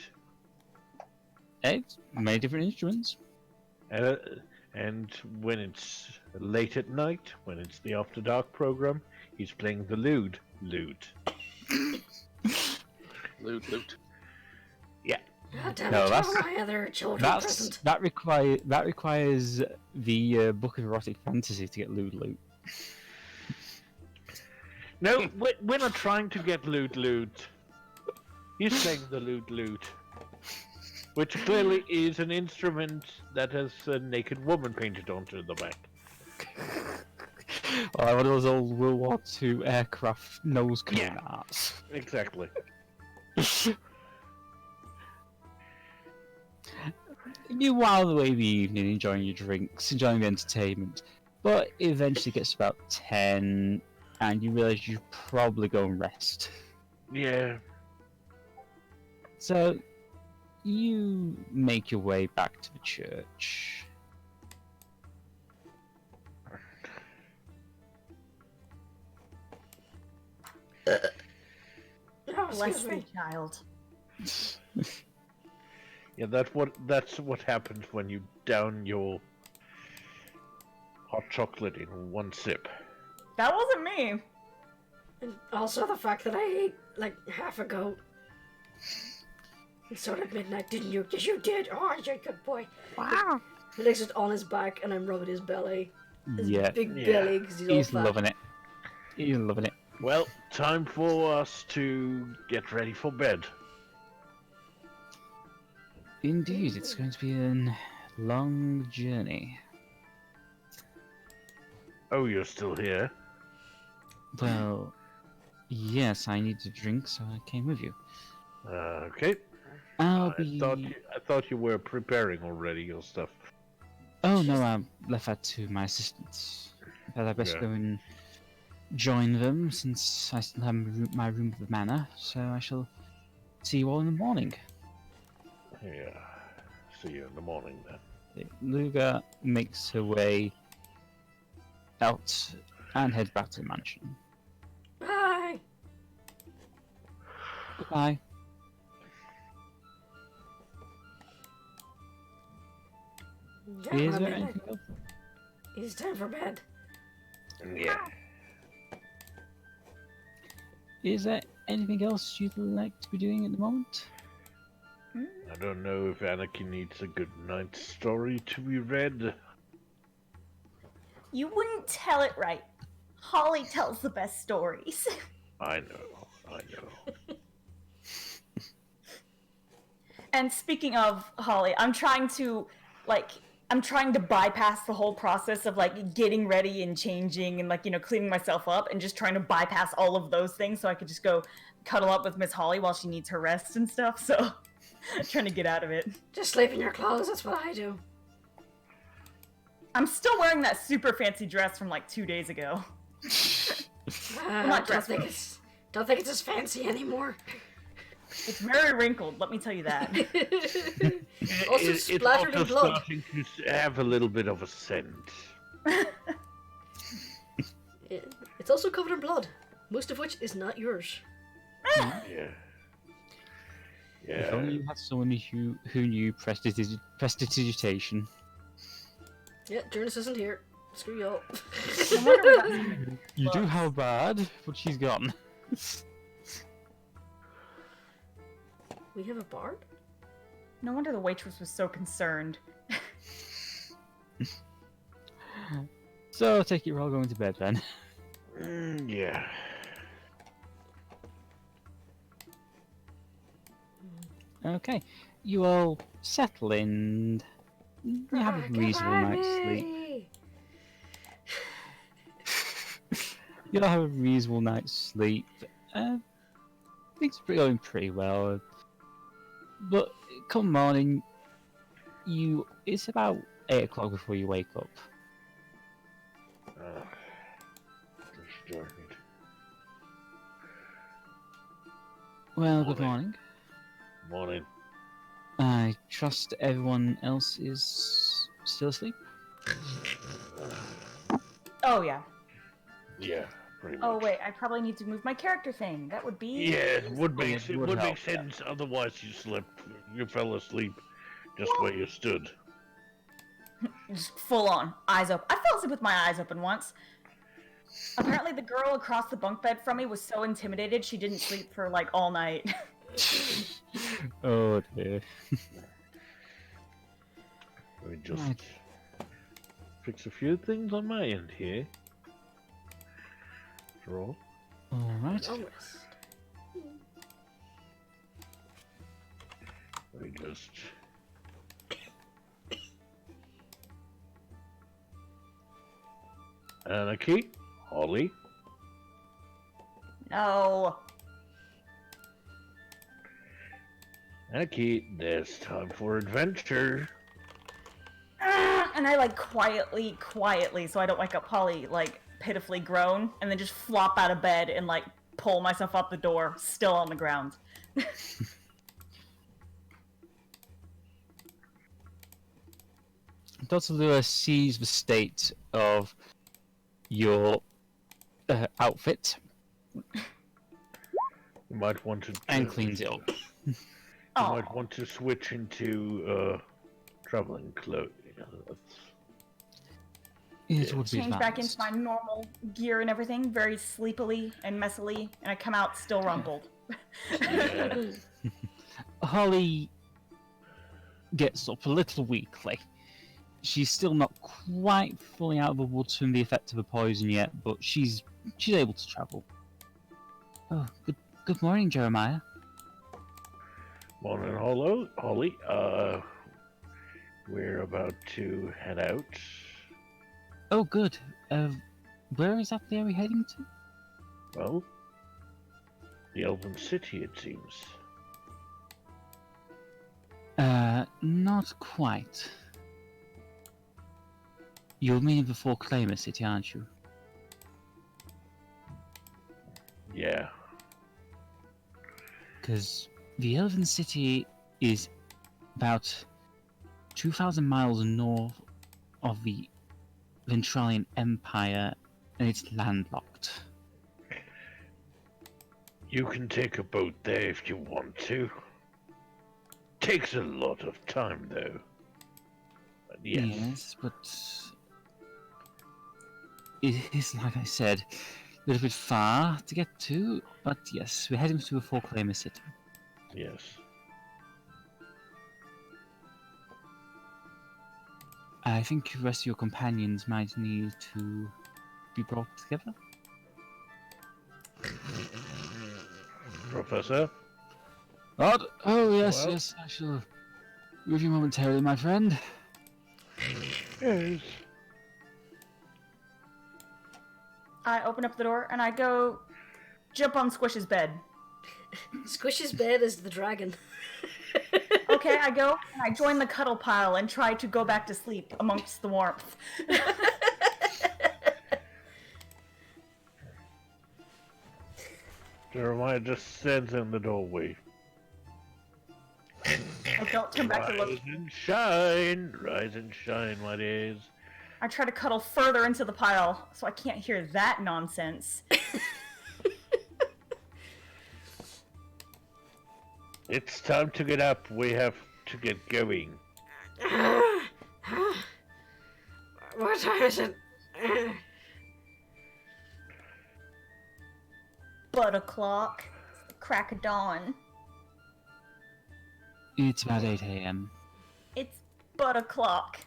It's many different instruments. And when it's late at night, when it's the After Dark program, he's playing the lute. Loot. God damn No, it, that's- all my other children present. That requires the Book of Erotic Fantasy to get Loot. No, we're not trying to get lute. He's playing the lute. Which clearly is an instrument that has a naked woman painted onto the back. Or one of those old World War II aircraft nose cone Yeah. arts. Exactly. You while away the evening, enjoying your drinks, enjoying the entertainment, but it eventually gets about 10, and you realise you should probably go and rest. Yeah. So, you make your way back to the church. Oh, bless excuse me. me, child. Yeah, that's what happens when you down your hot chocolate in one sip. That wasn't me. And also the fact that I ate like half a goat. And sort of midnight, didn't you? Yes, you did. Oh, you're a good boy. Wow. He lays it on his back, and I'm rubbing his belly. His Yeah, big Yeah. belly, because he's all he's fat. loving it. He's loving it. Well, time for us to get ready for bed. Indeed, it's going to be a long journey. Oh, you're still here? Well, yes, I need to drink, so I came with you. Okay. I'll I be... thought you were preparing already your stuff. Oh no, I left that to my assistants. But I best Yeah. go and join them since I still have my room of the manor, so I shall see you all in the morning. Yeah. See you in the morning then. Luga makes her way out and heads back to the mansion. Bye. Goodbye. Is there anything else? It's time for bed. Yeah. Is there anything else you'd like to be doing at the moment? I don't know if Anarchy needs a good night story to be read. You wouldn't tell it right. Holly tells the best stories. I know. And speaking of Holly, I'm trying to bypass the whole process of like getting ready and changing and like, cleaning myself up and just trying to bypass all of those things so I could just go cuddle up with Miss Holly while she needs her rest and stuff. So trying to get out of it. Just sleep in your clothes, that's what I do. I'm still wearing that super fancy dress from like 2 days ago. Not dress, don't think it's as fancy anymore. It's very wrinkled, let me tell you that. Also splattered in blood. It's starting to have a little bit of a scent. It's also covered in blood, most of which is not yours. Yeah. If only you had someone who knew prestidigitation. Yeah, Jurnis isn't here. Screw you all. You do how bad, but she's gone. We have a bard? No wonder the waitress was so concerned. So, I take it we're all going to bed then. Yeah. Okay, you all settle in. You have a reasonable night's sleep. You'll have a reasonable night's sleep. Things are going pretty well. But come morning, it's about 8 o'clock before you wake up. Well, good morning. Morning. I trust everyone else is still asleep. Oh, yeah. Yeah, pretty much. Oh, wait, I probably need to move my character thing. That would be... Yeah, it would make help, sense. Otherwise, you fell asleep just where you stood. Just full on, eyes open. I fell asleep with my eyes open once. Apparently the girl across the bunk bed from me was so intimidated she didn't sleep for like all night. Oh dear. Let me just fix a few things on my end here. Draw. Alright. Let me just... Anarchy, Holly. No. Anarchy, there's time for adventure. And I like quietly, so I don't wake up Holly, like pitifully groan, and then just flop out of bed and like pull myself up the door, still on the ground. Dr. Lua sees the state of your outfit You might want to... and cleans it up. You might want to switch into traveling clothes. It would be Change back into advanced. my normal gear and everything, very sleepily and messily, and I come out still rumpled. Yeah. Holly gets up a little weakly. She's still not quite fully out of the woods from the effect of the poison yet, but she's able to travel. Oh, good morning, Jeremiah. Morning, Holly. We're about to head out. Oh, good. Where exactly are we heading to? Well, the Elven City, it seems. Not quite. You're meaning the Claimer City, aren't you? Because the Elven City is about 2,000 miles north of the Ventralian Empire, and it's landlocked. You can take a boat there if you want to. Takes a lot of time, though. But Yes, but it is, like I said, a little bit far to get to. But yes, we're heading to a Forclaimer City. Yes. I think the rest of your companions might need to be brought together. Professor? Oh, yes, Well? yes, I shall with you momentarily, my friend. Yes. I open up the door and I go jump on Squish's bed. Squish's bed is the dragon. Okay, I go and I join the cuddle pile and try to go back to sleep amongst the warmth. Jeremiah just stands in the doorway. I don't come back to look. Rise and shine, my dears. I try to cuddle further into the pile so I can't hear that nonsense. It's time to get up. We have to get going. What time is it? But o'clock. It's the crack of dawn. It's about 8 a.m. It's but o'clock.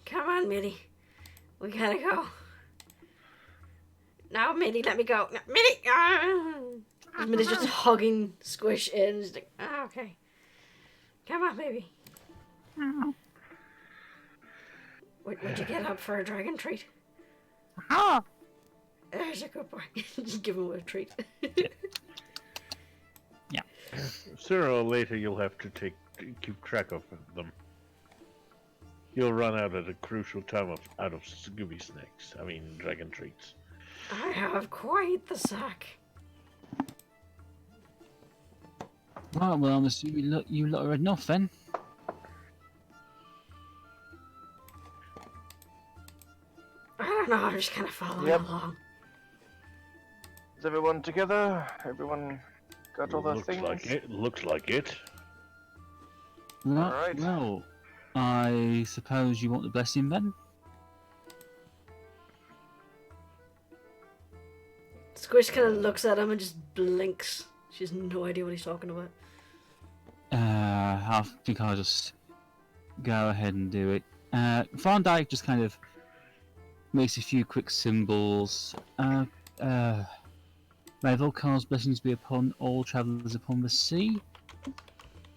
Come on, Mitty. We gotta go. Now, Mitty, let me go. No, Mitty! Mitty's just hugging Squish in. She's like, oh, okay. Come on, baby. Would you get up for a dragon treat? Oh, There's a good boy. Just give him a treat. Yeah. Sooner or later, you'll have to keep track of them. You'll run out at a crucial time out of Scooby snacks. I mean, dragon treats. I have quite the sack. Well, I'm assuming you lot are enough then. I don't know, I'm just kind of following along. Is everyone together? Everyone got all the things? Looks like it. Well, Alright. well, I suppose you want the blessing then? Squish kind of looks at him and just blinks. She has no idea what he's talking about. I think I'll just go ahead and do it. Van Dyke just kind of makes a few quick symbols. May Volkar's blessings be upon all travellers upon the sea.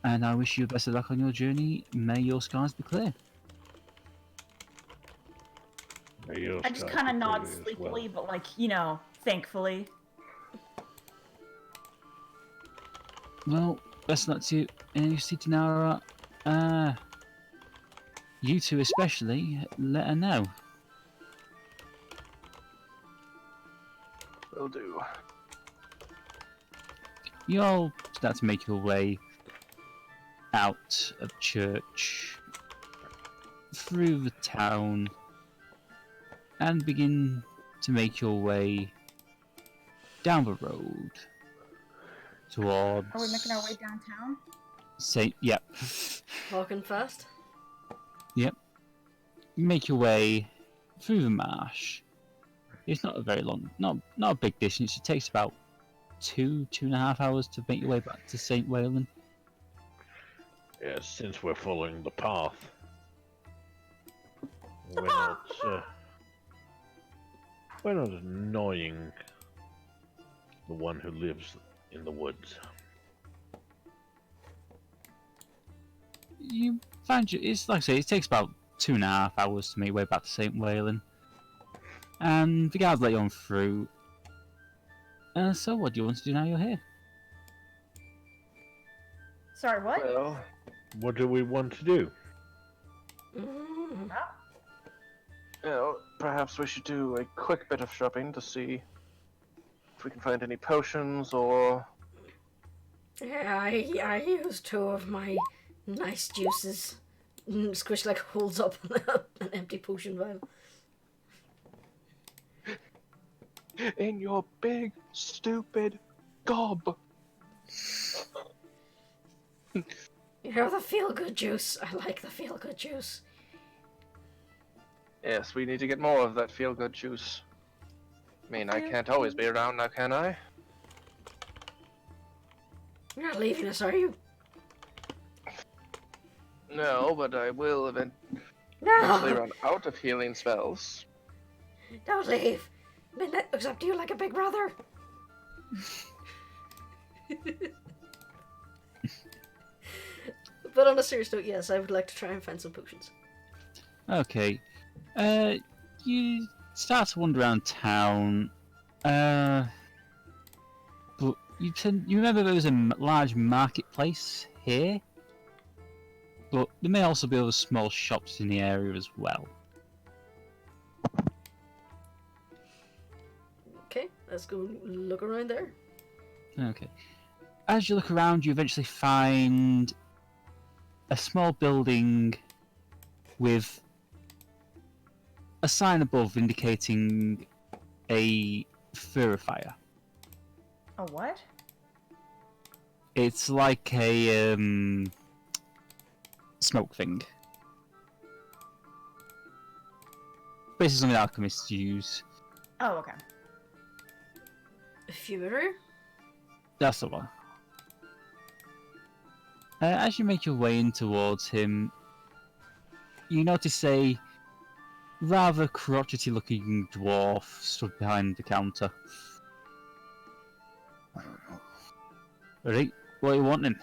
And I wish you best of luck on your journey. May your skies be clear. I just kind of nod sleepily, but like, you know, thankfully. Well, best of luck to you in your city now. You two especially, let her know. Will do. You all start to make your way out of church, through the town, and begin to make your way down the road towards... Are we making our way downtown? Yep. Walking fast? Yep. You make your way through the marsh. It's not a very long, not a big distance. It takes about 2.5 hours to make your way back to St. Wayland. Yes, since we're following the path. We're not annoying the one who lives in the woods. You find it's like I say, it takes about 2.5 hours to make your way back to St. Wayland. And the guards let you on through. So what do you want to do now you're here? Sorry, what? Well, What do we want to do? you know, perhaps we should do a quick bit of shopping to see if we can find any potions or... Yeah, I used 2 of my nice juices. Squish like holds up an empty potion vial. In your big, stupid gob! You know the feel-good juice. I like the feel-good juice. Yes, we need to get more of that feel-good juice. I mean, I can't always be around now, can I? You're not leaving us, are you? No, but I will eventually No! run out of healing spells. Don't leave. Midnight looks up to you like a big brother. But on a serious note, yes, I would like to try and find some potions. Okay. You start to wander around town. But you remember there was a large marketplace here? But there may also be other small shops in the area as well. Okay, let's go look around there. Okay. As you look around, you eventually find a small building with a sign above indicating a purifier. A what? It's like a smoke thing. Basically something alchemists use. Oh, okay. A fumigator? That's the one. As you make your way in towards him, you notice a rather crotchety looking dwarf stood behind the counter. Alright, what are you wanting?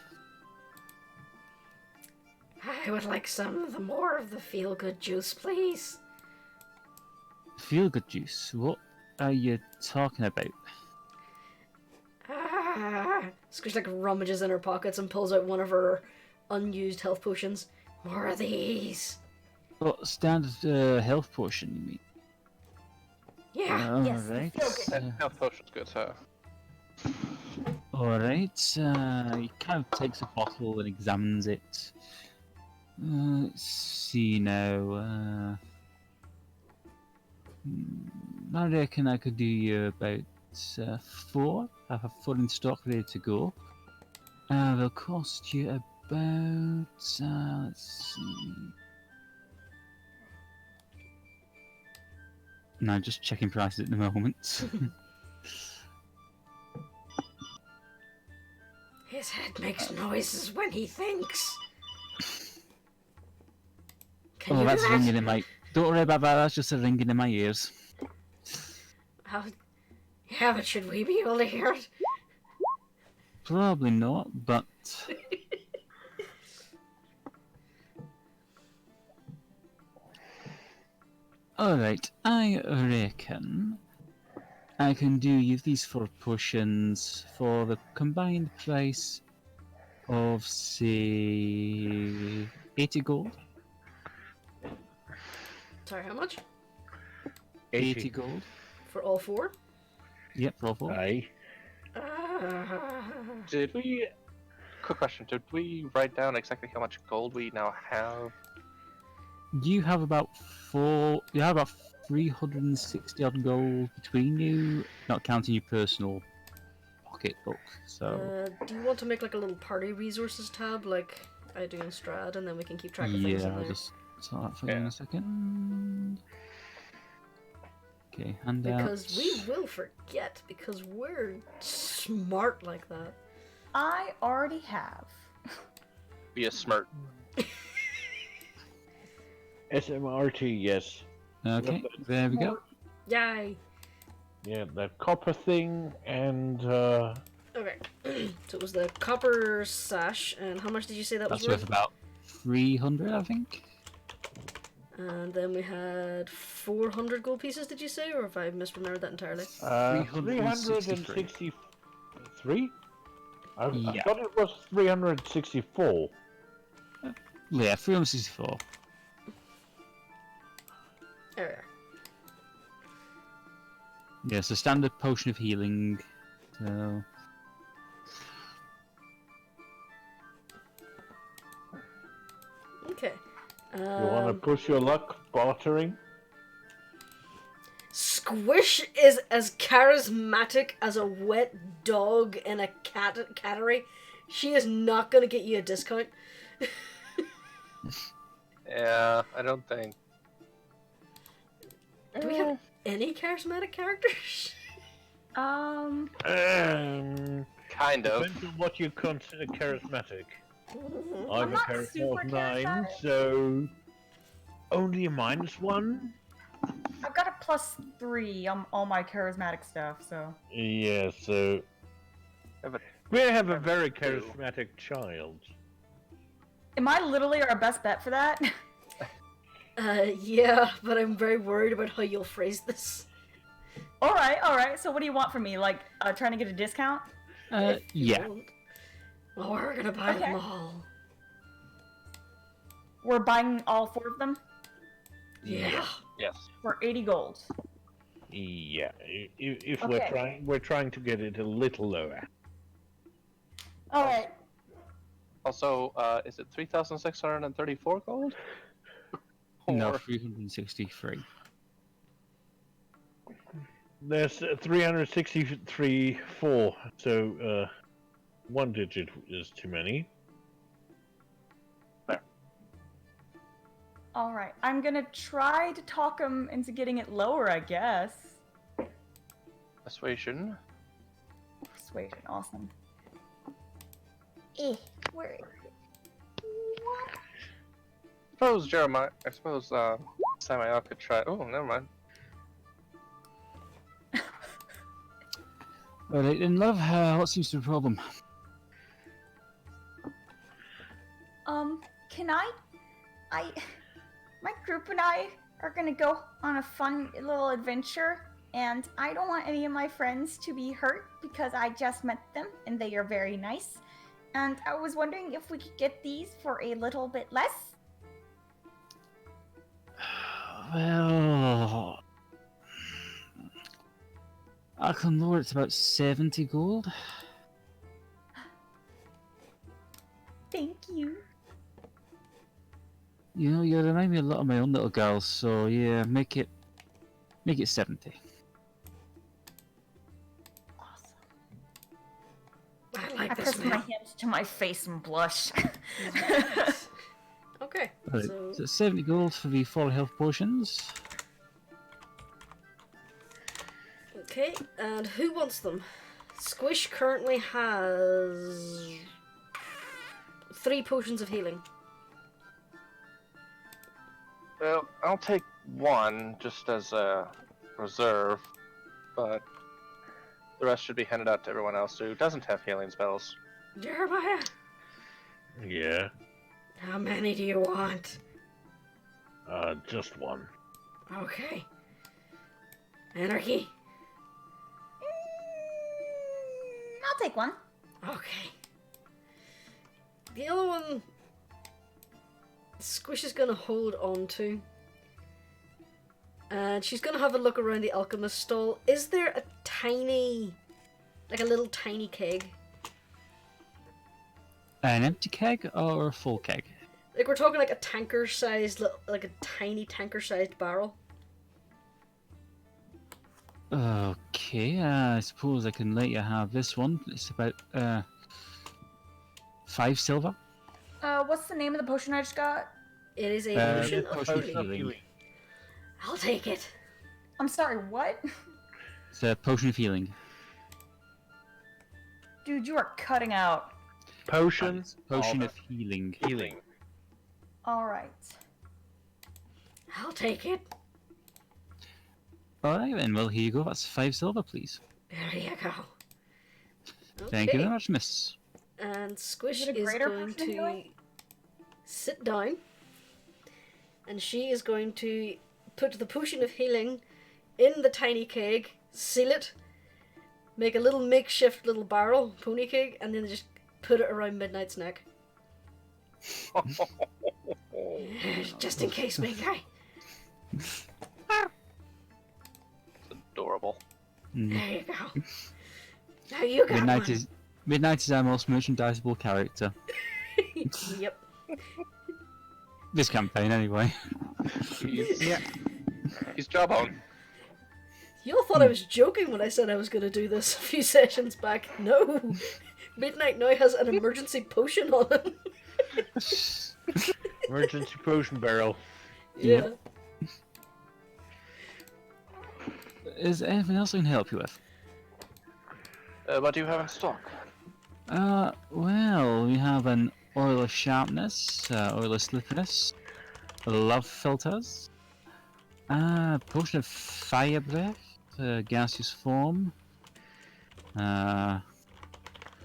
I would like more of the feel-good juice, please. Feel good juice? What are you talking about? Squish like rummages in her pockets and pulls out one of her unused health potions. More of these. What standard health potion, you mean? Yeah. Yes, Alright. feel-good. Health potion's good, sir. Alright, he kind of takes a bottle and examines it. Let's see now. I reckon I could do you about 4. I have 4 in stock ready to go. They'll cost you about. Let's see. No, just checking prices at the moment. His head makes noises when he thinks. Can you that's do that? ringing in my. Don't worry about that. That's just a ringing in my ears. Yeah, but should we be able to hear it? Probably not, but. Alright, I reckon I can do you these 4 potions for the combined price of, say, 80 gold. Sorry, how much? 80 gold. For all 4? Yep, for all 4. Aye. Did we... Quick question, did we write down exactly how much gold we now have? You have about 360 odd gold between you, not counting your personal pocketbook. So do you want to make like a little party resources tab, like I do in Strad, and then we can keep track of things in I'll there? just sort that for you in a second. Okay, handouts. Because we will forget, because we're smart like that. I already have. Be a smart. SMRT, yes. Okay, there we go. Yay! Yeah, that copper thing and Okay, so it was the copper sash, and how much did you say that That's was worth worth? about 300, I think. And then we had 400 gold pieces, did you say? Or if I misremembered that entirely? 363? I Yeah. thought it was 364. Yeah, 364. There Yeah, so standard potion of healing. So... Okay. You want to push your luck bartering? Squish is as charismatic as a wet dog in a cattery. She is not going to get you a discount. Yeah, I don't think. Do we have any charismatic characters? Kind of. Depends on what you consider charismatic. I have a not charisma super of 9, charismatic. so only a -1. I've got a +3 on all my charismatic stuff, so. Yeah, so we have a very charismatic child. Am I literally our best bet for that? Yeah, but I'm very worried about how you'll phrase this. Alright, so what do you want from me? Like, trying to get a discount? If you Yeah. want. Oh, we're gonna buy them all. We're buying all 4 of them Yeah. Yes. for 80 gold. Yeah, if Okay. we're trying to get it a little lower. Alright. Also, is it 3,634 gold? No, Or- 363. There's 363.4, so 1 digit is too many. Alright, I'm gonna try to talk him into getting it lower, I guess. Persuasion. Persuasion, awesome. Where? I suppose Samael could try. Oh, never mind. Alright, in love, what seems to be the problem? Can my group and I are gonna go on a fun little adventure, and I don't want any of my friends to be hurt because I just met them and they are very nice. And I was wondering if we could get these for a little bit less. Well... I can lower it to about 70 gold. Thank you. You know, you remind me a lot of my own little girls, so yeah, make it 70. Awesome. I like I this press my man. hands to my face and blush. Okay, Right, so so 70 gold for the 4 health potions. okay, and who wants them? Squish currently has 3 potions of healing. Well, I'll take 1 just as a reserve, but the rest should be handed out to everyone else who doesn't have healing spells. Jeremiah, Yeah, how many do you want? just 1. Okay. Anarchy. I'll take 1. Okay. The other one, Squish is gonna hold on to. And she's gonna have a look around the alchemist stall. Is there a tiny, like a little tiny keg? An empty keg or a full keg? Like we're talking like a tanker-sized, like a tiny tanker-sized barrel. Okay, I suppose I can let you have this one. It's about 5 silver. What's the name of the potion I just got? It is a Uh, potion potion of of healing. healing. I'll take it. I'm sorry, what? It's a potion of healing. Dude, you are cutting out. Potion Potion of healing. healing. Alright. I'll take it. Alright then, well here you go. That's 5 silver, please. There you go. Thank you Okay. very much, miss. And Squish Is it a is greater going potion of to healing? sit down, and she is going to put the potion of healing in the tiny keg, seal it, make a little makeshift little barrel, pony keg, and then just put it around Midnight's neck. Just in case, big guy. It's adorable. There you go. Now you got one. Midnight is our most merchandisable character. Yep. This campaign, anyway. He's job on. You all thought I was joking when I said I was going to do this a few sessions back. No! Midnight now has an emergency potion on him. Emergency potion barrel. Yeah. Is there anything else I can help you with? What do you have in stock? Well, we have an oil of sharpness, oil of slipperiness, love filters, potion of fire breath, gaseous form,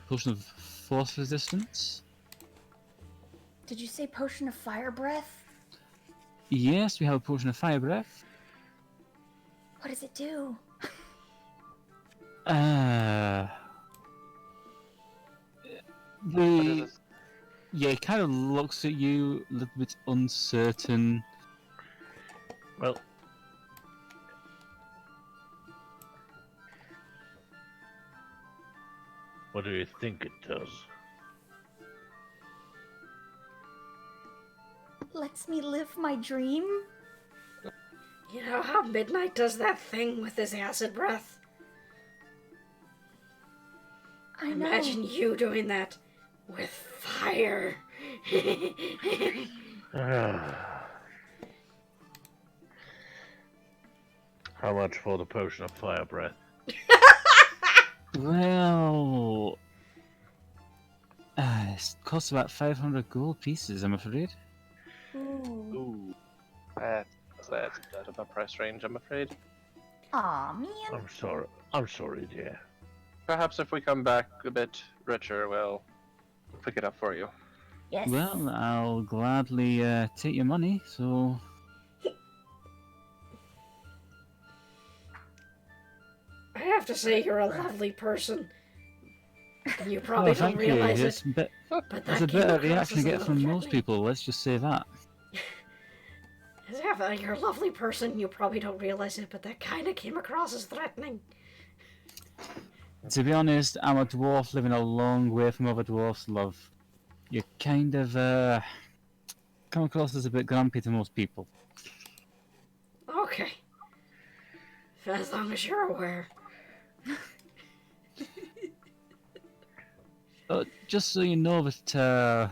potion of force resistance. Did you say potion of fire breath? Yes, we have a potion of fire breath. What does it do? It kind of looks at you a little bit uncertain. Well, what do you think it does? Lets me live my dream? You know how Midnight does that thing with his acid breath? I know. Imagine you doing that with fire. How much for the potion of fire breath? Well, it costs about 500 gold pieces, I'm afraid. Ooh. That's out of my price range, I'm afraid. Aw, man. I'm sorry, dear. Perhaps if we come back a bit richer, we'll pick it up for you. Yes. Well, I'll gladly take your money, so... I have to say, you're a lovely person. And you probably don't realize it. But that's a better reaction to get from most people, let's just say that. You're a lovely person, you probably don't realize it, but that kind of came across as threatening. To be honest, I'm a dwarf living a long way from other dwarfs, love. You kind of, come across as a bit grumpy to most people. Okay. As long as you're aware. Just so you know that,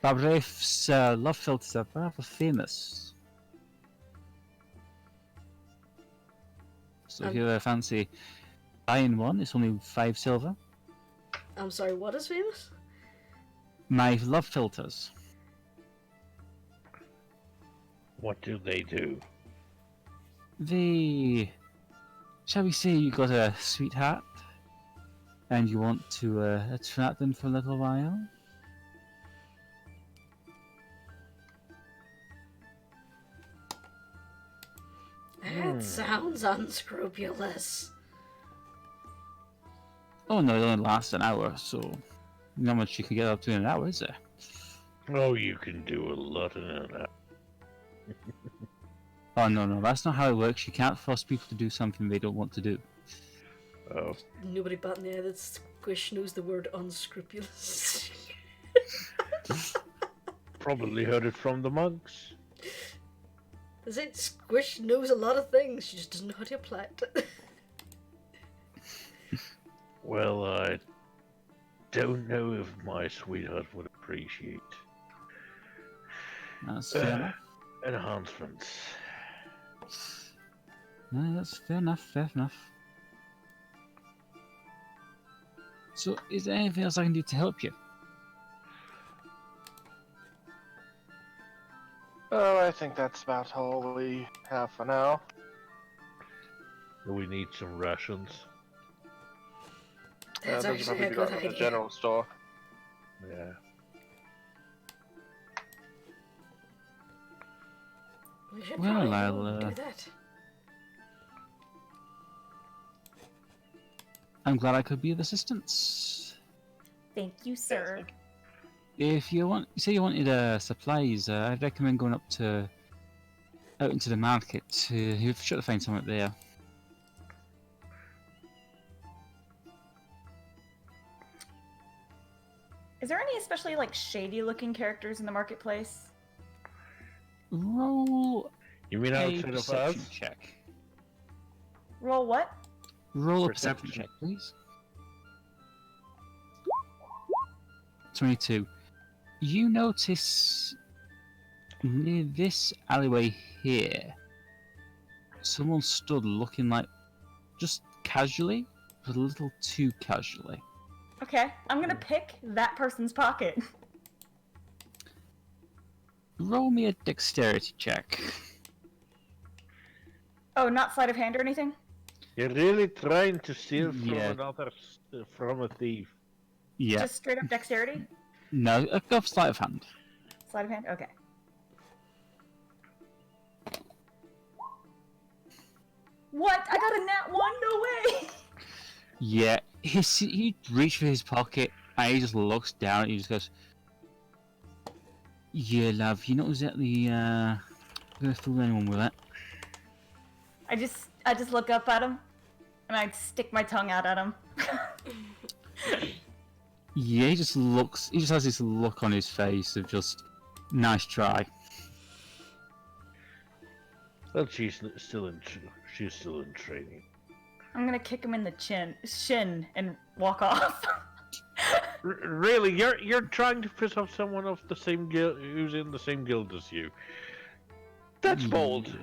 Babref's love filters are rather famous. So if you fancy buying one, it's only 5 silver. I'm sorry, what is famous? My love filters. What do they do? Shall we say you got a sweetheart and you want to attract them for a little while? That sounds unscrupulous. Oh no, it only lasts an hour, so not much you can get up to in an hour, is there? Oh, you can do a lot in an hour. Oh no, that's not how it works. You can't force people to do something they don't want to do. Oh. Nobody bat in the eye that Squish knows the word unscrupulous. Probably heard it from the monks. That's it, Squish knows a lot of things, she just doesn't know how to apply it. Well, I don't know if my sweetheart would appreciate That's fair enough. enhancements. No, that's fair enough. So, is there anything else I can do to help you? Oh, I think that's about all we have for now. We need some rations. That's those actually a probably good at idea. the general store. Yeah. We should Well, probably I'll, do that. I'm glad I could be of assistance. Thank you, sir. If you say you wanted supplies, I'd recommend going out into the market. You're sure to find some up there. Is there any especially like shady-looking characters in the marketplace? Roll You mean a outside of perception us? check. Roll what? Roll a perception check, please. 22. You notice near this alleyway here, someone stood looking like just casually, but a little too casually. Okay, I'm gonna pick that person's pocket. Roll me a dexterity check. Oh, not sleight of hand or anything? You're really trying to steal from Yeah. from a thief. Yeah. Just straight up dexterity? No, go for sleight of hand. Sleight of hand? Okay. What? I got a nat 1? No way! Yeah, he reached for his pocket and he just looks down and he just goes, "Yeah, love, you're not exactly gonna fool anyone with that." I just look up at him, and I stick my tongue out at him. Yeah, he just has this look on his face of just, nice try. Well, she's still in training. I'm gonna kick him in the shin, and walk off. Really, you're trying to piss off someone of the same guild who's in the same guild as you. That's bold.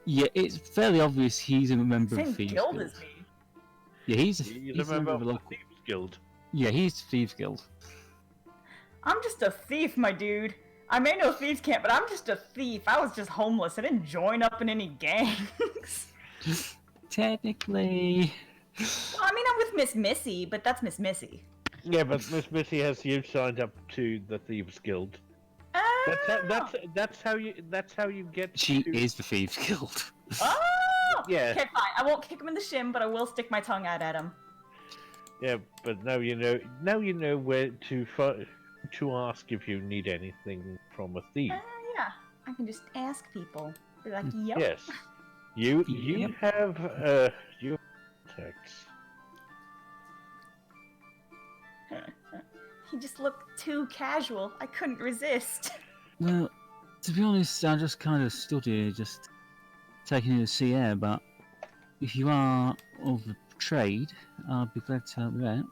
Yeah, it's fairly obvious he's a member of Same Thieves guild Guild. as me. Yeah, he's a member of the Thieves Guild. Yeah, he's Thieves Guild. I'm just a thief, my dude. I may know thieves camp, but I'm just a thief. I was just homeless. I didn't join up in any gangs. Technically. Well, I mean, I'm with Miss Missy, but that's Miss Missy. Yeah, but Miss Missy has you signed up to the Thieves Guild. That's how you get. She to... is the Thieves Guild. Oh! Yeah. Okay, fine. I won't kick him in the shin, but I will stick my tongue out at him. Yeah, but now you know. Now you know where to ask if you need anything from a thief. Yeah, I can just ask people. Be like, yep. Yes. You Yep. have your contacts. He just looked too casual. I couldn't resist. Well, to be honest, I just kind of stood here, just taking in the sea air, but if you are of the trade, I'll be glad to help you out.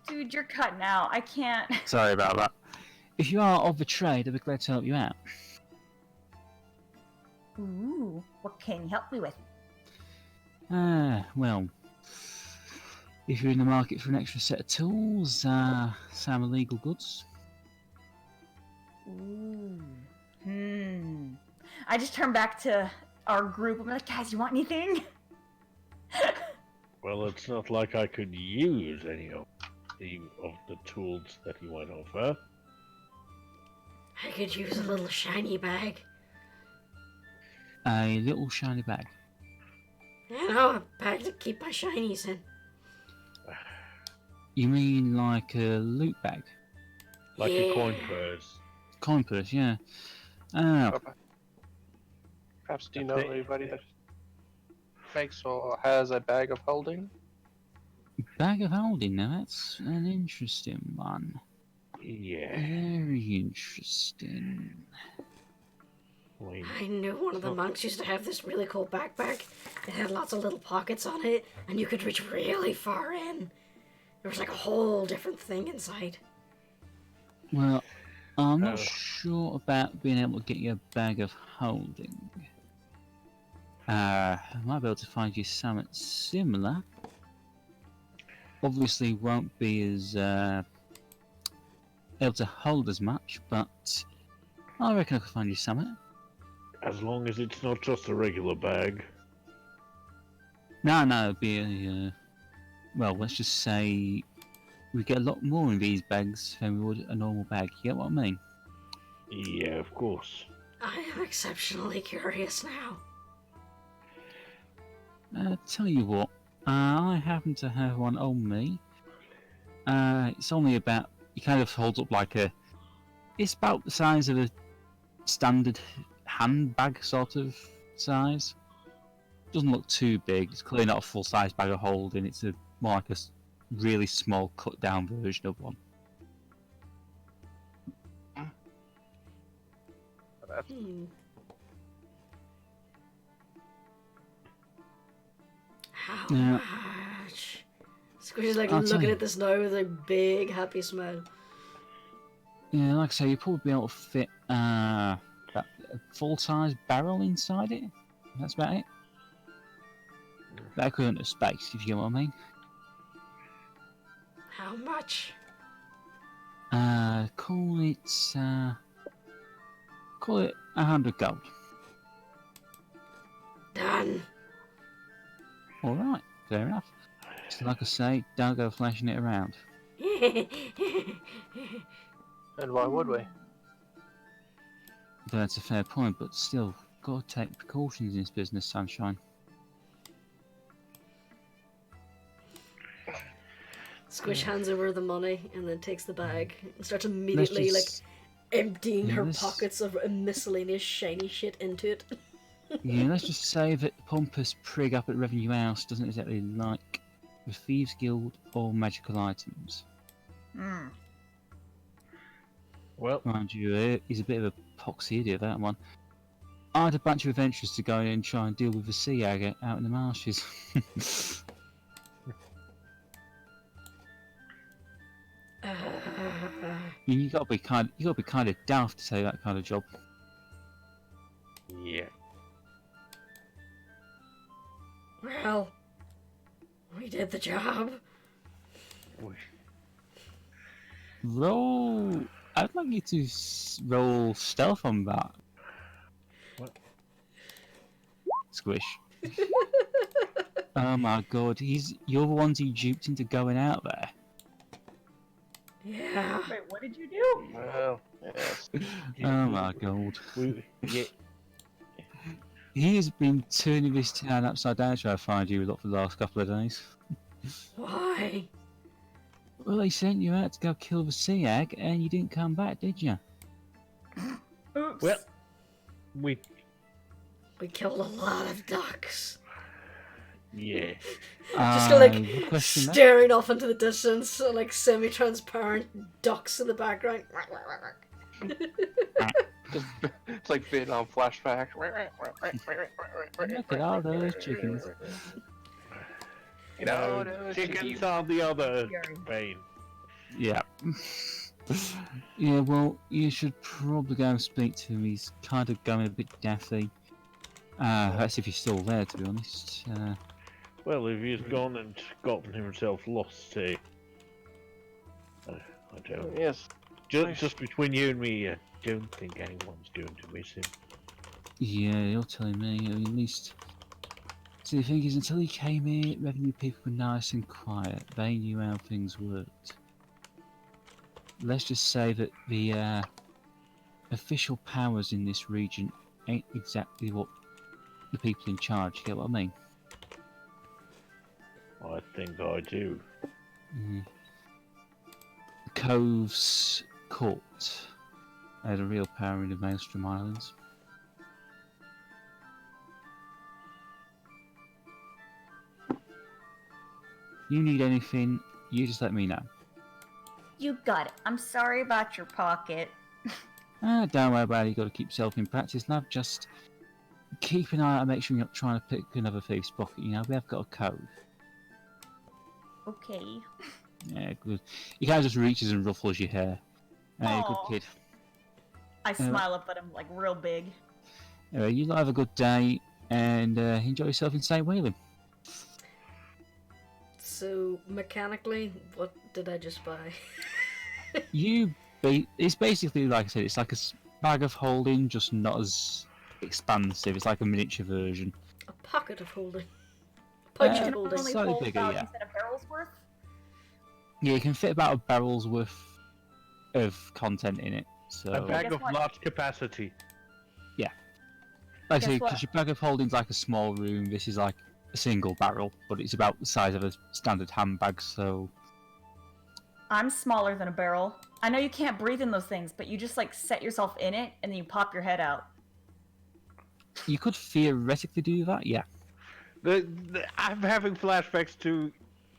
Dude, you're cutting out. I can't. Sorry about that. If you are of the trade, I'll be glad to help you out. Ooh, what can you help me with? Well, if you're in the market for an extra set of tools, some illegal goods. Ooh. I just turn back to our group. I'm like, guys, you want anything? Well, it's not like I could use any of the tools that you might offer. I could use a little shiny bag. A little shiny bag. You know, a bag to keep my shinies in. You mean like a loot bag? Like a coin Yeah. purse. Coin purse, yeah. Oh, Perhaps do you know anybody that makes or has a bag of holding? bag of holding, now that's an interesting one. Yeah. Very interesting. Wait. I knew one of the monks used to have this really cool backpack. It had lots of little pockets on it, and you could reach really far in. There was like a whole different thing inside. Well, I'm not sure about being able to get you a bag of holding. I might be able to find you something similar. Obviously won't be as able to hold as much, but I reckon I could find you something. As long as it's not just a regular bag. No, it'd be a, well, let's just say we get a lot more in these bags than we would a normal bag. You get what I mean? Yeah, of course. I am exceptionally curious now. Tell you what, I happen to have one on me. It's only about, it kind of holds up like a, it's about the size of a standard handbag sort of size. Doesn't look too big. It's clearly not a full-size bag of holding. It's a more like a really small cut down version of one. How Yeah. much? Squish is like I'll tell looking you. at this now with a big happy smile. Yeah, like I say, you'll probably be able to fit that full-size barrel inside it. That's about it. That equivalent of space, if you get what I mean. How much? Call it 100 gold. Done. All right, fair enough. So like I say, don't go flashing it around. And why would we? That's a fair point, but still, gotta take precautions in this business, Sunshine. Squish hands over the money and then takes the bag and starts immediately like emptying her pockets of miscellaneous shiny shit into it. Yeah, let's just say that the pompous prig up at Revenue House doesn't exactly like the Thieves Guild or magical items. Well, Mind you, he's a bit of a poxy idiot, that one. I had a bunch of adventurers to go in and try and deal with the sea agate out in the marshes. You gotta be kind of daft to take that kind of job. yeah. Well, we did the job. Roll. I'd like you to roll stealth on that. What? Squish. Oh my god, you're the ones he duped into going out there. Yeah. Wait, what did you do? Well, yes. Oh my god. Yeah. He has been turning this town upside down to try to find you for the last couple of days. Why? Well, they sent you out to go kill the sea egg, and you didn't come back, did you? Oops. Well, we killed a lot of ducks. yeah. Just Good question, that. staring off into the distance, like semi-transparent ducks in the background. It's like Vietnam flashback. Look at all those chickens. You know, those Chickens are the other vein. Yeah. Yeah, well, you should probably go and speak to him. He's kind of going a bit daffy. That's if he's still there, to be honest. Well, if he's gone and gotten himself lost, say. I don't. Yes. Just between you and me, I don't think anyone's going to miss him. Yeah, you're telling me. I mean, at least. See, the thing is, until he came here, revenue people were nice and quiet. They knew how things worked. Let's just say that the official powers in this region ain't exactly what the people in charge get what I mean. I think I do. The Cove's court had a real power in the Maelstrom Islands. You need anything, you just let me know. You got it. I'm sorry about your pocket. Don't worry about it, you got to keep yourself in practice, love. Just keep an eye out and make sure you're not trying to pick another thief's pocket. You know, we have got a code. Okay. Yeah, good. He kind of just reaches and ruffles your hair. Hey, good Aw. kid. I smile up at him like real big. Anyway, you have a good day and enjoy yourself in St. Whelan. So, mechanically, what did I just buy? It's basically, like I said, it's like a bag of holding, just not as expansive. It's like a miniature version. A pocket of holding. Pouch Uh, of Can holding. only Slightly hold bigger, about, yeah. you said, a barrel's worth? Yeah, you can fit about a barrel's worth of content in it. So, A bag guess of what? large capacity. like I say, guess what? because your bag of holding's like a small room, this is like a single barrel, but it's about the size of a standard handbag, so... I'm smaller than a barrel. I know you can't breathe in those things, but you just like set yourself in it and then you pop your head out. You could theoretically do that, yeah. I'm having flashbacks to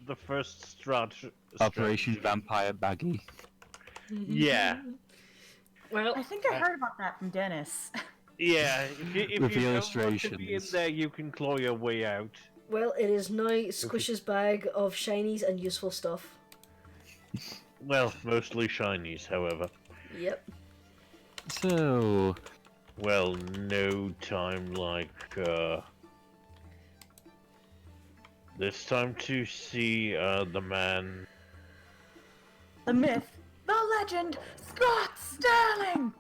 the first strategy. Operation Vampire Baggy. Yeah. Well, I think I heard about that from Dennis. Yeah, if With you the don't want to be in illustrations. there, you can claw your way out. well, it is now Squish's bag of shinies and useful stuff. Well, mostly shinies, however. Yep. So, Well, no time like this time to see the man. The myth, the legend, Scott Sterling!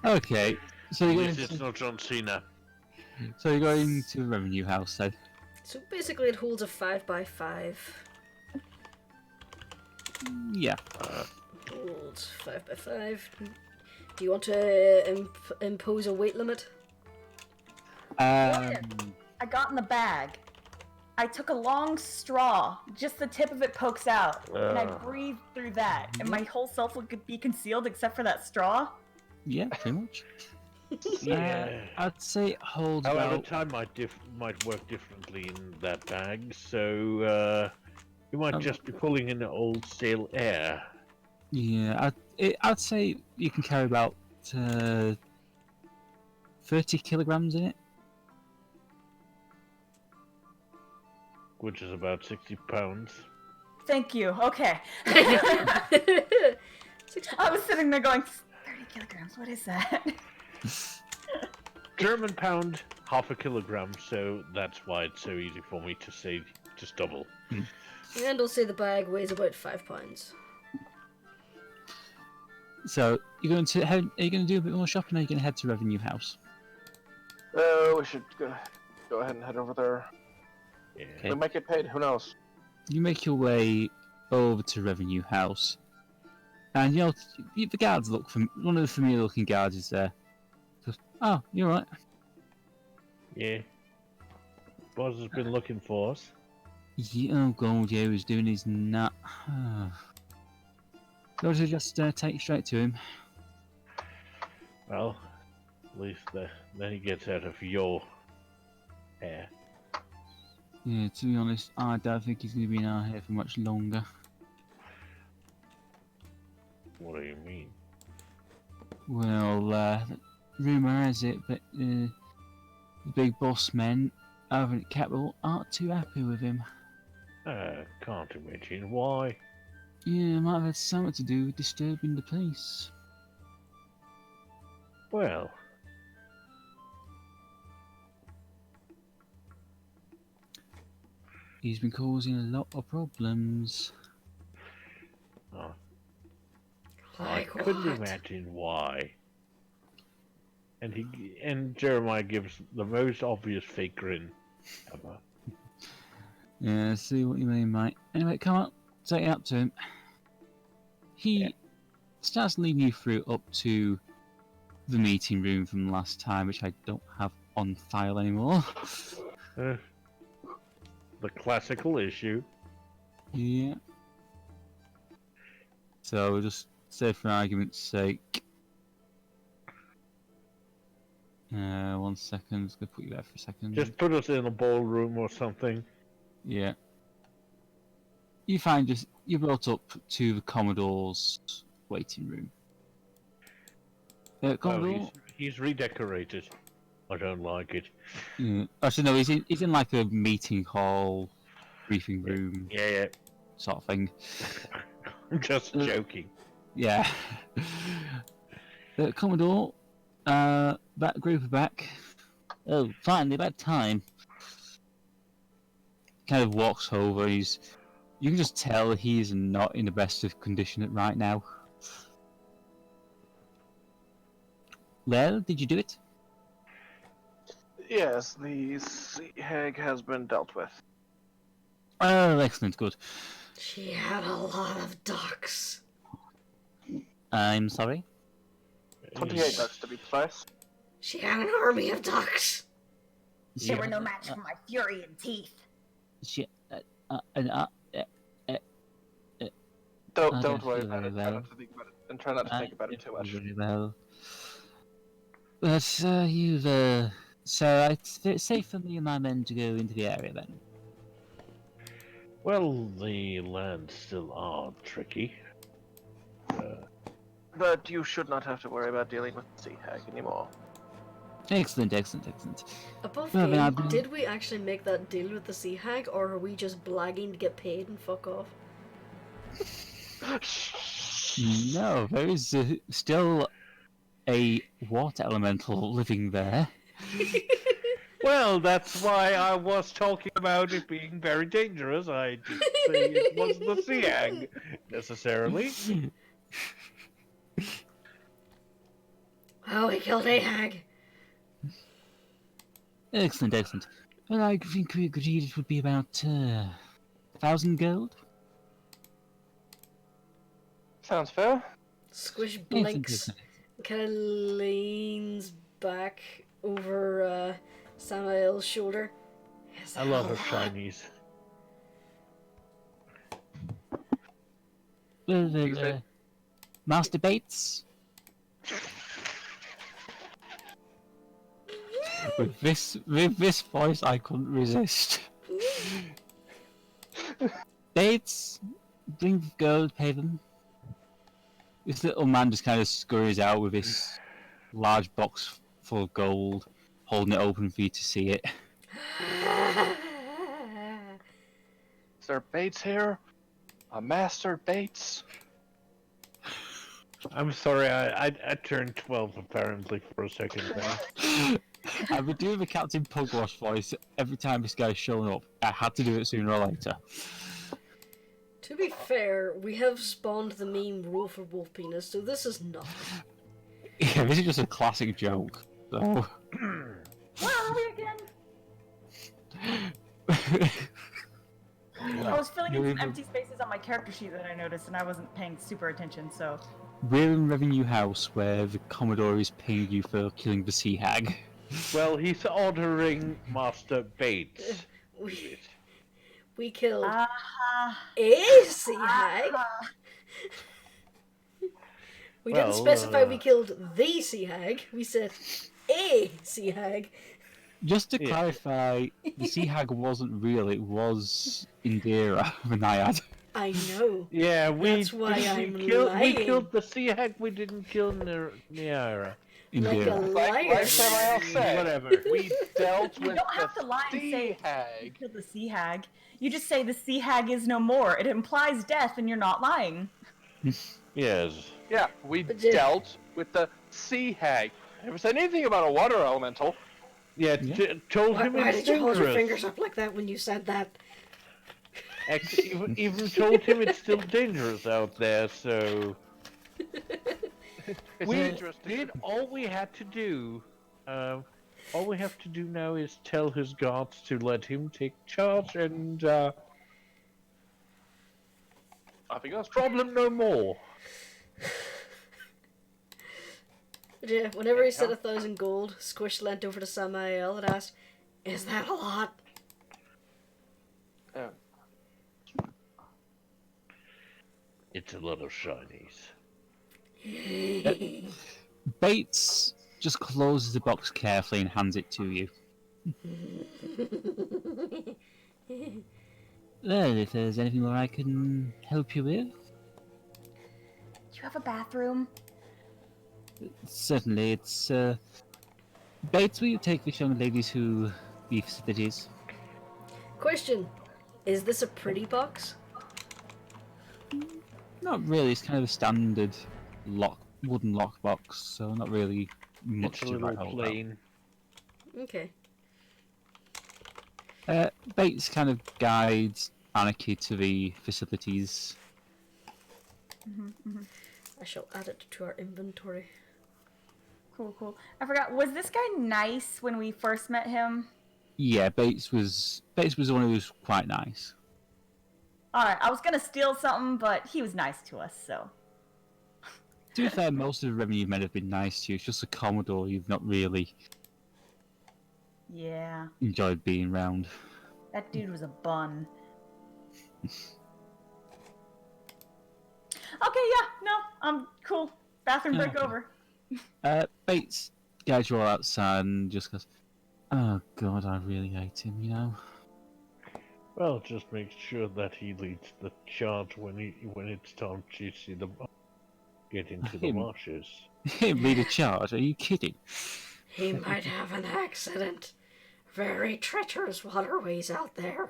okay. So you're At going least it's not John Cena. to Revenue House then. So basically, it holds a 5x5. Yeah. Holds 5x5. Do you want to impose a weight limit? I got in the bag. I took a long straw. Just the tip of it pokes out. And I breathe through that. And my whole self would be concealed except for that straw. Yeah, pretty much. Yeah. I'd say it holds However, about. time might work differently in that bag, so you might just be pulling in old stale air. Yeah, I'd say you can carry about 30 kilograms in it. Which is about 60 pounds. Thank you. Okay. 60 I was sitting there going, 30 kilograms, what is that? German pound, half a kilogram, so that's why it's so easy for me to say just double. And I'll say the bag weighs about 5 pounds. So you're going to head? Are you going to do a bit more shopping, or are you going to head to Revenue House? We should go ahead and head over there. Yeah. Okay. We might get paid. Who knows? You make your way over to Revenue House, and you know the guards look from one of the familiar-looking guards is there. Goes, oh, you're right. Yeah. Boss has been looking for us. Yeah, oh god, yeah, he was doing his nut. Go to just take straight to him. Well, at least then he gets out of your hair. Yeah, to be honest, I don't think he's going to be in our hair for much longer. What do you mean? Well, rumour has it that the big boss men over at Capital aren't too happy with him. Can't imagine why. Yeah, might have had something to do with disturbing the peace. Well, He's been causing a lot of problems. I Like couldn't what? imagine why. And Jeremiah gives the most obvious fake grin ever. Yeah, I see what you mean, mate. Anyway, come on, take it up to him. He starts leading you through up to the meeting room from last time, which I don't have on file anymore. The classical issue. Yeah. So we'll just say for argument's sake. 1 second, just gonna put you there for a second. Just put us in a ballroom or something. Yeah. You find you're brought up to the Commodore's waiting room. Commodore? He's redecorated. I don't like it. Yeah. Actually, no, he's in like a meeting hall, briefing room Yeah. sort of thing. I'm just joking. Yeah. Commodore, that group are back. Oh, finally, about time. Kind of walks over. You can just tell he's not in the best of condition right now. Well, did you do it? Yes, the sea hag has been dealt with. Oh, excellent, good. She had a lot of ducks. I'm sorry? 28 ducks to be precise. She had an army of ducks. They were no match for my fury and teeth. Don't worry feel about very it. Try well. not to think about it. And try not to think about it too much. Very well. But you've so it's safe for me and my men to go into the area then. Well, the lands still are tricky. But you should not have to worry about dealing with the sea hag anymore. Excellent, excellent, excellent. Above Well, then game, I've been- did we actually make that deal with the sea hag, or are we just blagging to get paid and fuck off? No, there is still a water elemental living there. Well, that's why I was talking about it being very dangerous. I didn't say it was the sea hag, necessarily. Oh, we killed a hag. Excellent, excellent. Well, I think we agreed it would be about 1,000 gold. Sounds fair. Squish Excellent, blinks, excellent. kind of leans back over Samael's shoulder. Is I that love a her lot? shinies. Well, Master Bates. With this voice, I couldn't resist. Bates, bring the gold, pay them. This little man just kind of scurries out with this large box full of gold, holding it open for you to see it. Is there Bates here? A Master Bates? I'm sorry, I turned 12 apparently for a second there. I've been doing the Captain Pugwash voice every time this guy's shown up. I had to do it sooner or later. To be fair, we have spawned the meme rule for wolf penis, so this is nothing. Yeah, this is just a classic joke. So. Where are we again? I was filling in some empty spaces on my character sheet that I noticed, and I wasn't paying super attention, so... We're in Revenue House, where the Commodore is paying you for killing the sea hag. Well, he's ordering Master Bates. We killed Ah. a sea hag. We didn't Well, specify we killed the sea hag. We said a sea hag. Just to clarify, the sea hag wasn't real, it was Indira, the Naiad. I know. Yeah, That's why I'm lying. we killed the sea hag, we didn't kill Niara. Like a Indira. liar. Samael said, Whatever. we dealt You with don't have the to lie and sea say you hag. killed the sea hag. You just say the sea hag is no more. It implies death, and you're not lying. Yes. Yeah, we But yeah. dealt with the sea hag. I never said anything about a water elemental. Yeah, told him Why it's did you hold your dangerous. fingers up like that when you said that? Actually, even told him it's still dangerous out there, so... It's We dangerous. did all we had to do. All we have to do now is tell his guards to let him take charge, and Off he goes. problem no more. But yeah, whenever he said 1,000 gold, Squish leant over to Samael and asked, "Is that a lot?" Yeah. It's a lot of shinies. Bates just closes the box carefully and hands it to you. Well, if there's anything more I can help you with, Do you have a bathroom? certainly it's, Bates, will you take the young ladies who the facilities? Question: is this a pretty box? Not really, it's kind of a standard wooden lockbox, so not really much It's a to little write home about. plain. Okay. Bates kind of guides Anarchy to the facilities. I shall add it to our inventory. Cool, cool. I forgot, was this guy nice when we first met him? Yeah, Bates was the one who was quite nice. Alright, I was gonna steal something, but he was nice to us, so... To be fair, most of the revenue men have been nice to you. It's just the Commodore you've not really Yeah. enjoyed being round. That dude was a bun. Okay, yeah, no, cool. Bathroom break Okay. over. Bates guides you all outside and just goes, "Oh God, I really hate him," you know. Well, just make sure that he leads the charge when it's time to see the get into the Him? marshes. Him lead a charge? Are you kidding? He might have an accident. Very treacherous waterways out there.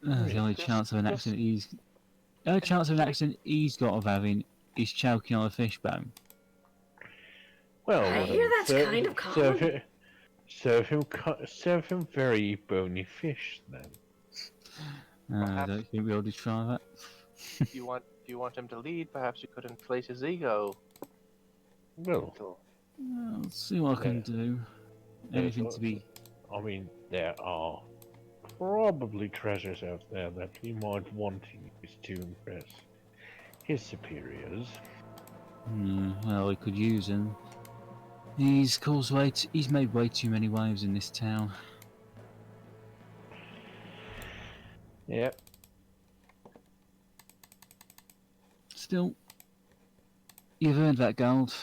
The only chance of an accident he's got of having is choking on a fish bone. Well, I hear that's kind of common. Serve him very bony fish then. I don't think we ought to try that. If you want him to lead, perhaps you could inflate his ego. Well, I'll see what I can do. Anything to be. I mean, there are probably treasures out there that he might want to use to impress his superiors. Well, we could use him. He's made way too many waves in this town. Yep. Still, you've earned that gold.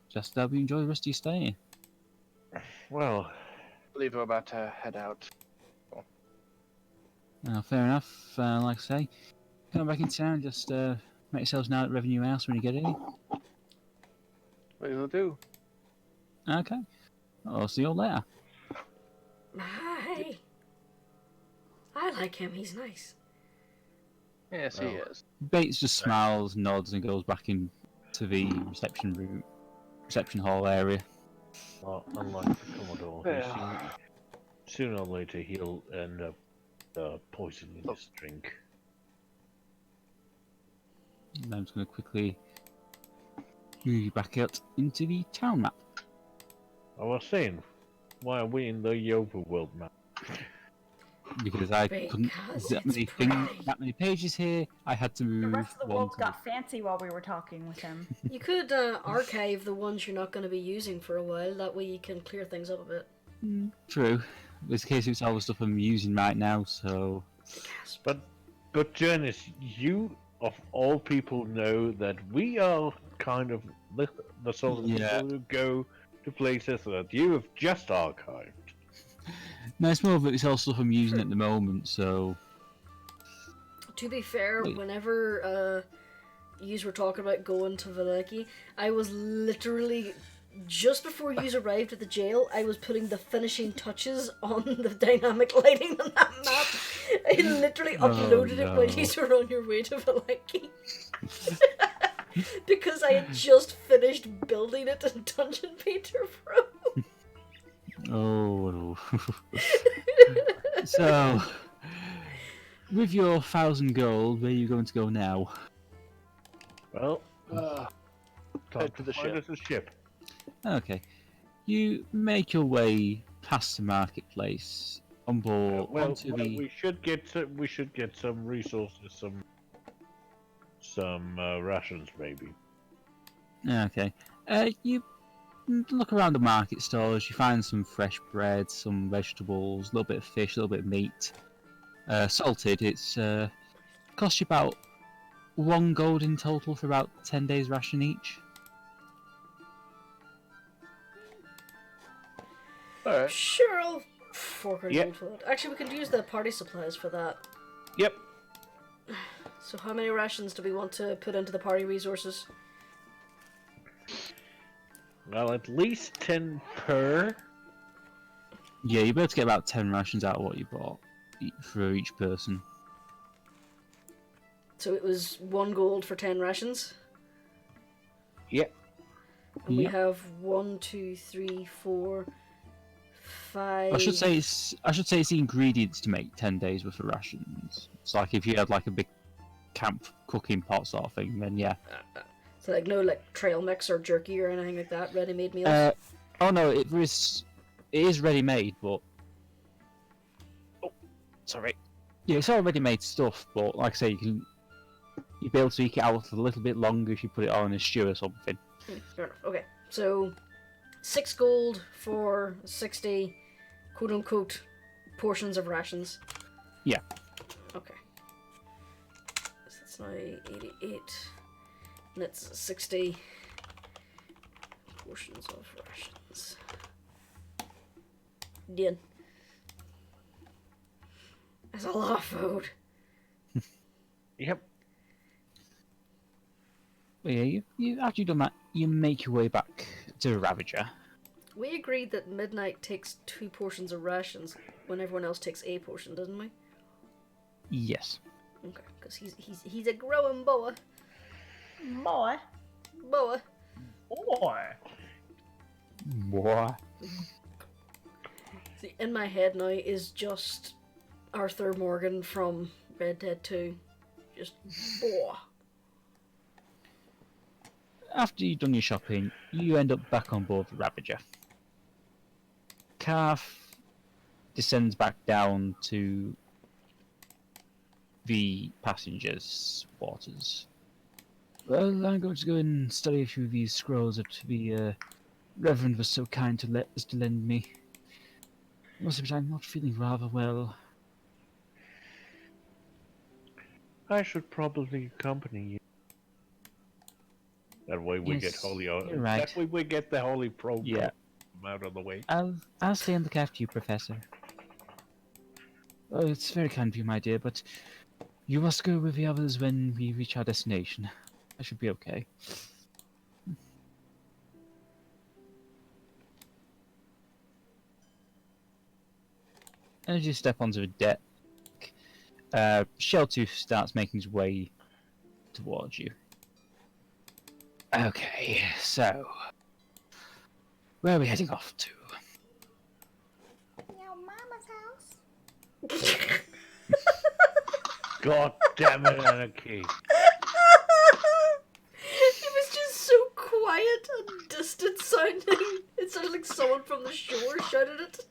Just hope you enjoy the rest of your stay here. Well, I believe we're about to head out. Fair enough. Like I say, come back in town. Just make yourselves known at Revenue House when you get here. We will do. Okay. I'll see you all later. Hi. I like him. He's nice. Yes, he is. Bates just smiles, nods, and goes back into the reception hall area. well, unlike the Commodore, sooner or later he'll end up poisoning his drink. And I'm just going to quickly move you back out into the town map. I was saying, why are we in the overworld map? Because I couldn't. That many pages here. I had to move. The rest of the one world to got fancy while we were talking with him. You could archive the ones you're not going to be using for a while. That way you can clear things up a bit. True. This case, it's all the stuff I'm using right now, so. But Jurnis, you of all people know that we are kind of the sort of people who go to places that you have just archived. No, it's more of it's all stuff I'm using at the moment, so. To be fair, whenever yous were talking about going to Valaki, I was literally, just before yous arrived at the jail, I was putting the finishing touches on the dynamic lighting on that map. I literally uploaded it while yous were on your way to Valaki. Because I had just finished building it in Dungeon Painter Pro. Oh no. So, with your 1,000 gold, where are you going to go now? Well, head to the ship. Okay. You make your way past the marketplace on board onto the. We should get some resources, some rations maybe. Okay. You look around the market stores. You find some fresh bread, some vegetables, a little bit of fish, a little bit of meat. Salted. It's costs you about 1 gold in total for about 10 days ration each. Alright. Sure, I'll fork our gold for that. Actually, we can use the party supplies for that. Yep. So how many rations do we want to put into the party resources? Well, at least 10 per. Yeah, you're able to get about 10 rations out of what you bought for each person. So it was 1 gold for 10 rations? Yep. And we have 1, 2, 3, 4, 5... I should say it's the ingredients to make 10 days worth of rations. It's like if you had like a big camp cooking pot sort of thing, then yeah. So like no like trail mix or jerky or anything like that, ready-made meals? Oh no, it is ready-made, but... Oh, sorry. Yeah, it's all ready-made stuff, but like I say, you'll be able to eke it out a little bit longer if you put it on a stew or something. Fair enough. Okay, so 6 gold for 60 quote-unquote portions of rations. Yeah. Okay. So that's now 88. And that's 60 portions of rations. Done. That's a lot of food. Yep. But yeah, after you've done that, you make your way back to the Ravager. We agreed that Midnight takes 2 portions of rations when everyone else takes a portion, didn't we? Yes. Okay, because he's a growing boa. Boy. Boa. Boy. Boy. See, in my head now is just Arthur Morgan from Red Dead 2. Just boa. After you've done your shopping, you end up back on board the Ravager. Calf descends back down to the passengers' quarters. Well, I'm going to go and study a few of these scrolls that the Reverend was so kind to lend me. Must admit, I'm not feeling rather well. I should probably accompany you. That way we get Yes, holy. you're right. That way we get the holy program Yeah. out of the way. I'll stay and look after you, Professor. Oh, it's very kind of you, my dear, but you must go with the others when we reach our destination. I should be okay. As you step onto the deck, Shelltooth starts making his way towards you. Okay, so where are we heading off to? Your mama's house. God damn it, Anarchy! It was just so quiet and distant sounding. It sounded like someone from the shore shouted it.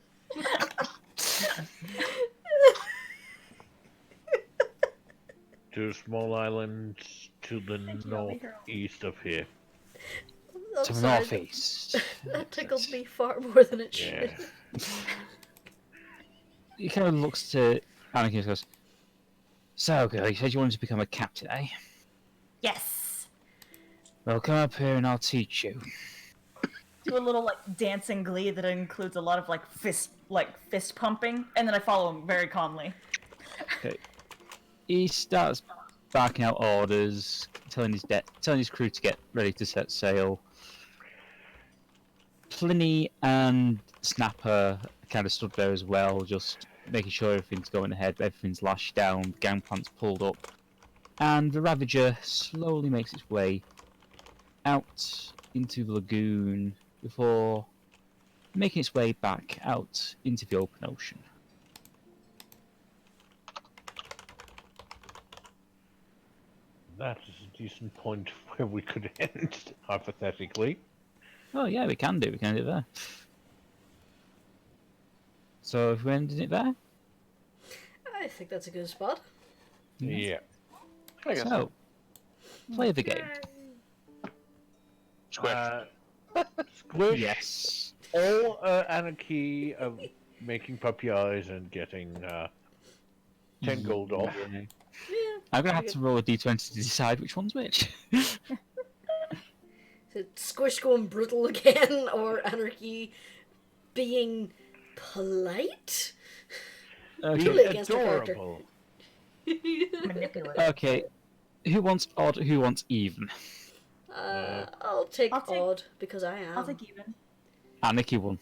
To small islands to the northeast of here. I'm To the sorry, northeast. that tickled me far more than it should. Yeah. He kind of looks to Anakin and goes, "So, girl, you said you wanted to become a captain, eh? Yes. Well, come up here and I'll teach you." Do a little like dancing glee that includes a lot of fist pumping, and then I follow him very calmly. Okay. He starts barking out orders, telling his crew to get ready to set sail. Pliny and Snapper kind of stood there as well, just making sure everything's going ahead, everything's lashed down, gangplank's pulled up, and the Ravager slowly makes its way out into the lagoon before making its way back out into the open ocean. That is a decent point where we could end, hypothetically. Oh yeah, we can do it there. So if we ended it there? I think that's a good spot. Yeah. I guess So, play the game. Squish. Squish. Yes. All Anarchy of making puppy eyes and getting 10 gold off. Yeah. Yeah. I'm gonna have to roll a d20 to decide which one's which. Is it Squish going brutal again, or Anarchy being polite? Okay. Really against her character. Adorable. Manipulative. Okay. Who wants odd? Who wants even? I'll take I'll take- odd because I am. I'll take even. Anarchy won.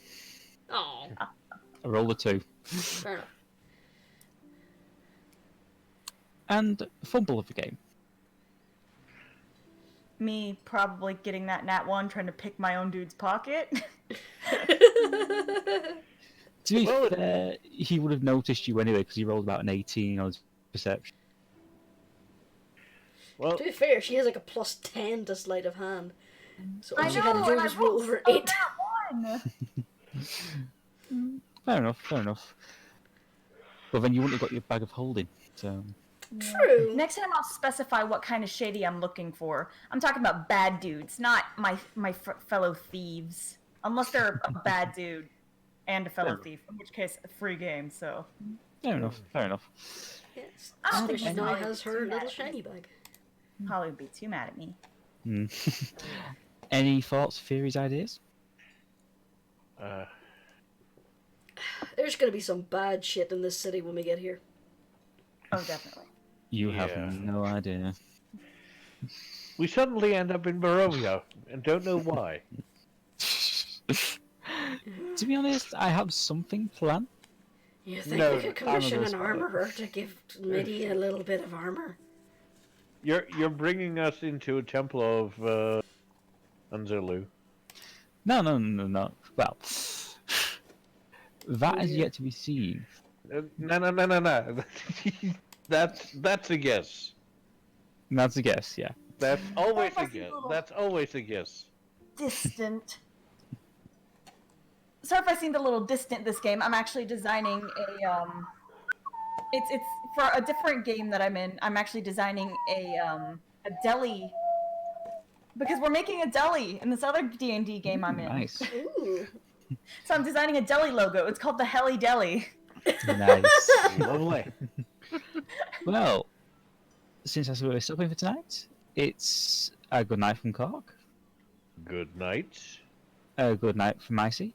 Oh, I rolled a 2. fair enough. And fumble of the game. Me probably getting that nat 1, trying to pick my own dude's pocket. To be fair, he would have noticed you anyway because he rolled about an 18 on his perception. Well, To be fair, she has like a +10 to sleight of hand. So all I she had to know, do and I was roll rolled over a 8. nat 1. Fair enough. But then you wouldn't have got your bag of holding, so... True. Next time I'll specify what kind of shady I'm looking for. I'm talking about bad dudes, not my fellow thieves. Unless they're a bad dude and a fellow thief, in which case, a free game, so... Fair enough. Yes. I don't think Squish now Holly has was her too mad little at shiny me. bag. Holly would be too mad at me. Any thoughts, theories, ideas? There's gonna be some bad shit in this city when we get here. Oh, definitely. You Yeah. have no idea. We suddenly end up in Barovia, and don't know why. To be honest, I have something planned. You think No, we could I'm commission gonna an spoil it. armorer to give Midi a little bit of armor? You're bringing us into a temple of Anzulu. No. Well, that is Weird. yet to be seen. No. That's a guess. That's a guess, yeah. That's always a That's guess. a little- That's always a guess. Distant. Sorry if I seemed a little distant this game. I'm actually designing a it's for a different game that I'm in. I'm actually designing a deli because we're making a deli in this other D&D game I'm in. Nice. Ooh. So I'm designing a deli logo. It's called the Heli Deli. Nice. Lovely. Well, since that's where we're stopping for tonight, it's a good night from Cork, Good night. a good night from Icy,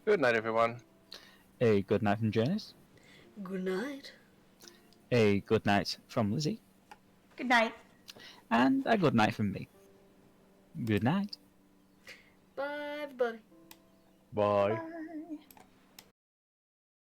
Good night, everyone. a good night from Jurnis, Good night. a good night from Lizzie, Good night. and a good night from me. Good night. Bye, everybody. Bye. Bye.